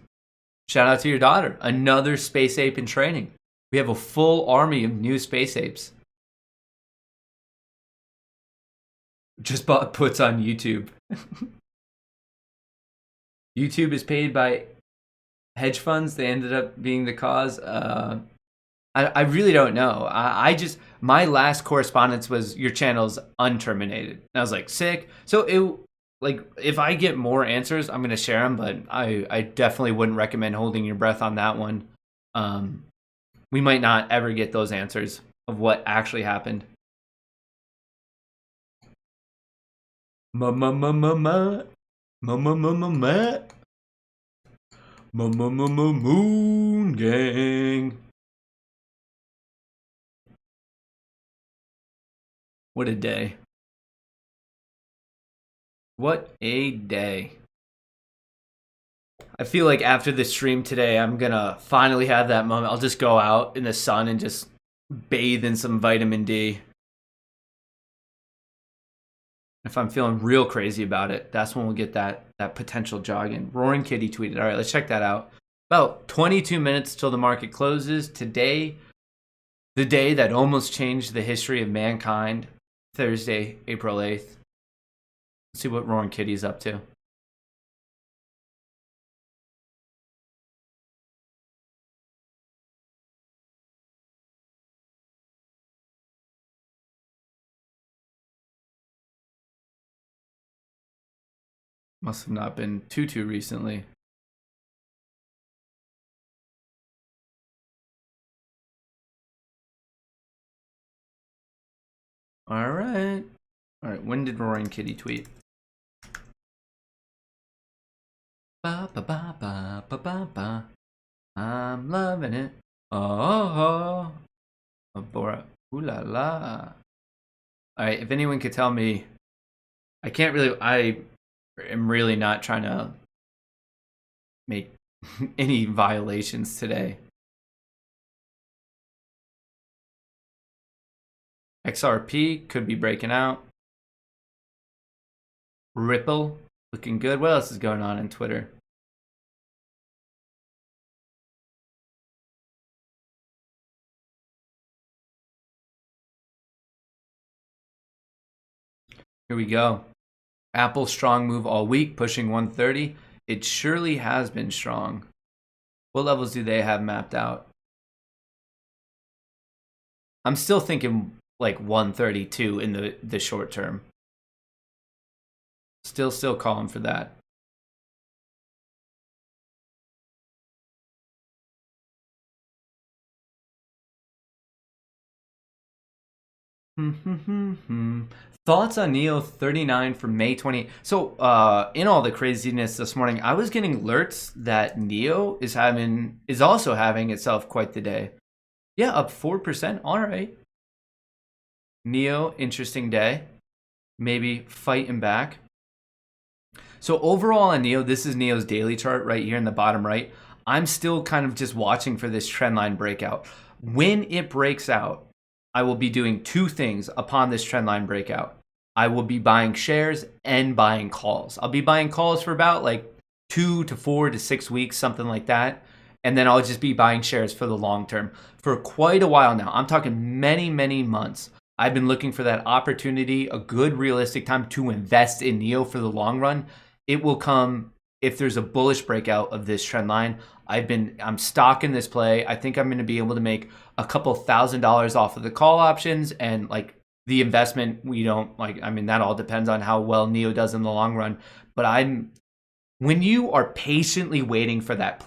Shout out to your daughter. Another space ape in training. We have a full army of new space apes. Just bought puts on YouTube. YouTube is paid by hedge funds. They ended up being the cause. I really don't know. I just, my last correspondence was your channel's unterminated. And I was like, sick. So it, like, if I get more answers, I'm going to share them, but I definitely wouldn't recommend holding your breath on that one. We might not ever get those answers of what actually happened. Moon Gang. What a day. What a day. I feel like after the stream today, I'm gonna finally have that moment. I'll just go out in the sun and just bathe in some vitamin D. If I'm feeling real crazy about it, that's when we'll get that potential jog in. Roaring Kitty tweeted. All right, let's check that out. About 22 minutes till the market closes. Today, the day that almost changed the history of mankind. Thursday, April 8th. Let's see what Roaring Kitty's up to. Must have not been too recently. All right. All right. When did Roaring Kitty tweet? Ba ba ba ba ba ba ba. I'm loving it. Oh, Bora. Ooh la la. All right, if anyone could tell me, I am really not trying to make any violations today. XRP could be breaking out. Ripple looking good. What else is going on in Twitter? Here we go. Apple strong move all week, pushing 130. It surely has been strong. What levels do they have mapped out? I'm still thinking like 132 in the short term. Still calling for that. Thoughts on Neo 39 for May 20. So, in all the craziness this morning, I was getting alerts that Neo is also having itself quite the day. Yeah, up 4%. All right. Neo, interesting day. Maybe fighting back. So overall on Neo, this is Neo's daily chart right here in the bottom right. I'm still kind of just watching for this trend line breakout. When it breaks out, I will be doing two things upon this trend line breakout. I will be buying shares and buying calls. I'll be buying calls for about like 2 to 4 to 6 weeks, something like that. And then I'll just be buying shares for the long term for quite a while now. I'm talking many, many months. I've been looking for that opportunity, a good realistic time to invest in Neo for the long run. It will come if there's a bullish breakout of this trend line. I'm stocking this play. I think I'm going to be able to make a couple $1,000s off of the call options, and like the investment, we don't like. I mean, that all depends on how well Neo does in the long run. But when you are patiently waiting for that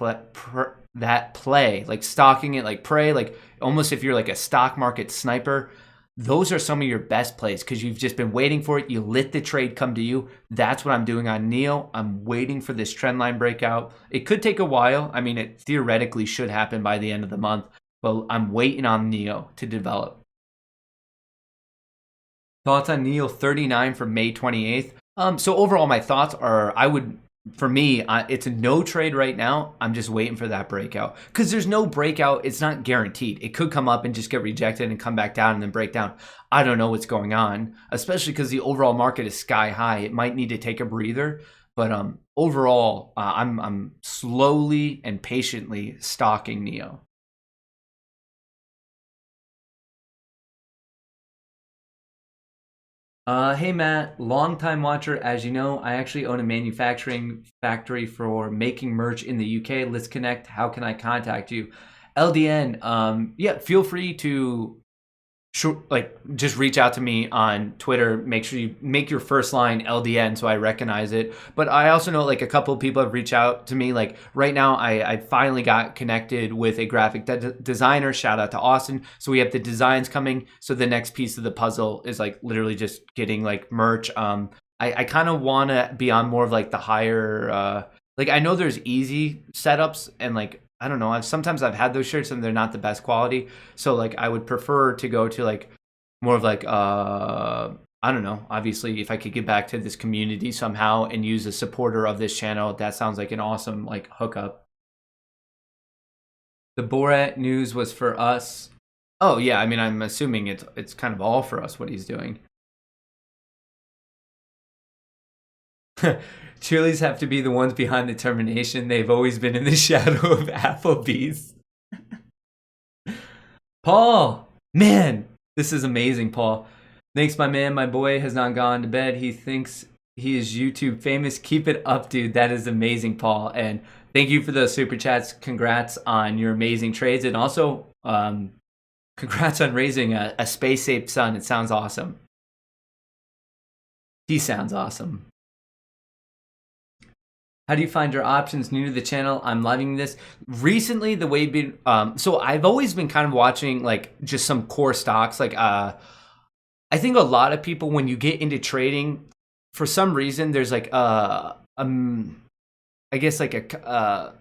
play, like stocking it like prey, like almost if you're like a stock market sniper. Those are some of your best plays because you've just been waiting for it. You let the trade come to you. That's what I'm doing on Neo. I'm waiting for this trend line breakout. It could take a while. I mean, it theoretically should happen by the end of the month, but I'm waiting on Neo to develop. Thoughts on Neo 39 for May 28th? So overall, my thoughts are for me, it's a no trade right now. I'm just waiting for that breakout because there's no breakout. It's not guaranteed. It could come up and just get rejected and come back down and then break down. I don't know what's going on, especially because the overall market is sky high. It might need to take a breather, but overall, I'm slowly and patiently stalking Neo. Hey Matt, longtime watcher. As you know, I actually own a manufacturing factory for making merch in the UK. Let's connect. How can I contact you? LDN. Yeah, feel free to just reach out to me on Twitter. Make sure you make your first line LDN so I recognize it. But I also know like a couple of people have reached out to me. Like right now, I finally got connected with a graphic designer. Shout out to Austin. So we have the designs coming. So the next piece of the puzzle is like literally just getting like merch. I kind of want to be on more of like the higher. Like I know there's easy setups and like I don't know. Sometimes I've had those shirts and they're not the best quality. So like I would prefer to go to like more of like I don't know. Obviously, if I could get back to this community somehow and use a supporter of this channel, that sounds like an awesome like hookup. The Borat news was for us. Oh yeah, I mean I'm assuming it's kind of all for us what he's doing. Chili's have to be the ones behind the termination. They've always been in the shadow of Applebee's. Paul, man, this is amazing, Paul. Thanks, my man. My boy has not gone to bed. He thinks he is YouTube famous. Keep it up, dude. That is amazing, Paul. And thank you for the super chats. Congrats on your amazing trades. And also, congrats on raising a space-ape son. It sounds awesome. He sounds awesome. How do you find your options? New to the channel, I'm loving this. Recently, the way been so I've always been kind of watching like just some core stocks. Like I think a lot of people when you get into trading, for some reason there's like I guess like a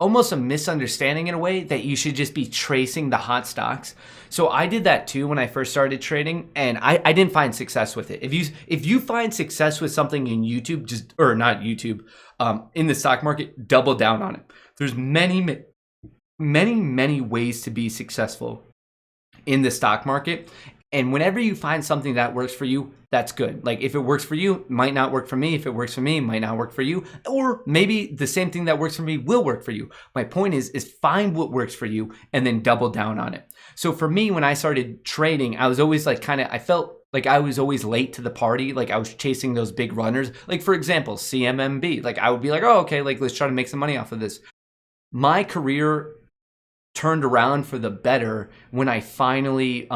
almost a misunderstanding in a way that you should just be tracing the hot stocks. So I did that too when I first started trading, and I didn't find success with it. If you find success with something in YouTube, just or not YouTube, in the stock market, double down on it. There's many ways to be successful in the stock market. And whenever you find something that works for you, that's good. Like if it works for you, it might not work for me. If it works for me, it might not work for you. Or maybe the same thing that works for me will work for you. My point is find what works for you and then double down on it. So for me, when I started trading, I was always like I felt like I was always late to the party. Like I was chasing those big runners. Like for example, CMMB. Like I would be like, oh, okay, like let's try to make some money off of this. My career turned around for the better when I finally,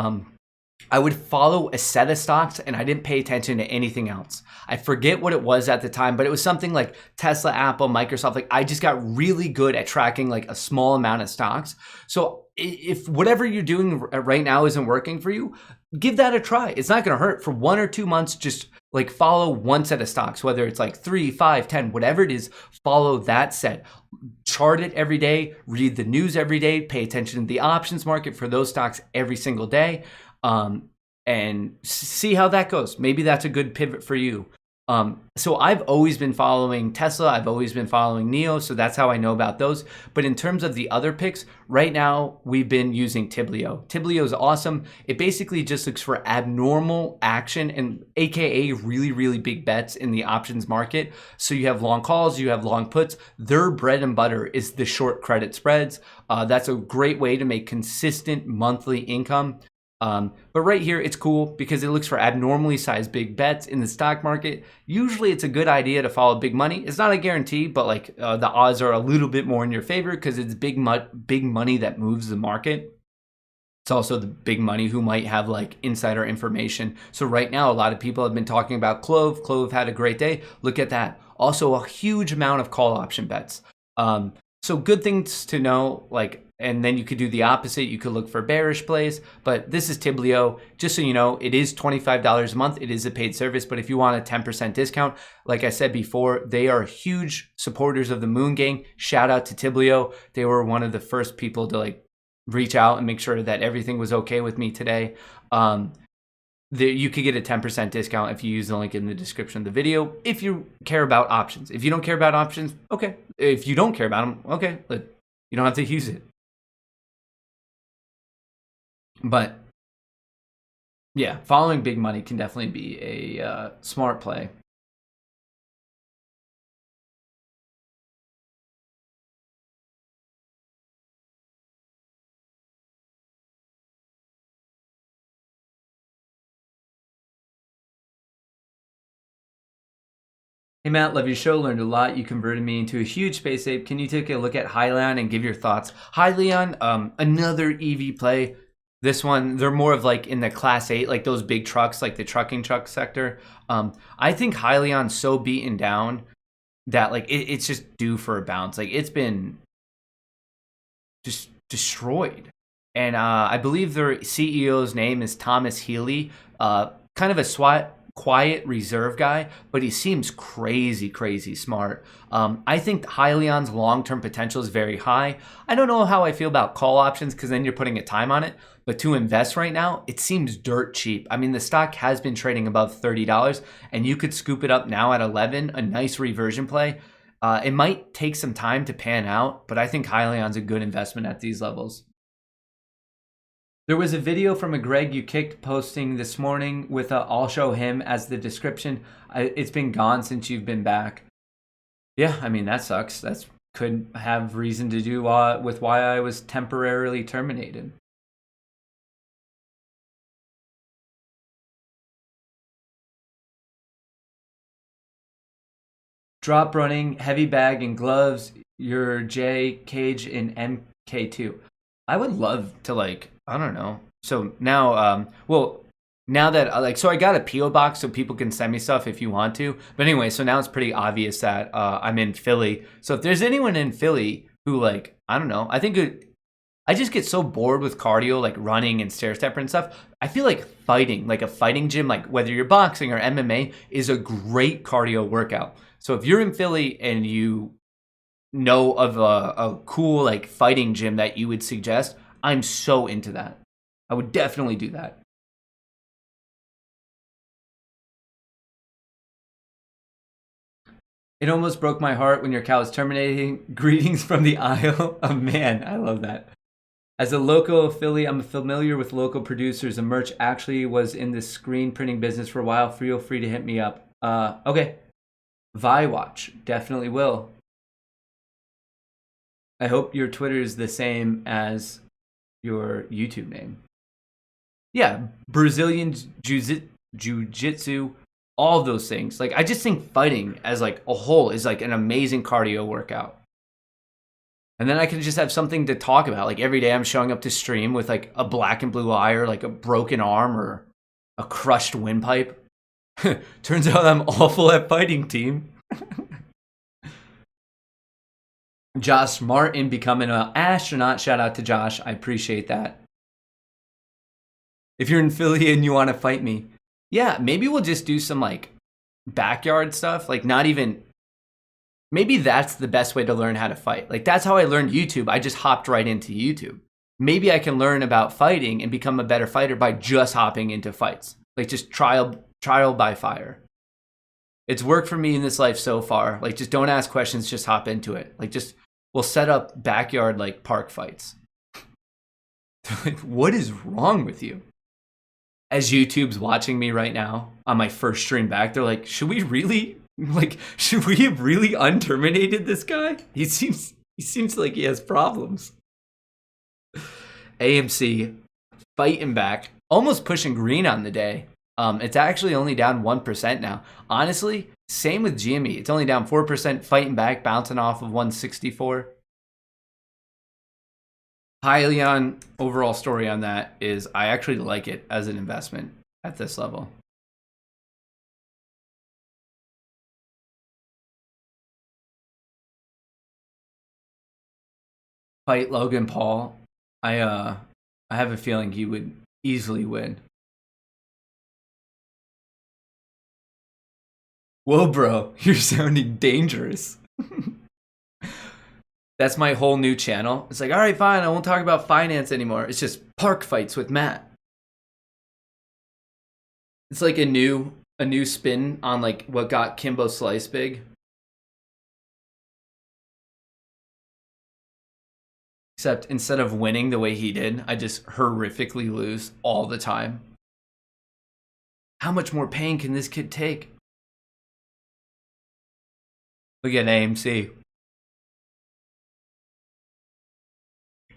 I would follow a set of stocks and I didn't pay attention to anything else. I forget what it was at the time, but it was something like Tesla, Apple, Microsoft. Like I just got really good at tracking like a small amount of stocks. So if whatever you're doing right now isn't working for you, give that a try. It's not going to hurt. For 1 or 2 months, just like follow one set of stocks, whether it's like 3, 5, 10, whatever it is, follow that set. Chart it every day, read the news every day, pay attention to the options market for those stocks every single day, and see how that goes. Maybe that's a good pivot for you. So I've always been following Tesla. I've always been following NIO. So that's how I know about those. But in terms of the other picks, right now we've been using Tiblio. Tiblio is awesome. It basically just looks for abnormal action and AKA really big bets in the options market. So you have long calls, you have long puts. Their bread and butter is the short credit spreads. That's a great way to make consistent monthly income. But right here, it's cool because it looks for abnormally sized big bets in the stock market. Usually it's a good idea to follow big money. It's not a guarantee, but like the odds are a little bit more in your favor because it's big money that moves the market. It's also the big money who might have like insider information. So right now, a lot of people have been talking about Clove. Clove had a great day. Look at that. Also a huge amount of call option bets. So good things to know, like, and then you could do the opposite. You could look for bearish plays, but this is Tiblio. Just so you know, it is $25 a month. It is a paid service, but if you want a 10% discount, like I said before, they are huge supporters of the Moon Gang. Shout out to Tiblio. They were one of the first people to like reach out and make sure that everything was okay with me today. You could get a 10% discount if you use the link in the description of the video if you care about options. If you don't care about options, okay. If you don't care about them, okay, you don't have to use it. But yeah, following big money can definitely be a smart play. Hey Matt, love your show, learned a lot. You converted me into a huge space ape. Can you take a look at Hyliion and give your thoughts? Hyliion, another EV play. This one, they're more of like in the class 8, like those big trucks, like the trucking truck sector. I think Hyliion's so beaten down that like it's just due for a bounce. Like it's been just destroyed. And I believe their CEO's name is Thomas Healy, kind of a quiet, reserve guy, but he seems crazy smart. I think Hyliion's long-term potential is very high. I don't know how I feel about call options because then you're putting a time on it. But to invest right now, it seems dirt cheap. I mean, the stock has been trading above $30, and you could scoop it up now at 11, a nice reversion play. It might take some time to pan out, but I think Hyliion's a good investment at these levels. There was a video from a Greg you kicked posting this morning with I'll show him as the description. It's been gone since you've been back. Yeah, I mean, that sucks. That could have reason to do with why I was temporarily terminated. Drop running, heavy bag and gloves, your J, cage in MK2. I would love to like, I don't know. So now, now that so I got a PO box so people can send me stuff if you want to. But anyway, so now it's pretty obvious that I'm in Philly. So if there's anyone in Philly who like, I don't know, I just get so bored with cardio, like running and stair stepper and stuff. I feel like fighting, like a fighting gym, like whether you're boxing or MMA, is a great cardio workout. So if you're in Philly and you know of a cool like fighting gym that you would suggest, I'm so into that. I would definitely do that. It almost broke my heart when your cow was terminating. Greetings from the Isle of Man. I love that. As a local affiliate, I'm familiar with local producers, and merch actually was in the screen printing business for a while. Feel free to hit me up. Okay. ViWatch. Definitely will. I hope your Twitter is the same as your YouTube name. Yeah, Brazilian Jiu-Jitsu, all of those things. Like, I just think fighting as like a whole is like an amazing cardio workout. And then I can just have something to talk about. Like every day I'm showing up to stream with like a black and blue eye or like a broken arm or a crushed windpipe. Turns out I'm awful at fighting, team. Josh Martin becoming an astronaut. Shout out to Josh. I appreciate that. If you're in Philly and you want to fight me, yeah, maybe we'll just do some like backyard stuff. Like not even, maybe that's the best way to learn how to fight. Like that's how I learned YouTube. I just hopped right into YouTube. Maybe I can learn about fighting and become a better fighter by just hopping into fights. Like just trial by fire. It's worked for me in this life so far. Like just don't ask questions, just hop into it. Like just, we'll set up backyard like park fights. Like, what is wrong with you? As YouTube's watching me right now on my first stream back, they're like, should we have really unterminated this guy? He seems like he has problems. AMC fighting back, almost pushing green on the day. It's actually only down 1% now. Honestly, same with GME. It's only down 4%, fighting back, bouncing off of 164. Hylion, overall story on that is I actually like it as an investment at this level. Fight Logan Paul. I have a feeling he would easily win. Whoa, bro, you're sounding dangerous. That's my whole new channel. It's like, all right, fine, I won't talk about finance anymore. It's just park fights with Matt. It's like a new spin on like what got Kimbo Slice big. Except instead of winning the way he did, I just horrifically lose all the time. How much more pain can this kid take? Look at AMC.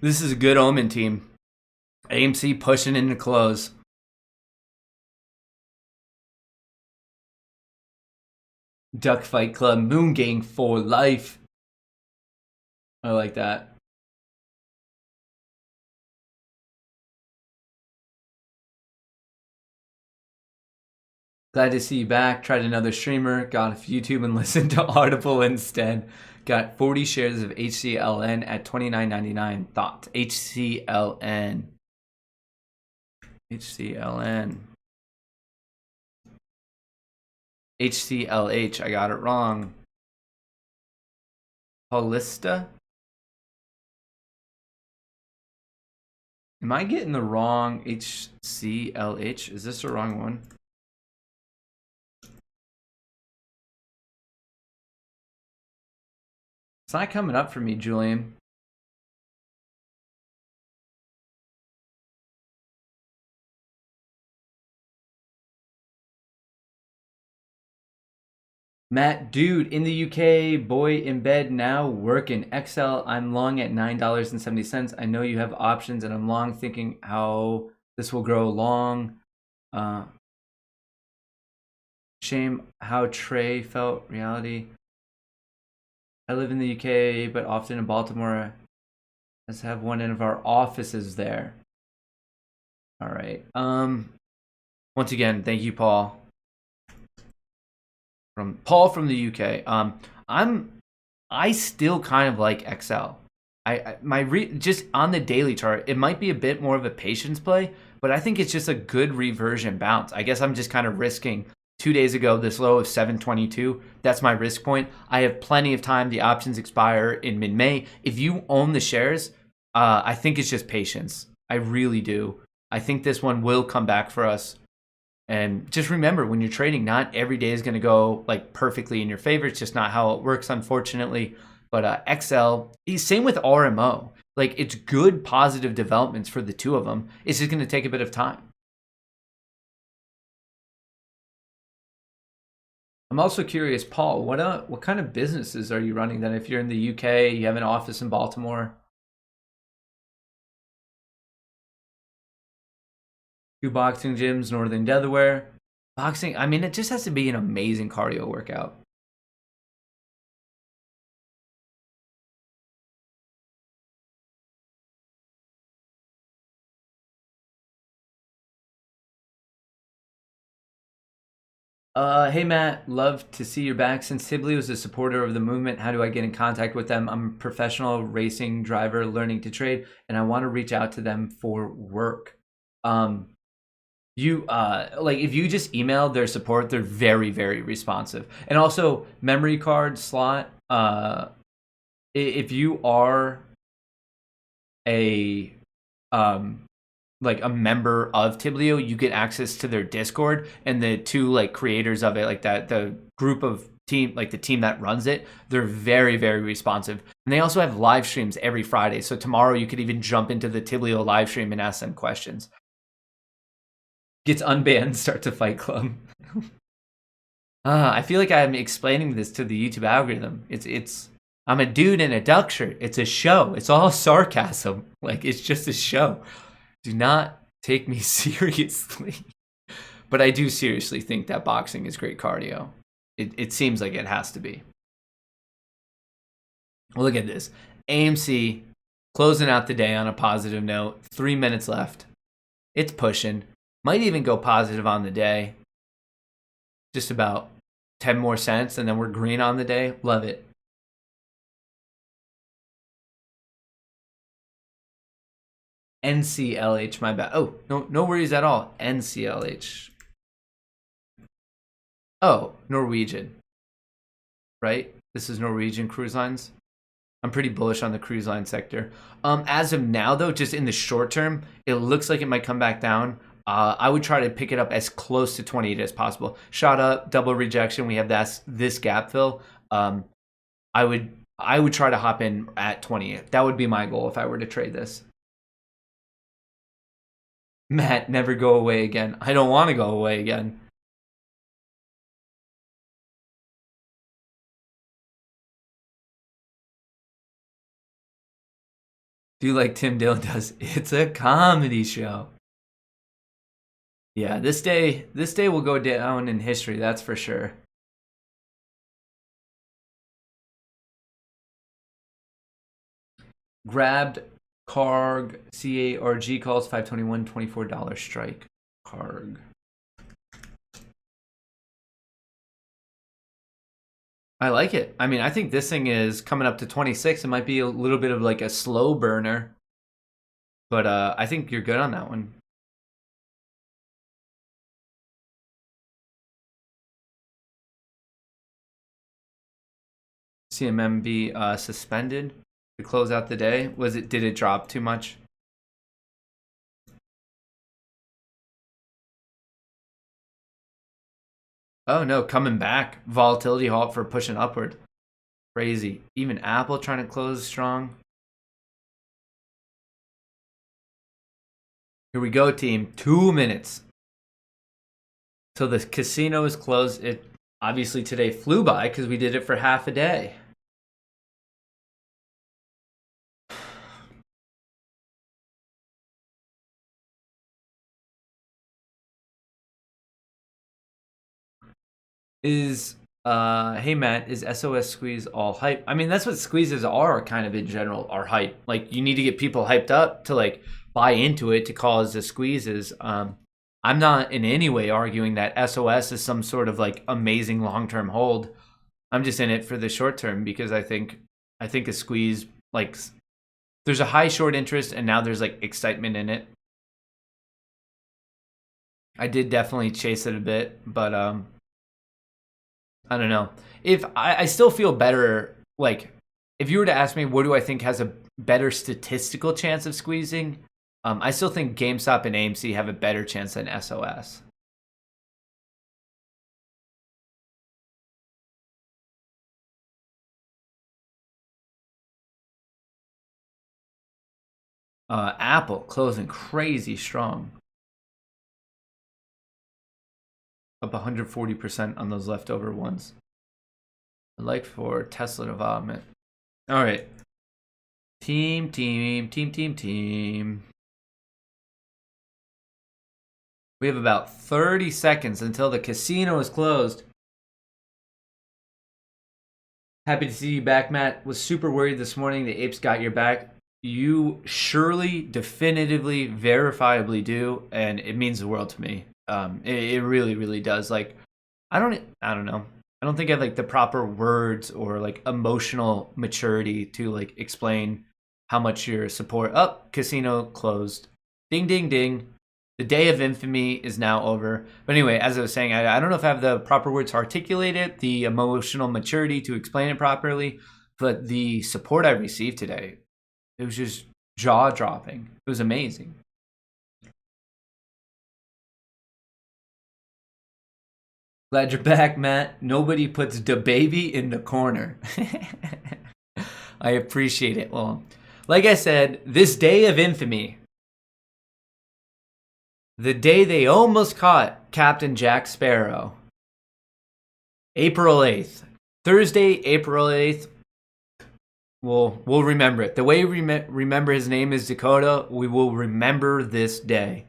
This is a good omen, team. AMC pushing into close. Duck Fight Club, Moon Gang for life. I like that. Glad to see you back. Tried another streamer. Got off YouTube and listened to Audible instead. Got 40 shares of HCLN at $29.99. Thoughts? HCLN. HCLN. HCLH. I got it wrong. Paulista? Am I getting the wrong HCLH? Is this the wrong one? It's not coming up for me, Julian. Matt, dude, in the UK, boy in bed now, working. XL, I'm long at $9.70. I know you have options, and I'm long thinking how this will grow long. Shame how Trey felt reality. I live in the UK, but often in Baltimore. Let's have one of our offices there. All right. Once again, thank you, Paul. From Paul from the UK. I still kind of like XL. Just on the daily chart, it might be a bit more of a patience play, but I think it's just a good reversion bounce. I guess I'm just kind of risking 2 days ago, this low of 722. That's my risk point. I have plenty of time. The options expire in mid-May. If you own the shares, I think it's just patience. I really do. I think this one will come back for us. And just remember, when you're trading, not every day is going to go like perfectly in your favor. It's just not how it works, unfortunately. But XL, same with RMO. Like, it's good positive developments for the two of them. It's just going to take a bit of time. I'm also curious, Paul, what kind of businesses are you running then? If you're in the UK, you have an office in Baltimore. 2 boxing gyms, Northern Delaware. Boxing, I mean, it just has to be an amazing cardio workout. Hey Matt, love to see you're back. Since Sibley was a supporter of the movement, how do I get in contact with them? I'm a professional racing driver learning to trade, and I want to reach out to them for work. You like, if you just email their support, they're very, very responsive. And also memory card slot. If you are a like a member of Tiblio, you get access to their Discord, and the two like creators of it, like that, the group of team, like the team that runs it, they're very, very responsive. And they also have live streams every Friday. So tomorrow you could even jump into the Tiblio live stream and ask them questions. Gets unbanned, starts a fight club. I feel like I'm explaining this to the YouTube algorithm. I'm a dude in a duck shirt. It's a show. It's all sarcasm. Like, it's just a show. Do not take me seriously. But I do seriously think that boxing is great cardio. It seems like it has to be. Well, look at this. AMC closing out the day on a positive note. 3 minutes left. It's pushing. Might even go positive on the day. Just about 10 more cents, and then we're green on the day. Love it. NCLH, my bad. Oh, no worries at all. NCLH. Oh, Norwegian. Right? This is Norwegian Cruise Lines. I'm pretty bullish on the cruise line sector. As of now, though, just in the short term, it looks like it might come back down. I would try to pick it up as close to 28 as possible. Shot up, double rejection. We have this gap fill. I would try to hop in at 28. That would be my goal if I were to trade this. Matt, never go away again. I don't want to go away again. Do like Tim Dillon does. It's a comedy show. Yeah, this day will go down in history, that's for sure. Grabbed Carg, CARG calls, 521, $24 strike. Carg. I like it. I mean, I think this thing is coming up to 26. It might be a little bit of like a slow burner, but I think you're good on that one. CMMB suspended to close out the day. Did it drop too much? Oh no, coming back. Volatility halt for pushing upward. Crazy. Even Apple trying to close strong. Here we go, team. 2 minutes till the casino is closed. It obviously today flew by because we did it for half a day. Hey Matt, is SOS squeeze all hype? I mean, that's what squeezes are kind of in general, are hype. Like, you need to get people hyped up to like buy into it to cause the squeezes. I'm not in any way arguing that SOS is some sort of like amazing long-term hold. I'm just in it for the short term because I think a squeeze, like, there's a high short interest and now there's like excitement in it. I did definitely chase it a bit, but I don't know. If I still feel better, like if you were to ask me what do I think has a better statistical chance of squeezing, I still think GameStop and AMC have a better chance than SOS. Apple closing crazy strong, up 140% on those leftover ones. I'd like for Tesla development. All right. Team. We have about 30 seconds until the casino is closed. Happy to see you back, Matt. Was super worried this morning the apes got your back. You surely, definitively, verifiably do, and it means the world to me. It really, really does. Like, I don't know. I don't think I have like the proper words or like emotional maturity to like explain how much your support. Oh, casino closed. Ding, ding, ding. The day of infamy is now over. But anyway, as I was saying, I don't know if I have the proper words to articulate it, the emotional maturity to explain it properly, but the support I received today, it was just jaw-dropping. It was amazing. Glad you're back, Matt. Nobody puts the baby in the corner. I appreciate it. Well, like I said, this day of infamy, the day they almost caught Captain Jack Sparrow, April 8th. Thursday, April 8th. We'll remember it. The way we remember his name is Dakota, we will remember this day.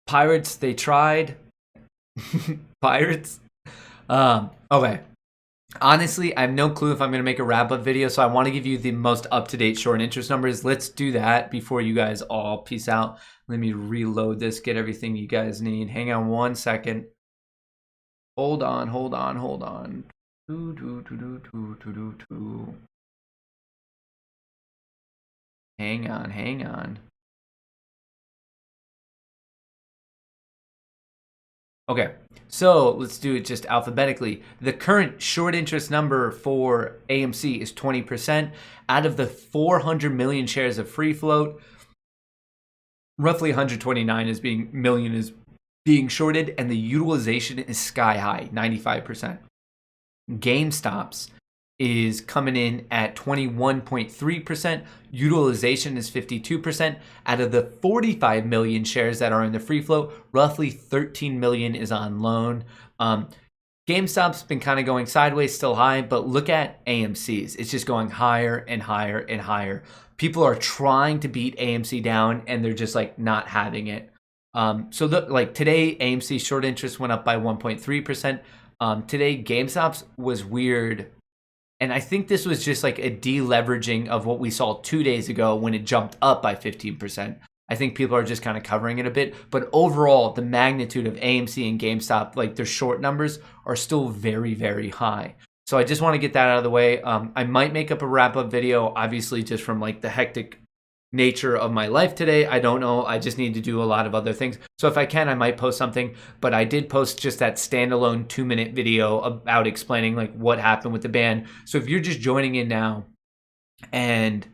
Pirates, they tried. Pirates. Okay. Honestly, I have no clue if I'm going to make a wrap-up video, so I want to give you the most up-to-date short interest numbers. Let's do that before you guys all peace out. Let me reload this, get everything you guys need. Hang on one second. Hold on. Hang on. Okay, so let's do it just alphabetically. The current short interest number for AMC is 20%. Out of the 400 million shares of free float, roughly 129 million is being shorted, and the utilization is sky high, 95%. GameStop's is coming in at 21.3%. Utilization is 52%. Out of the 45 million shares that are in the free float, roughly 13 million is on loan. GameStop's been kind of going sideways, still high, but look at AMC's. It's just going higher and higher and higher. People are trying to beat AMC down, and they're just like not having it. So like today, AMC short interest went up by 1.3%. Today, GameStop's was weird. And I think this was just like a deleveraging of what we saw 2 days ago when it jumped up by 15%. I think people are just kind of covering it a bit. But overall, the magnitude of AMC and GameStop, like their short numbers, are still very, very high. So I just want to get that out of the way. I might make up a wrap-up video, obviously, just from like the hectic nature of my life today. I don't know. I just need to do a lot of other things. So if I can, I might post something. But I did post just that standalone 2-minute video about explaining like what happened with the ban. So if you're just joining in now and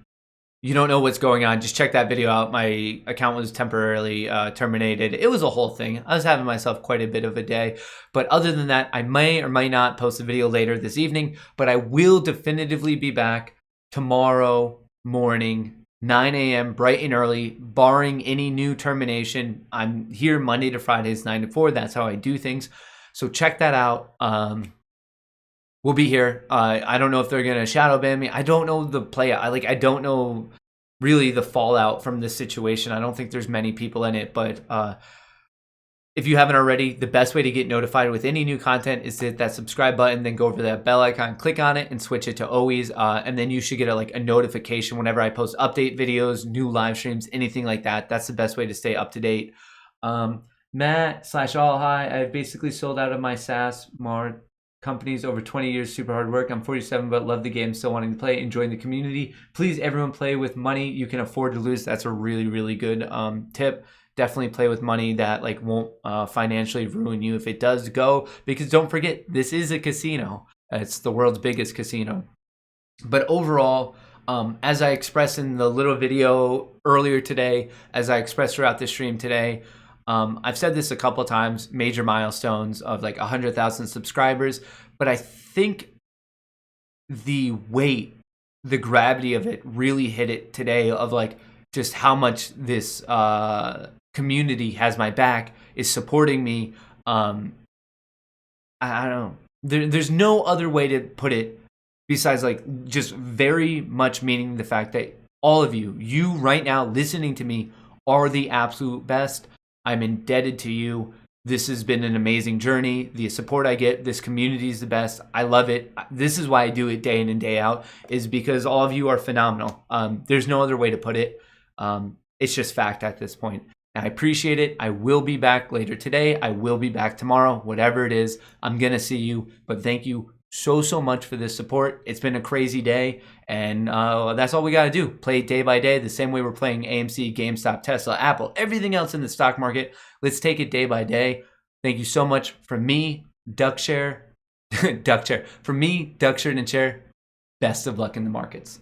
you don't know what's going on, just check that video out. My account was temporarily terminated. It was a whole thing. I was having myself quite a bit of a day. But other than that, I may or may not post a video later this evening. But I will definitively be back tomorrow morning, 9 a.m. bright and early, barring any new termination. I'm here Monday to Fridays, 9 to 4. That's how I do things. So check that out. We'll be here. I don't know if they're going to shadow ban me. I don't know the play. I don't know really the fallout from this situation. I don't think there's many people in it, but if you haven't already, the best way to get notified with any new content is to hit that subscribe button, then go over to that bell icon, click on it, and switch it to always. And then you should get a notification whenever I post update videos, new live streams, anything like that. That's the best way to stay up to date. Matt/all hi. I've basically sold out of my SaaS companies over 20 years, super hard work. I'm 47, but love the game, still wanting to play, enjoying the community. Please, everyone, play with money you can afford to lose. That's a really, really good tip. definitely play with money that like won't financially ruin you if it does go, because don't forget, this is a casino. It's the world's biggest casino. But overall, as I expressed in the little video earlier today, as I expressed throughout the stream today, I've said this a couple of times, major milestones of like 100,000 subscribers, but I think the weight, the gravity of it really hit it today, of like just how much this community has my back, is supporting me. I don't know. There's no other way to put it besides like just very much meaning the fact that all of you right now listening to me are the absolute best. I'm indebted to you. This has been an amazing journey. The support I get, this community is the best. I love it. This is why I do it day in and day out, is because all of you are phenomenal. There's no other way to put it. It's just fact at this point. I appreciate it. I will be back later today. I will be back tomorrow. Whatever it is, I'm going to see you. But thank you so much for this support. It's been a crazy day, and that's all we got to do. Play it day by day, the same way we're playing AMC, GameStop, Tesla, Apple, everything else in the stock market. Let's take it day by day. Thank you so much. From me, Duckshare, Duckshare. From me, Duckshare and Chair, best of luck in the markets.